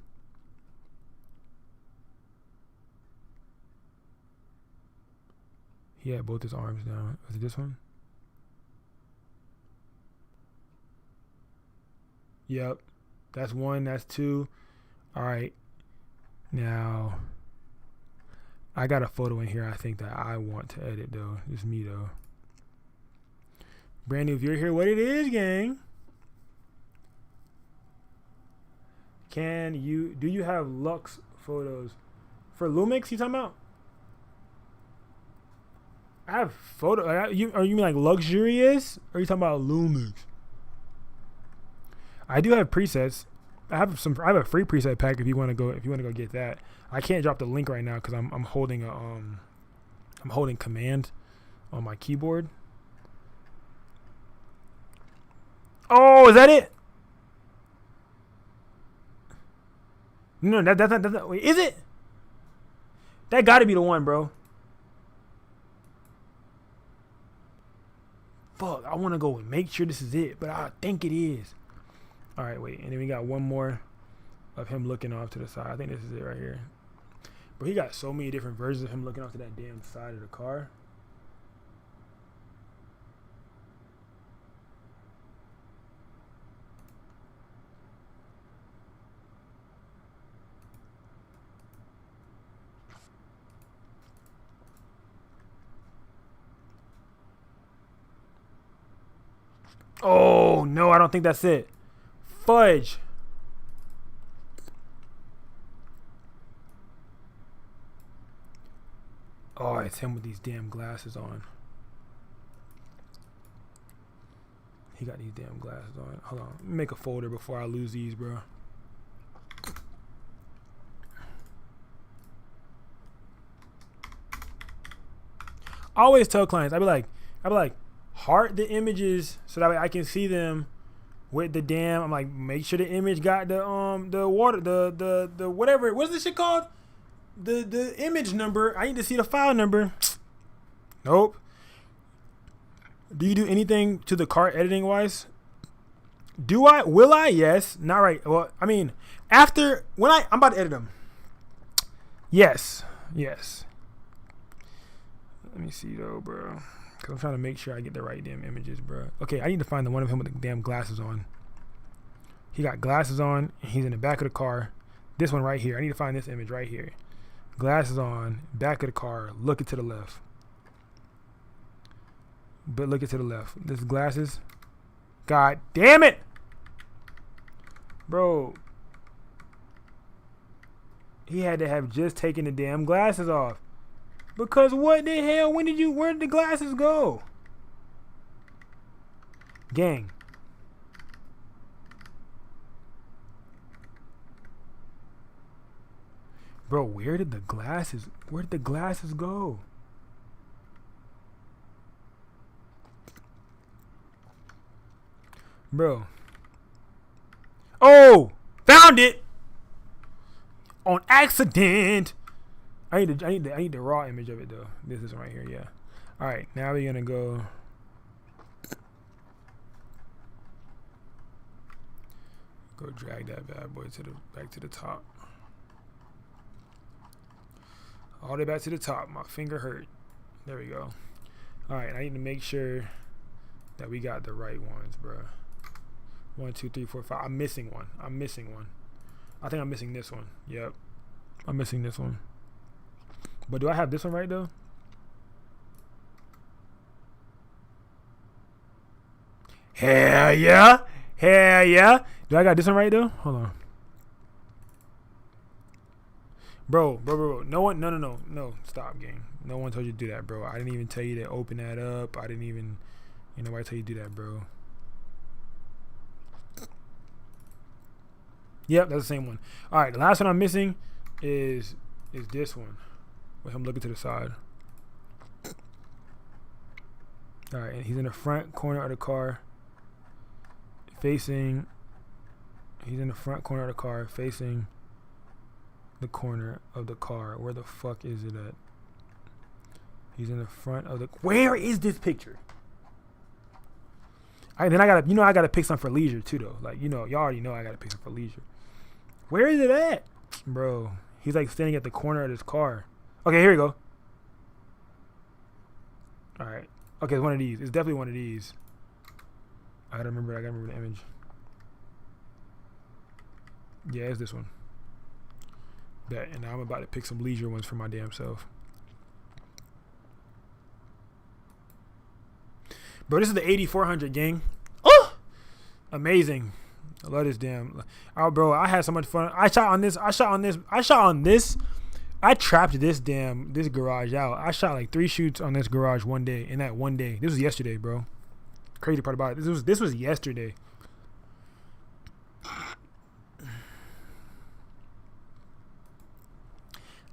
He had both his arms down. Was it this one? Yep. That's one. That's two. All right. Now, I got a photo in here I think that I want to edit, though. It's me, though. Brand new, if you're here, what it is, gang? Do you have Lux photos? For Lumix, you talking about? I have photo. Are you mean like luxurious? Or are you talking about Lumix? I do have presets. I have a free preset pack if you want to go get that. I can't drop the link right now because I'm holding command on my keyboard. Oh, is that it? No, that's not. Wait, is it? That got to be the one, bro. Fuck, I want to go and make sure this is it, but I think it is. All right, wait, and then we got one more of him looking off to the side. I think this is it right here. But he got so many different versions of him looking off to that damn side of the car. Oh, no, I don't think that's it. Fudge. Oh, it's him with these damn glasses on. He got these damn glasses on. Hold on. Let me make a folder before I lose these, bro. I always tell clients, I be like, heart the images so that way I can see them with the damn. I'm like, make sure the image got the water, the whatever. What's this shit called? The image number. I need to see the file number. Nope. Do you do anything to the car editing wise? Do I? Will I? Yes. Not right. Well, I mean, after when I'm about to edit them. Yes. Yes. Let me see though, bro. Cause I'm trying to make sure I get the right damn images, bro. Okay, I need to find the one of him with the damn glasses on. He got glasses on, and he's in the back of the car. This one right here. I need to find this image right here. Glasses on, back of the car, looking to the left. But looking to the left. This glasses. God damn it! Bro. He had to have just taken the damn glasses off. Because what the hell? Where did the glasses go? Gang. Bro, where did the glasses go? Bro. Oh! Found it! On accident! I need the raw image of it though. This is right here, yeah. Alright, now we're gonna go. Go drag that bad boy back to the top. All the way back to the top. My finger hurt. There we go. Alright, I need to make sure that we got the right ones, bro. 1, 2, 3, 4, 5. I'm missing one. I think I'm missing this one. Yep. I'm missing this one. But do I have this one right though? Hell yeah. Hell yeah. Do I got this one right though? Hold on. Bro. No. Stop, gang. No one told you to do that, bro. I didn't even tell you to open that up. I didn't even, nobody tell you to do that, bro. Yep, that's the same one. All right, the last one I'm missing is this one with him looking to the side. All right, and he's in the front corner of the car, facing. He's in the front corner of the car, facing the corner of the car. Where the fuck is it at? He's in the front of the. Where is this picture? Then I gotta pick some for leisure too though. Like y'all already know I gotta pick some for leisure. Where is it at, bro? He's like standing at the corner of this car. Okay, here we go. All right. Okay, it's one of these. It's definitely one of these. I gotta remember the image. Yeah, it's this one. Bet. And now I'm about to pick some leisure ones for my damn self. Bro, this is the 8400 gang. Oh, amazing. I love this damn. Oh, bro, I had so much fun. I shot on this. I trapped this garage out. I shot like 3 shoots on this garage one day. In that one day, this was yesterday, bro. Crazy part about it, this was yesterday.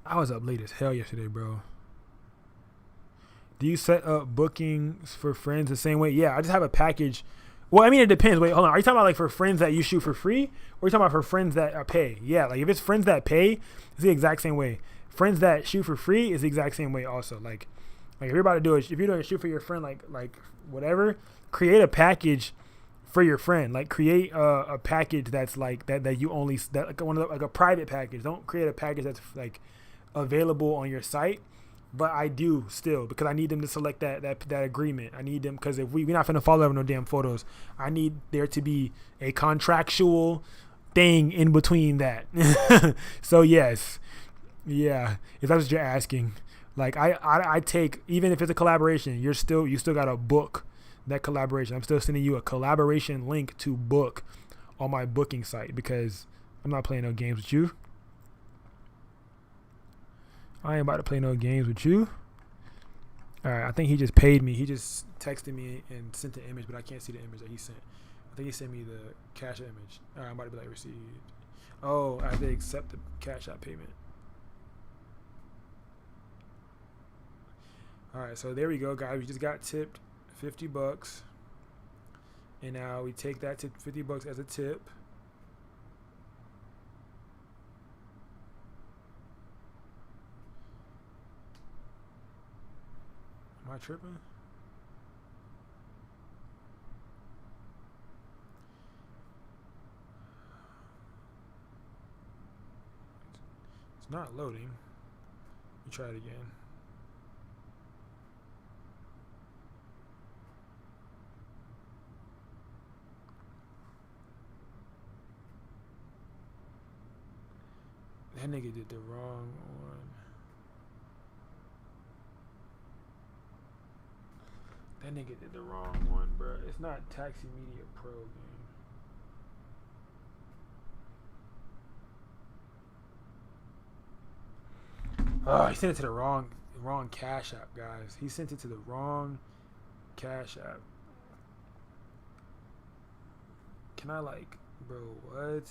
I was up late as hell yesterday, bro. Do you set up bookings for friends the same way? Yeah, I just have a package. Well, I mean, it depends. Wait, hold on. Are you talking about like for friends that you shoot for free? Or are you talking about for friends that pay? Yeah, like if it's friends that pay, it's the exact same way. Friends that shoot for free is the exact same way also. Like if you're about to do it, if you're doing a shoot for your friend, like whatever, create a package for your friend. Like create a package that's like that you only, that like one of the, like a private package. Don't create a package that's like available on your site. But I do still, because I need them to select that agreement. I need them, because if we're not finna follow over no damn photos, I need there to be a contractual thing in between that. So yes, yeah, if that's what you're asking, like I take, even if it's a collaboration, you still gotta book that collaboration. I'm still sending you a collaboration link to book on my booking site, because I'm not playing no games with you. I ain't about to play no games with you. All right, I think he just paid me. He just texted me and sent the image, but I can't see the image that he sent. I think he sent me the Cash App image. All right, I'm about to be like, received. Oh, I did accept the Cash App payment. All right, so there we go, guys. We just got tipped $50, and now we take that tip, $50 as a tip. Am I tripping? not loading. Let me try it again. That nigga did the wrong one. That nigga did the wrong one, bro. It's not Taxi Media Pro, game. Oh, he sent it to the wrong Cash App, guys. He sent it to the wrong Cash App. Can I like, bro? What?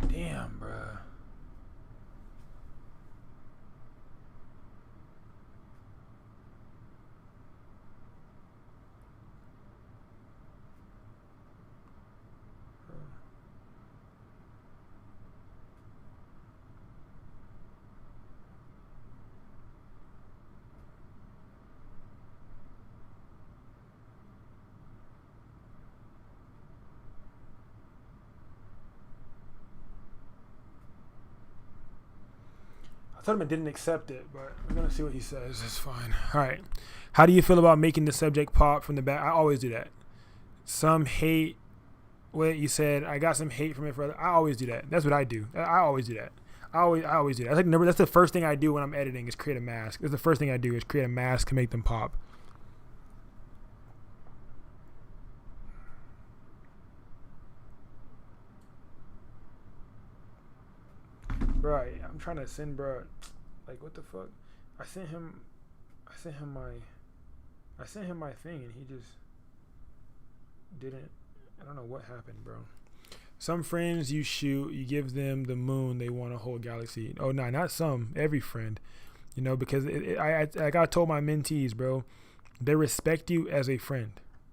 Damn, bruh. I told him I didn't accept it, but we're gonna see what he says. It's fine. All right. How do you feel about making the subject pop from the back? I always do that. Some hate. What you said? I got some hate from it. I always do that. That's what I do. I always do that. I always do that. That's the first thing I do when I'm editing is create a mask. That's the first thing I do is create a mask to make them pop. Bro, I'm trying to send bro, like what the fuck? I sent him my thing and he just didn't. I don't know what happened, bro. Some friends you shoot, you give them the moon, they want a whole galaxy. Oh no, not some, every friend. You know, because like I told my mentees, bro, they respect you as a friend.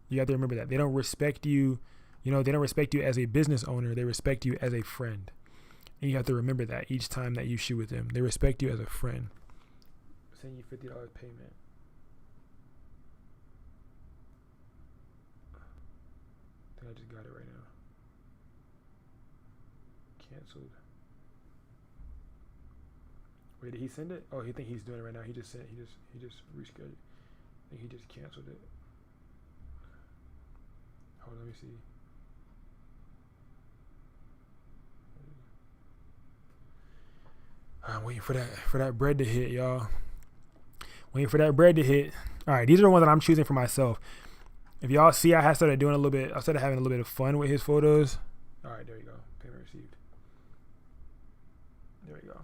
You have to remember that. They don't respect you, they don't respect you as a business owner, they respect you as a friend. And you have to remember that each time that you shoot with them. They respect you as a friend. Send you $50 payment. I think I just got it right now. Canceled. Wait, did he send it? Oh, he think he's doing it right now. He just rescheduled. I think he just canceled it. Hold on, let me see. I'm waiting for that bread to hit, y'all. Waiting for that bread to hit. All right, these are the ones that I'm choosing for myself. If y'all see, I started having a little bit of fun with his photos. All right, there you go. Payment received. There we go.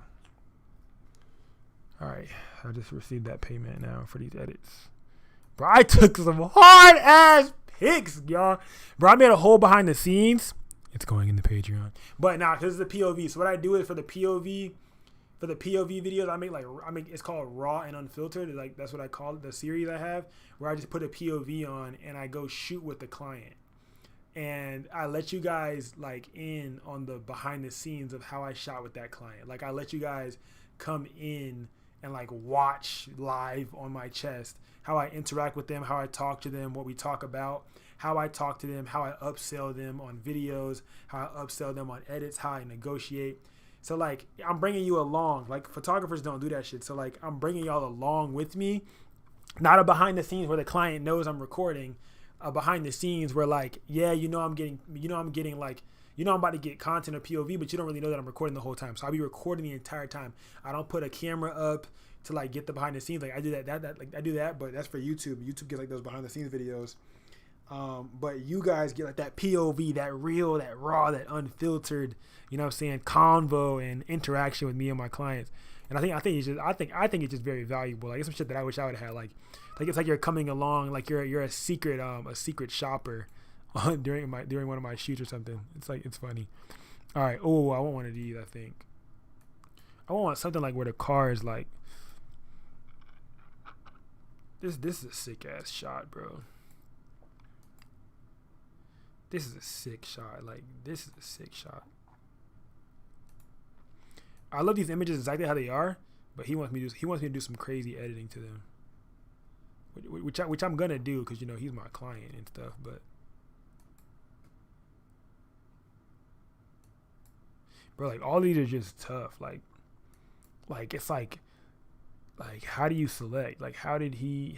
All right, I just received that payment now for these edits. Bro, I took some hard ass pics, y'all. Bro, I made a whole behind the scenes. It's going in the Patreon. But nah, this is the POV. So what I do is for the POV videos, I make it's called raw and unfiltered. Like that's what I call it, the series I have, where I just put a POV on and I go shoot with the client. And I let you guys like in on the behind the scenes of how I shot with that client. Like I let you guys come in and like watch live on my chest how I interact with them, how I talk to them, what we talk about, how I talk to them, how I upsell them on videos, how I upsell them on edits, how I negotiate. So like I'm bringing you along. Like photographers don't do that shit. So like I'm bringing y'all along with me. Not a behind the scenes where the client knows I'm recording. A behind the scenes where like, yeah, I'm about to get content or POV, but you don't really know that I'm recording the whole time. So I'll be recording the entire time. I don't put a camera up to like get the behind the scenes. Like I do I do that, but that's for YouTube. YouTube gets like those behind the scenes videos. But you guys get like that POV, that real, that raw, that unfiltered, convo and interaction with me and my clients. And I think it's just very valuable. Like it's some shit that I wish I would have had. Like it's like you're coming along, like you're a secret shopper during one of my shoots or something. It's funny. All right. Oh, I want one of these. I think I want something like where the car is like. This is a sick ass shot, bro. This is a sick shot. Like, this is a sick shot. I love these images exactly how they are, But he wants me to do some crazy editing to them, which I'm gonna do because he's my client and stuff. But bro, like all these are just tough. Like it's like how do you select? Like how did he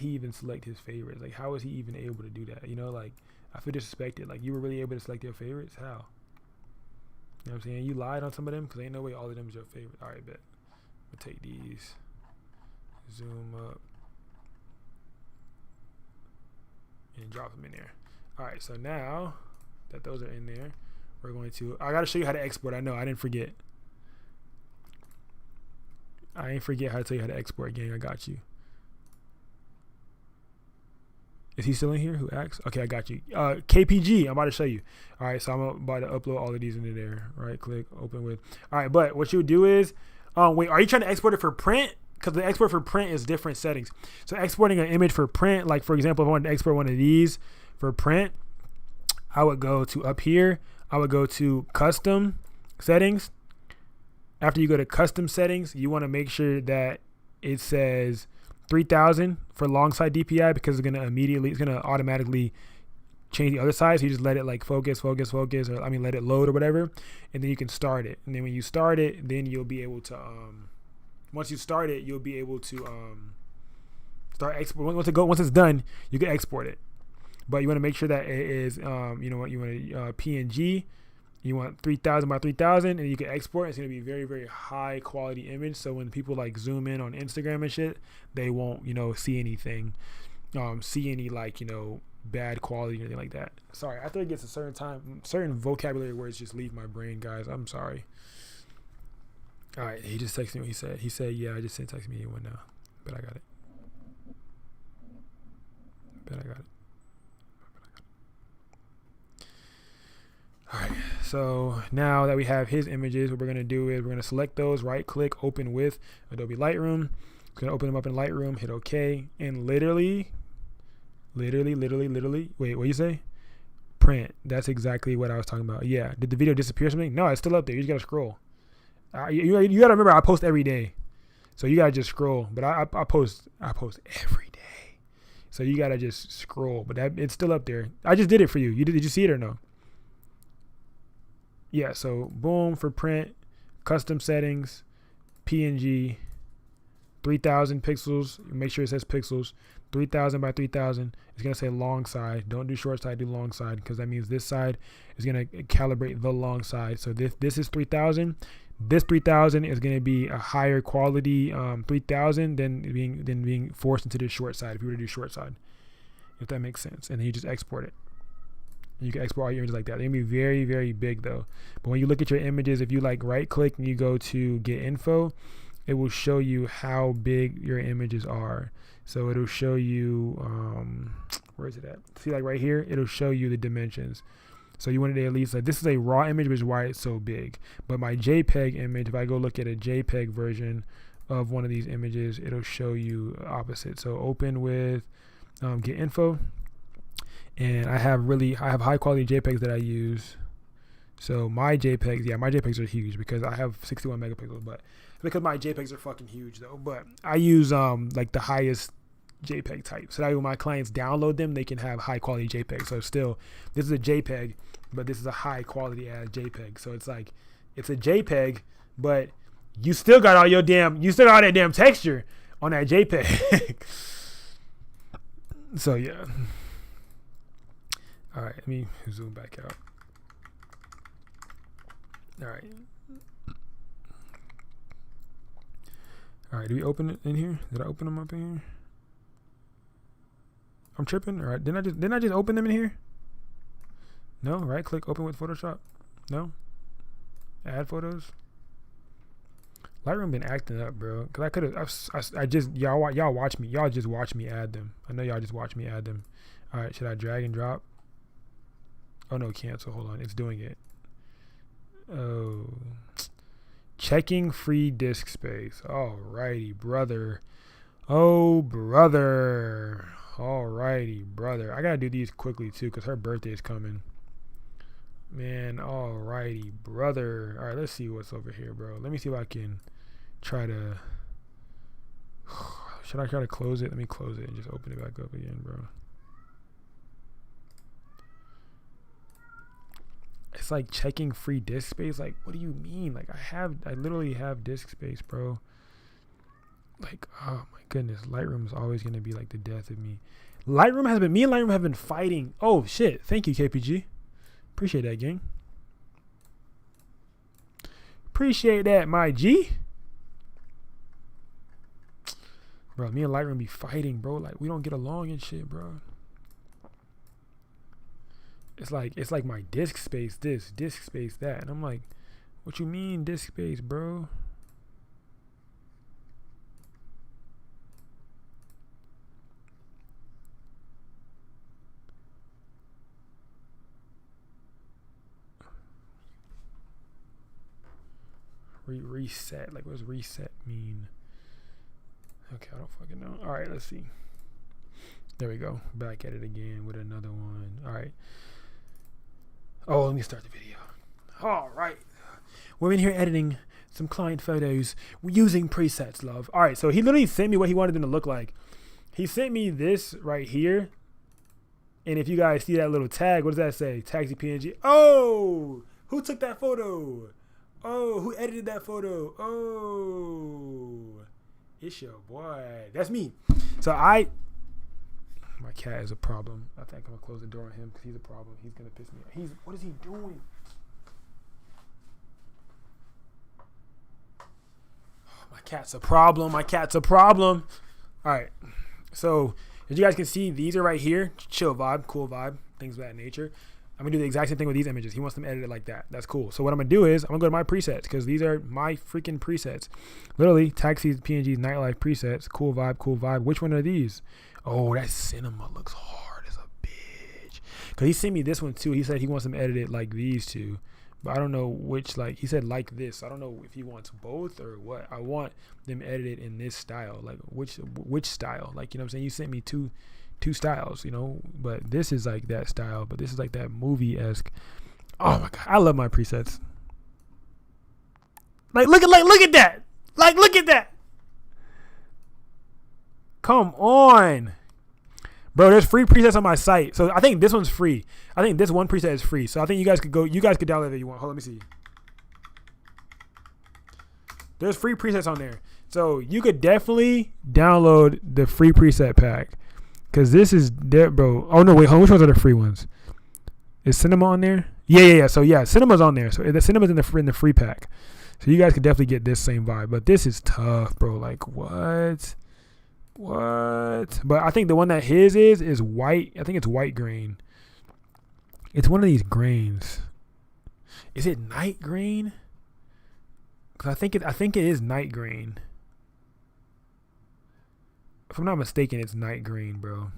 even select his favorites? Like how was he even able to do that? Like I feel disrespected. Like you were really able to select your favorites? How? You know what I'm saying? You lied on some of them because ain't no way all of them is your favorite. All right, bet. We'll take these, zoom up, and drop them in there. All right, so now that those are in there, we're going to, I got to show you how to export. I know, I didn't forget. I ain't forget how to tell you how to export, gang. I got you. Is he still in here? Who asked? Okay, I got you. KPG, I'm about to show you. All right, so I'm about to upload all of these into there. Right click, open with. All right, but what you would do is, wait, are you trying to export it for print? Because the export for print is different settings. So exporting an image for print, like for example, if I wanted to export one of these for print, I would go to up here. I would go to custom settings. After you go to custom settings, you want to make sure that it says 3000 for long side DPI because it's gonna automatically change the other side. So you just let it like focus, or let it load or whatever, and then you can start it. And then when you start it, then you'll be able to once you start it, you'll be able to start export. Once it's done, you can export it. But you want to make sure that it is you want PNG. You want 3000 by 3000, and you can export. It's going to be very, very high quality image. So when people like zoom in on Instagram and shit, they won't, see anything, see any like, bad quality or anything like that. Sorry, after it gets a certain vocabulary words just leave my brain, guys. I'm sorry. All right, he just texted me what he said. He said, yeah, I just sent text me one now, but I got it. All right, so now that we have his images, what we're going to do is we're going to select those, right click, open with Adobe Lightroom. It's going to open them up in Lightroom, hit OK, and literally, wait, what you say? Print. That's exactly what I was talking about. Yeah. Did the video disappear or something? No, it's still up there. You just got to scroll. You got to remember, I post every day. So you got to just scroll. But I post every day. So you got to just scroll. But it's still up there. I just did it for you. Did you see it or no? Yeah, so boom for print, custom settings, PNG, 3000 pixels. Make sure it says pixels, 3000 by 3000. It's going to say long side. Don't do short side, do long side, because that means this side is going to calibrate the long side. So this is 3000. This 3000 is going to be a higher quality 3000 than being forced into the short side if you were to do short side, if that makes sense. And then you just export it. You can export all your images like that. They're going to be very, very big though. But when you look at your images, if you like right click and you go to get info, it will show you how big your images are. So it'll show you, where is it at? See, like right here, it'll show you the dimensions. So you wanted to at least, like, this is a raw image, which is why it's so big. But my JPEG image, if I go look at a JPEG version of one of these images, it'll show you opposite. So open with get info. And I have high quality JPEGs that I use. So my JPEGs are huge because I have 61 megapixels, but because my JPEGs are fucking huge though. But I use like the highest JPEG type. So that way when my clients download them, they can have high quality JPEG. So still, this is a JPEG, but this is a high quality ass JPEG. So it's like, it's a JPEG, but you still got all that damn texture on that JPEG. So yeah. All right, let me zoom back out. All right. All right, do we open it in here? Did I open them up in here? I'm tripping. All right, didn't I just open them in here? No, right click, open with Photoshop. No, add photos. Lightroom been acting up, bro. Cause I could have. Y'all watch me. Y'all just watch me add them. I know y'all just watch me add them. All right, should I drag and drop? Oh no, cancel. Hold on, it's doing it. Oh, checking free disk space. Alrighty, brother. Oh, brother. Alrighty, brother. I gotta do these quickly too, cause her birthday is coming. Man, alrighty, brother. All right, let's see what's over here, bro. Let me see if I can try to. Should I try to close it? Let me close it and just open it back up again, bro. It's like checking free disk space. Like, what do you mean? Like, I literally have disk space, bro. Like, oh my goodness, Lightroom is always gonna be like the death of me. Me and Lightroom have been fighting. Oh shit, thank you, KPG. Appreciate that, gang. Appreciate that, my G. Bro, me and Lightroom be fighting, bro. Like, we don't get along and shit, bro. It's like my disk space this, disk space that. And I'm like, what you mean disk space, bro? Reset. Like, what does reset mean? Okay, I don't fucking know. All right, let's see. There we go. Back at it again with another one. All right. Oh, let me start the video. All right. We're in here editing some client photos using presets, love. All right, so he literally sent me what he wanted them to look like. He sent me this right here. And if you guys see that little tag, what does that say? Taxi PNG. Oh, who took that photo? Oh, who edited that photo? Oh, it's your boy. That's me. So my cat is a problem. I think I'm gonna close the door on him because he's a problem. He's gonna piss me off. What is he doing? Oh, my cat's a problem. My cat's a problem. All right. So as you guys can see, these are right here. Chill vibe, cool vibe, things of that nature. I'm gonna do the exact same thing with these images. He wants them edited like that. That's cool. So what I'm gonna do is I'm gonna go to my presets because these are my freaking presets. Literally, taxis, PNGs, nightlife presets. Cool vibe, cool vibe. Which one are these? Oh, that cinema looks hard as a bitch. Cause he sent me this one too. He said he wants them edited like these two, but I don't know which. Like he said like this. I don't know if he wants both or what. I want them edited in this style. Like which style? Like, you know what I'm saying? You sent me two styles, you know, but this is like that style, but this is like that movie-esque. Oh my god, I love my presets. Look at that. Like, look at that. Come on, bro. There's free presets on my site, so I think this one's free. I think this one preset is free, so I think you guys could download it if you want. Hold on, let me see. There's free presets on there, so you could definitely download the free preset pack. Cause this is there, bro. Oh no, wait, hold on. Which ones are the free ones? Is Cinema on there? Yeah. So yeah, Cinema's on there. So the Cinema's in the free pack. So you guys could definitely get this same vibe. But this is tough, bro. Like what? But I think the one that his is white. I think it's white grain. It's one of these grains. Is it night grain? Cause I think it is night grain. If I'm not mistaken, it's night green, bro.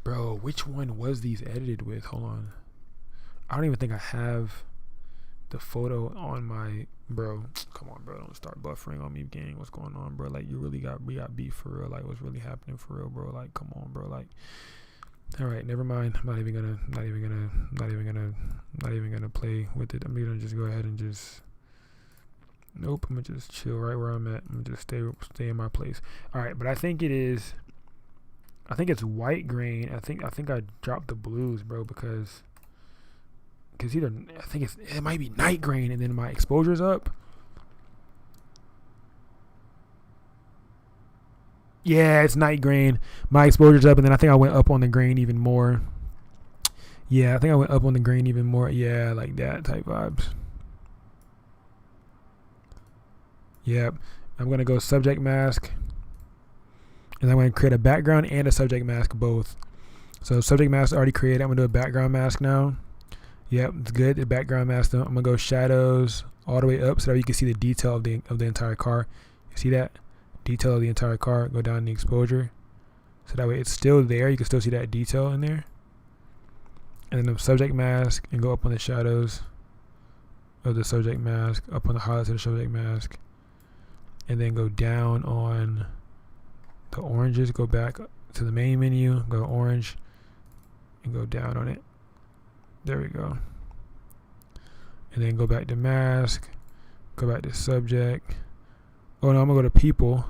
Bro, which one was these edited with? Hold on. I don't even think I have the photo on my... Bro, come on, bro. Don't start buffering on me, gang. What's going on, bro? Like, we got beef for real. Like, what's really happening for real, bro? Like, come on, bro. Like, all right, never mind. I'm not even gonna play with it. I'm gonna just go ahead and just... Nope, I'm gonna just chill right where I'm at. I'm gonna just stay in my place. All right, but I think it's white grain. I think I dropped the blues, bro, because either I think it might be night grain, and then my exposure's up. Yeah, it's night grain. My exposure's up, and then I think I went up on the grain even more. Yeah, I think I went up on the grain even more. Yeah, like that type vibes. Yep, I'm going to go subject mask, and I'm going to create a background and a subject mask both. So subject mask already created. I'm going to do a background mask now. Yep, it's good. The background mask. I'm going to go shadows all the way up so that you can see the detail of the entire car. You see that? Detail of the entire car. Go down the exposure. So that way it's still there. You can still see that detail in there. And then the subject mask, and go up on the shadows of the subject mask, up on the highlights of the subject mask. And then go down on the oranges, go back to the main menu, go orange, and go down on it. There we go. And then go back to mask, Go back to subject. Oh no, I'm gonna go to people.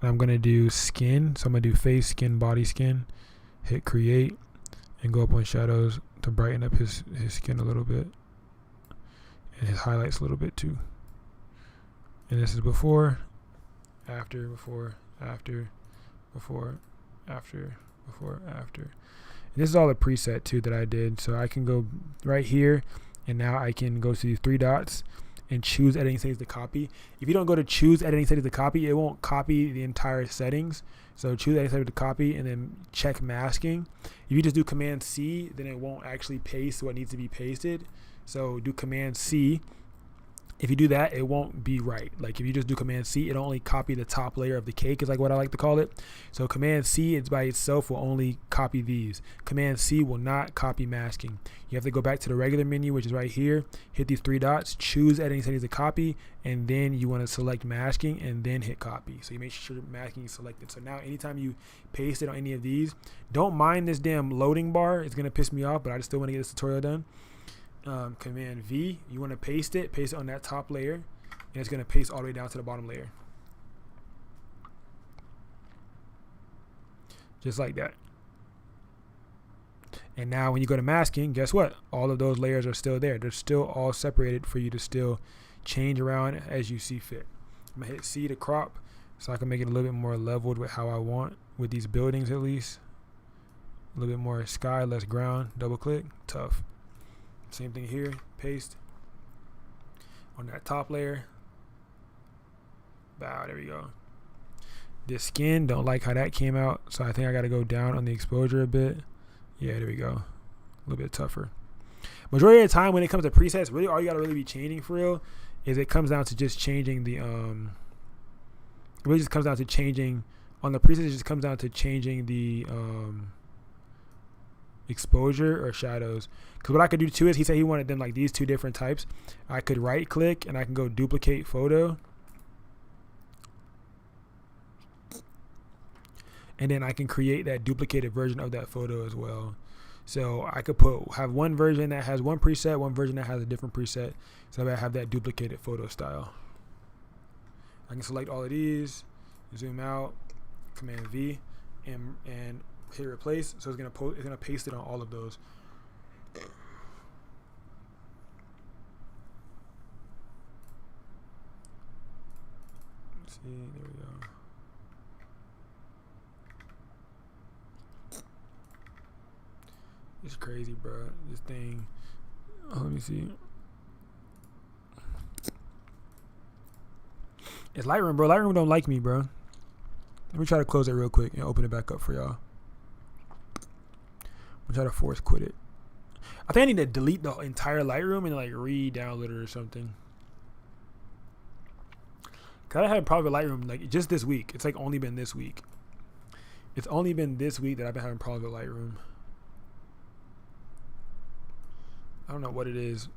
And I'm gonna do skin. So I'm gonna do face, skin, body, skin. Hit create and go up on shadows to brighten up his skin a little bit. And his highlights a little bit too. And this is before, after, before, after, before, after, before, after. And this is all a preset too that I did. So I can go right here, and now I can go to these 3 dots and choose editing settings to copy. If you don't go to choose editing settings to copy, it won't copy the entire settings. So choose editing settings to copy and then check masking. If you just do Command C, then it won't actually paste what needs to be pasted. So do Command C. If you do that, it won't be right. Like if you just do Command C, it'll only copy the top layer of the cake, is like what I like to call it. So Command C, it's by itself, will only copy these. Command C will not copy masking. You have to go back to the regular menu, which is right here. Hit these 3 dots, choose editing settings to copy, and then you want to select masking and then hit copy. So you make sure masking is selected. So now anytime you paste it on any of these, don't mind this damn loading bar. It's going to piss me off, but I just still want to get this tutorial done. Command V, you want to paste it on that top layer, and it's going to paste all the way down to the bottom layer, just like that. And now when you go to masking, guess what? All of those layers are still there. They're still all separated for you to still change around as you see fit. I'm gonna hit C to crop so I can make it a little bit more leveled with how I want with these buildings, at least a little bit more sky, less ground. Double click, tough. Same thing here, paste on that top layer. Bow, there we go. This skin, don't like how that came out, so I think I got to go down on the exposure a bit. Yeah, there we go. A little bit tougher. Majority of the time when it comes to presets, really all you got to really be changing for real is it comes down to just changing the, it really just comes down to changing, on the presets it just comes down to changing the, exposure or shadows. Because what I could do too is, he said he wanted them like these 2 different types. I could right click and I can go duplicate photo, and then I can create that duplicated version of that photo as well. So I could have one version that has one preset, one version that has a different preset, so I have that duplicated photo style. I can select all of these, zoom out, Command V, and hit replace. So it's gonna paste it on all of those. Let's see, there we go. It's crazy, bro. This thing. Oh, let me see. It's Lightroom, bro. Lightroom don't like me, bro. Let me try to close it real quick and open it back up for y'all. I'm trying to force quit it. I think I need to delete the entire Lightroom and like re-download it or something. Cause I had a problem with Lightroom like just this week. It's like only been this week. It's only been this week that I've been having problems with Lightroom. I don't know what it is.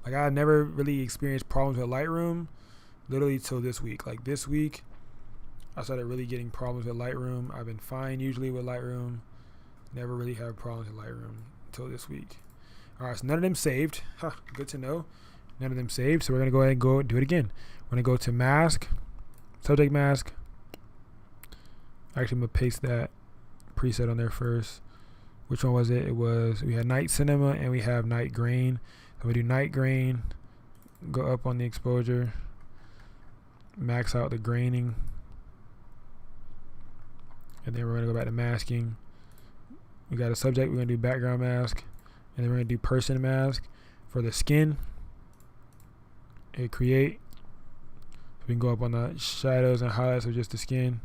Like I never really experienced problems with Lightroom literally till this week. Like this week I started really getting problems with Lightroom. I've been fine usually with Lightroom. Never really had problems with Lightroom until this week. Alright, so none of them saved. Huh, good to know. None of them saved. So we're gonna go ahead and go do it again. We're gonna go to mask, subject mask. Actually, I'm gonna paste that preset on there first. Which one was it? It was, we had night cinema and we have night grain. So we do night grain, go up on the exposure, max out the graining, and then we're gonna go back to masking. We got a subject, we're gonna do background mask, and then we're gonna do person mask for the skin. Hit create. We can go up on the shadows and highlights of just the skin.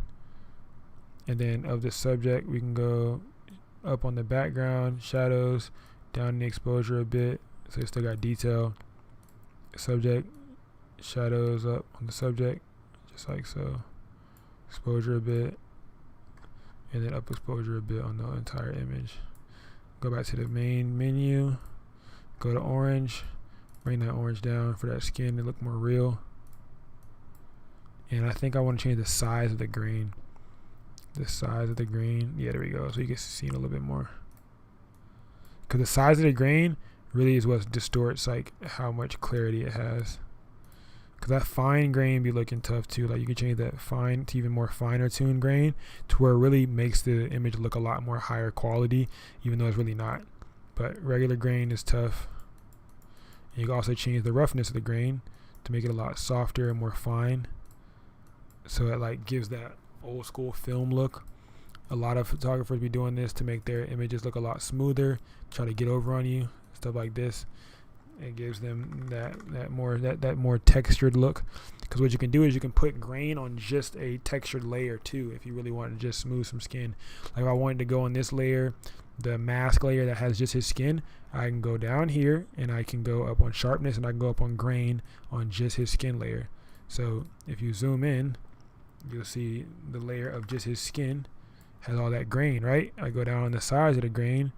And then of the subject, we can go up on the background, shadows, down the exposure a bit, so it's still got detail. Subject, shadows up on the subject, just like so. Exposure a bit, and then up exposure a bit on the entire image. Go back to the main menu, go to orange, bring that orange down for that skin to look more real. And I think I want to change the size of the grain. the size of the grain. Yeah, there we go. So you can see it a little bit more. Because the size of the grain really is what distorts like how much clarity it has. Because that fine grain be looking tough too. Like you can change that fine to even more finer tuned grain to where it really makes the image look a lot more higher quality, even though it's really not. But regular grain is tough. And you can also change the roughness of the grain to make it a lot softer and more fine. So it like gives that old school film look. A lot of photographers be doing this to make their images look a lot smoother, try to get over on you, stuff like this. It gives them that more textured look. Because what you can do is you can put grain on just a textured layer too, if you really want to just smooth some skin. Like if I wanted to go on this layer, the mask layer that has just his skin, I can go down here and I can go up on sharpness and I can go up on grain on just his skin layer. So if you zoom in, you'll see the layer of just his skin has all that grain, right? I go down on the size of the grain,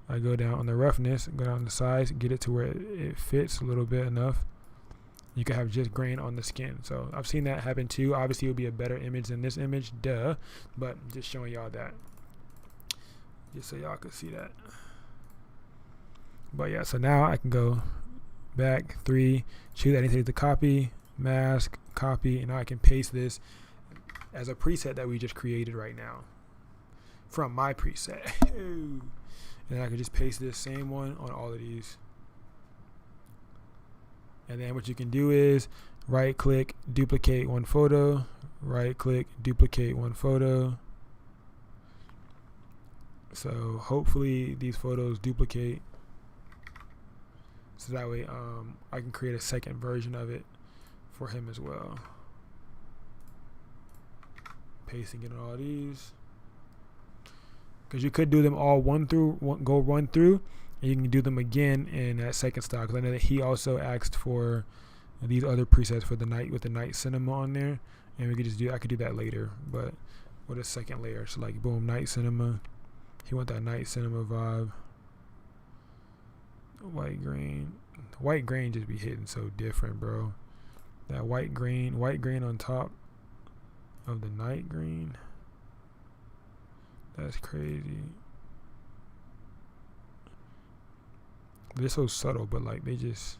I go down on the roughness, go down on the size, get it to where it fits a little bit enough. You can have just grain on the skin. So I've seen that happen too. Obviously it would be a better image than this image, duh, but just showing y'all that, just so y'all can see that. But yeah, so now I can go back 3, choose anything to copy, mask, copy, and now I can paste this as a preset that we just created right now from my preset. And I can just paste this same one on all of these. And then what you can do is right click, duplicate one photo, right click, duplicate one photo. So hopefully these photos duplicate, so that way I can create a second version of it for him as well. Pasting in all these, because you could do them all one through, and you can do them again in that second style. Because I know that he also asked for these other presets for the night with the night cinema on there, and we could just do, I could do that later, but with a second layer. So like boom, night cinema. He want that night cinema vibe. White grain just be hitting so different, bro. That white grain on top of the night green, that's crazy. They're so subtle, but like they just,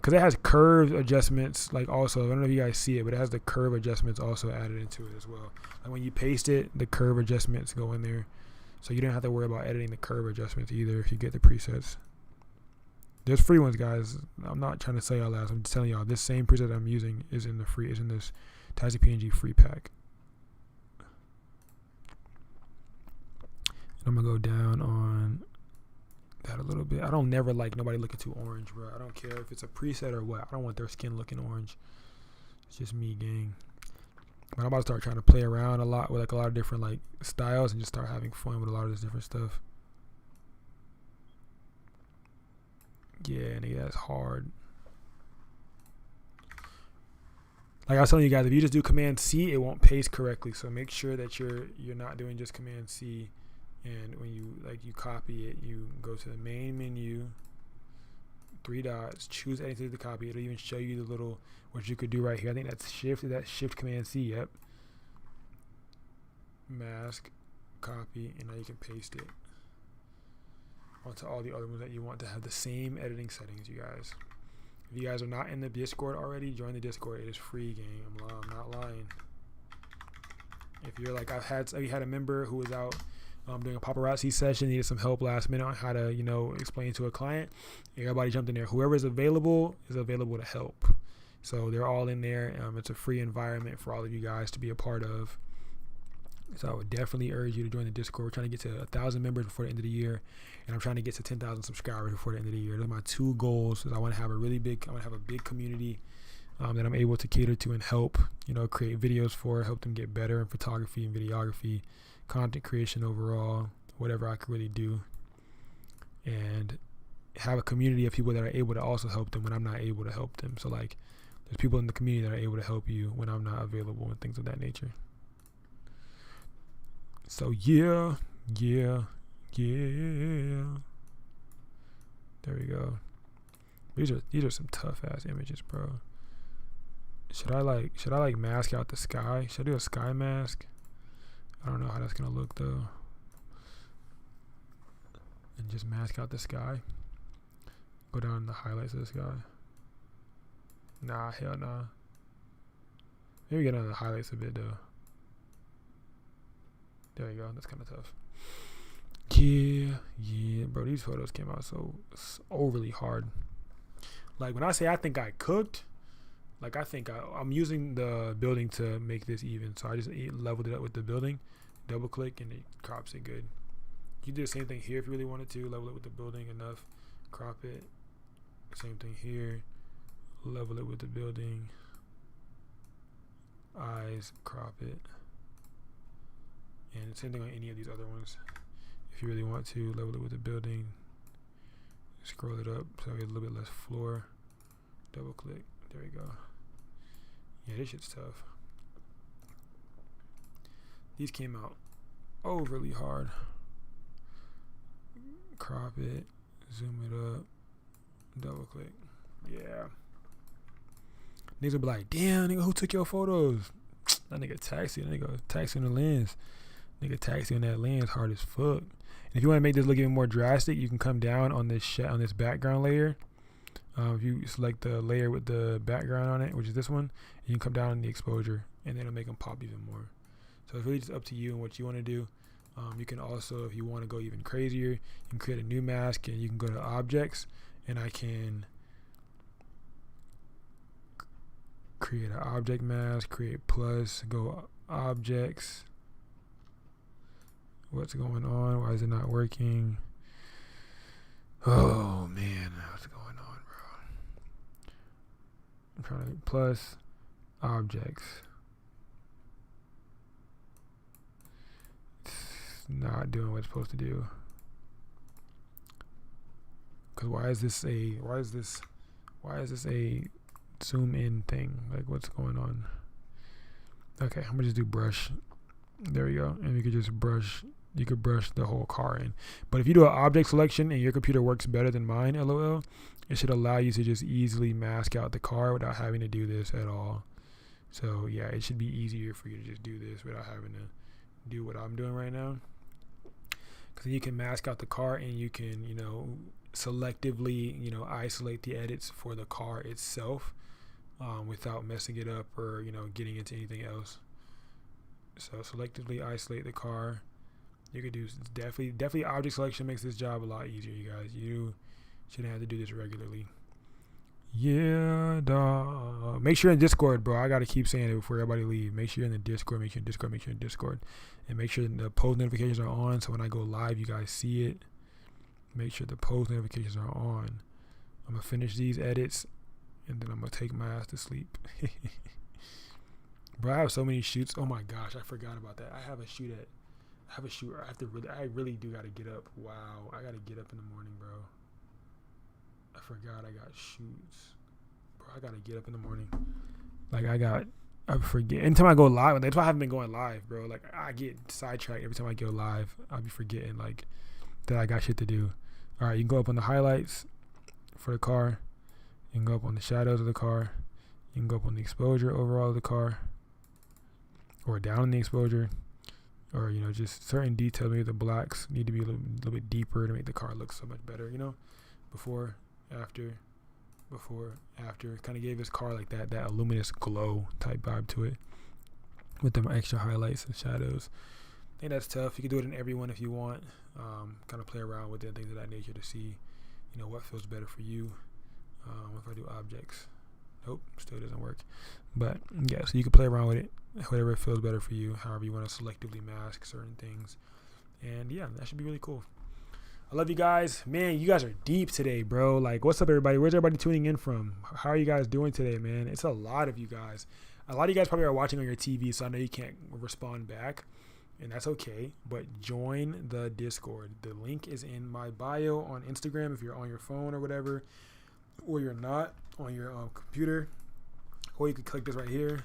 because it has curve adjustments, like also, I don't know if you guys see it, but it has the curve adjustments also added into it as well. Like when you paste it, the curve adjustments go in there, so you don't have to worry about editing the curve adjustments either if you get the presets. There's free ones, guys. I'm not trying to sell y'all that. I'm just telling y'all this same preset I'm using is in this Tassie PNG free pack. I'm gonna go down on that a little bit. I don't never like nobody looking too orange, bro. I don't care if it's a preset or what. I don't want their skin looking orange. It's just me, gang. But I'm about to start trying to play around a lot with like a lot of different like styles and just start having fun with a lot of this different stuff. Yeah, nigga, that's hard. Like I was telling you guys, if you just do Command C, it won't paste correctly. So make sure that you're not doing just Command C. And when you copy it, you go to the main menu, 3 dots, choose anything to copy. It'll even show you the little what you could do right here. I think that's Shift Command C. Yep. Mask, copy, and now you can paste it onto all the other ones that you want to have the same editing settings, you guys. If you guys are not in the Discord already, join the Discord. It is free, gang. I'm not lying. If you're like, we had a member who was out doing a paparazzi session, needed some help last minute on how to, explain to a client. Everybody jumped in there. Whoever is available to help. So they're all in there. It's a free environment for all of you guys to be a part of. So I would definitely urge you to join the Discord. We're trying to get to 1,000 members before the end of the year, and I'm trying to get to 10,000 subscribers before the end of the year. Those are my 2 goals. I want to have a big community that I'm able to cater to and help, create videos for, help them get better in photography and videography, content creation overall, whatever I could really do, and have a community of people that are able to also help them when I'm not able to help them. So like, there's people in the community that are able to help you when I'm not available and things of that nature. So yeah. There we go. These are some tough ass images, bro. Should I like mask out the sky? Should I do a sky mask? I don't know how that's gonna look though. And just mask out the sky. Go down the highlights of the sky. Nah, hell nah. Maybe get on the highlights a bit though. There you go. That's kind of tough. Yeah, bro. These photos came out so overly hard. Like when I say I think I cooked, like I think I'm using the building to make this even. So I just leveled it up with the building, double click, and it crops it good. You do the same thing here if you really wanted to. Level it with the building enough, crop it. Same thing here. Level it with the building. Eyes, crop it. And same thing on any of these other ones. If you really want to, level it with the building. Scroll it up so I get a little bit less floor. Double click. There we go. Yeah, this shit's tough. These came out overly hard. Crop it. Zoom it up. Double click. Yeah. Niggas will be like, damn, nigga, who took your photos? That nigga taxi. That nigga taxi on the lens. Nigga taxi on that lens hard as fuck. And if you want to make this look even more drastic, you can come down on this on this background layer. If you select the layer with the background on it, which is this one, you can come down on the exposure, and then it'll make them pop even more. So it's really just up to you and what you want to do. You can also, if you want to go even crazier, you can create a new mask, and you can go to objects, and I can create an object mask, create plus, go objects. What's going on? Why is it not working? Oh man, what's going on, bro? I'm trying to plus objects. It's not doing what it's supposed to do. Cause why is this a zoom in thing? Like what's going on? Okay, I'm gonna just do brush. There we go. And you could just brush. You could brush the whole car in. But if you do an object selection and your computer works better than mine, LOL, it should allow you to just easily mask out the car without having to do this at all. So yeah, it should be easier for you to just do this without having to do what I'm doing right now. Because you can mask out the car and you can, selectively, isolate the edits for the car itself without messing it up or, getting into anything else. So selectively isolate the car. You could do definitely object selection makes this job a lot easier, you guys. You shouldn't have to do this regularly. Yeah, dog. Make sure in Discord, bro. I gotta keep saying it before everybody leave. Make sure you're in the Discord. Make sure you're in Discord. And make sure the post notifications are on, so when I go live, you guys see it. Make sure the post notifications are on. I'm gonna finish these edits, and then I'm gonna take my ass to sleep. Bro, I have so many shoots. Oh my gosh, I forgot about that. I really do gotta get up. Wow, I gotta get up in the morning, bro. I forgot I got shoots. Bro, I gotta get up in the morning. I forget. Anytime I go live, that's why I haven't been going live, bro. Like, I get sidetracked every time I go live. I'll be forgetting, that I got shit to do. All right, you can go up on the highlights for the car. You can go up on the shadows of the car. You can go up on the exposure overall of the car. Or down in the exposure. Or, just certain details. Maybe the blacks need to be a little bit deeper to make the car look so much better, Before, after. Kind of gave this car like that luminous glow type vibe to it. With them extra highlights and shadows. I think that's tough. You can do it in every one if you want. Kind of play around with it, things of that nature to see, what feels better for you. If I do objects. Nope, still doesn't work. But yeah, so you can play around with it, whatever feels better for you, however you want to selectively mask certain things. And yeah, that should be really cool. I love you guys. Man, you guys are deep today, bro. Like, what's up, everybody? Where's everybody tuning in from? How are you guys doing today, man? It's a lot of you guys. A lot of you guys probably are watching on your TV, so I know you can't respond back. And that's okay, but join the Discord. The link is in my bio on Instagram if you're on your phone or whatever, or you're not on your computer, or you can click this right here.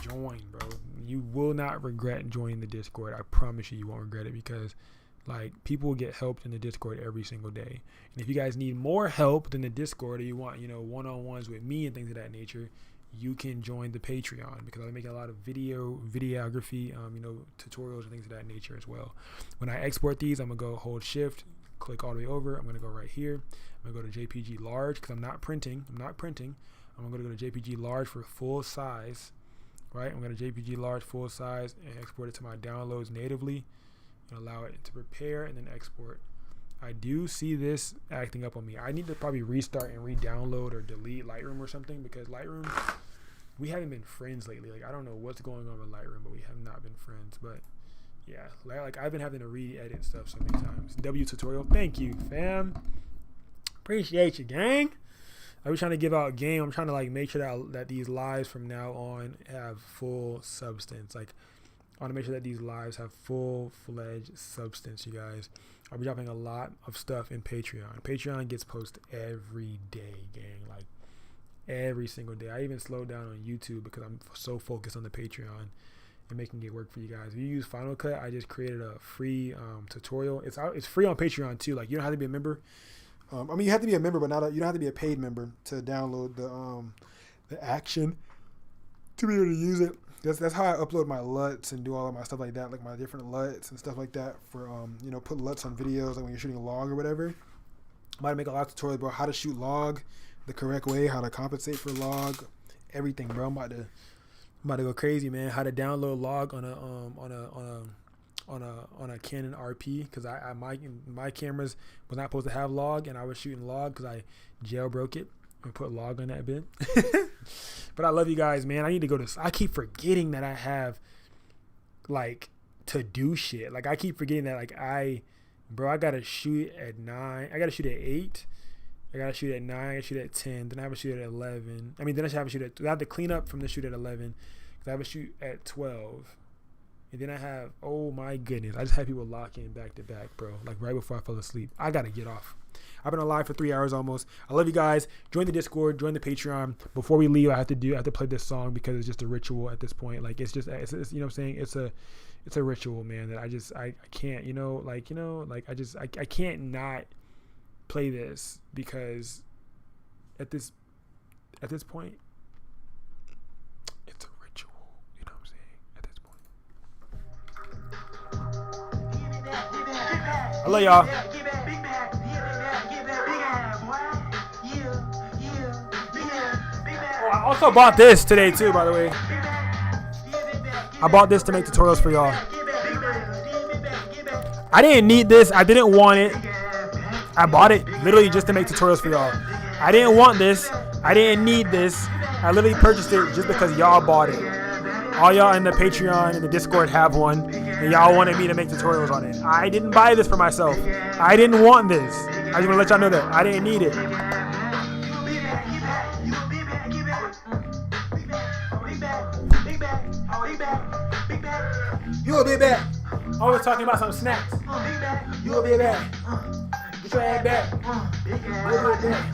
Join, bro. You will not regret joining the Discord. I promise you won't regret it, because people will get helped in the Discord every single day. And if you guys need more help than the Discord, or you want, one-on-ones with me and things of that nature, you can join the Patreon, because I'm making a lot of videography, tutorials and things of that nature as well. When I export these, I'm gonna go hold shift, click all the way over. I'm gonna go right here. I'm gonna go to JPG large, because I'm not printing. I'm gonna go to JPG large for full size, right? I'm gonna JPG large full size and export it to my downloads natively, and allow it to prepare and then export. I do see this acting up on me. I need to probably restart and re-download or delete Lightroom or something, because Lightroom, we haven't been friends lately. Like, I don't know what's going on with Lightroom, but we have not been friends. But yeah, like I've been having to re-edit stuff so many times. W tutorial, thank you, fam. Appreciate you, gang. I was trying to give out game. I'm trying to like make sure that these lives from now on have full substance. Like, I want to make sure that these lives have full-fledged substance, you guys. I'll be dropping a lot of stuff in Patreon. Patreon gets posted every day, gang. Like, every single day. I even slowed down on YouTube because I'm so focused on the Patreon and making it work for you guys. If you use Final Cut, I just created a free tutorial. It's free on Patreon too. Like, you don't have to be a member. You have to be a member, but you don't have to be a paid member to download the action to be able to use it. That's how I upload my LUTs and do all of my stuff like that, like my different LUTs and stuff like that for put LUTs on videos, like when you're shooting a log or whatever. I'm about to make a lot of tutorials, bro, how to shoot log the correct way, how to compensate for log, everything, bro. I'm about to go crazy, man. How to download log on a Canon RP, because my cameras was not supposed to have log, and I was shooting log because I jailbroke it and put log on that bit. But I love you guys, man. I need to go I keep forgetting that I have like to do shit. Like, I keep forgetting that I gotta shoot at 9. I gotta shoot at 8. I gotta shoot at 9. I gotta shoot at 10. Then I have to shoot at 11. I have to clean up from the shoot at 11, because I have to shoot at 12. And then I have, oh my goodness, I just had people lock in back to back, bro. Like, right before I fell asleep. I gotta get off. I've been alive for 3 hours almost. I love you guys. Join the Discord, join the Patreon. Before we leave, I have to play this song, because it's just a ritual at this point. Like, it's you know what I'm saying? It's a ritual, man, that I can't, I can't not play this, because at this point, it's a ritual. You know what I'm saying? At this point. I love y'all. I also bought this today too, by the way. I bought this to make tutorials for y'all. I didn't need this. I didn't want it. I bought it literally just to make tutorials for y'all. I didn't want this. I didn't need this. I literally purchased it just because y'all bought it. All y'all in the Patreon and the Discord have one, and y'all wanted me to make tutorials on it. I didn't buy this for myself. I didn't want this. I just want to let y'all know that I didn't need it. You a big back. Always talking about some snacks. You a big back. Get your ass back. You a big back.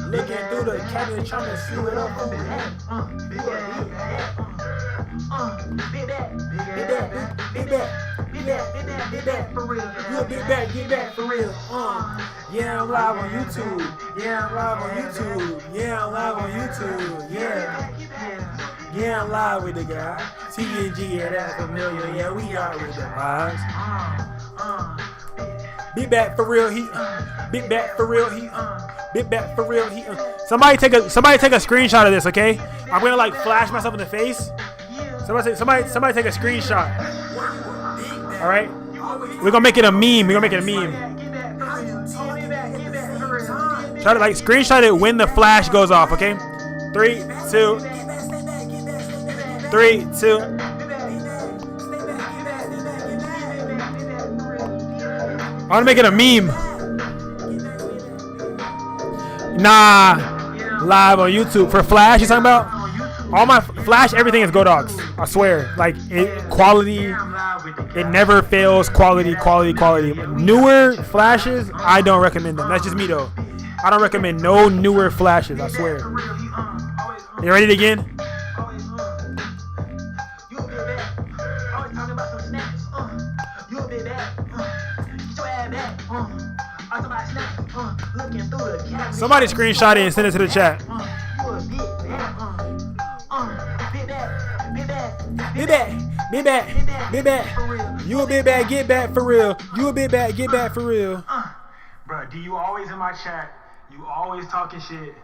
Looking through the cabinet trying to see what up over there. You a big back. Big back. Big back. Big back. Big back. Big back for real. You a big back. Get back for real. Yeah, I'm live on YouTube. Yeah, I'm live on YouTube. Yeah, I'm live on YouTube. Yeah. Yeah, I'm live with the guy. TNG, yeah, that's familiar. Yeah, we are with the vibes. Big back for real, he. Big back for real, he. Big back for real, he. Somebody take a screenshot of this, okay? I'm gonna like flash myself in the face. Somebody take a screenshot. All right, we're gonna make it a meme. We're gonna make it a meme. Try to like screenshot it when the flash goes off, okay? 3, 2. 3, 2. I want to make it a meme. Nah, live on YouTube for Flash. You talking about? All my Flash, everything is Go Dogs. I swear. Like, quality, it never fails. Quality. Newer Flashes, I don't recommend them. That's just me though. I don't recommend no newer Flashes. I swear. You ready again? Somebody screenshot it and send it to the chat. back. Big back. You a big bag, get back for real. You a big bag, get back for real. Bro, D, you always in my chat. You always talking shit.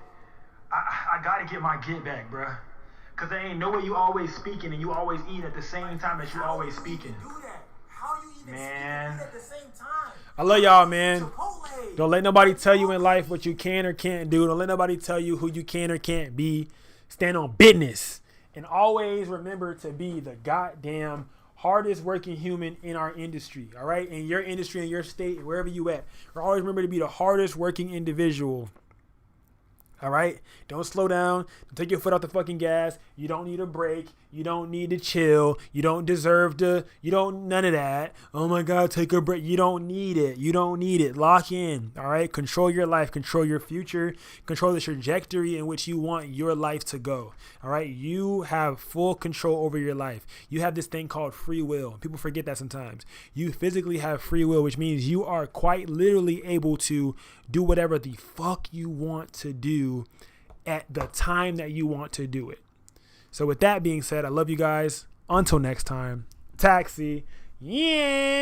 I gotta get my get back, bro. Cause there ain't no way you always speaking and you always eat at the same time that you always speaking. How do you even Man. eat at the same time? I love y'all, man. Chipotle. Don't let nobody tell you in life what you can or can't do. Don't let nobody tell you who you can or can't be. Stand on business. And always remember to be the goddamn hardest working human in our industry. All right? In your industry, in your state, wherever you at. Always remember to be the hardest working individual. All right? Don't slow down. Don't take your foot off the fucking gas. You don't need a break. You don't need to chill. You don't deserve to. You don't, none of that. Oh my God, take a break. You don't need it. You don't need it. Lock in. All right? Control your life. Control your future. Control the trajectory in which you want your life to go. All right? You have full control over your life. You have this thing called free will. People forget that sometimes. You physically have free will, which means you are quite literally able to do whatever the fuck you want to do at the time that you want to do it. So with that being said, I love you guys. Until next time, taxi. Yeah.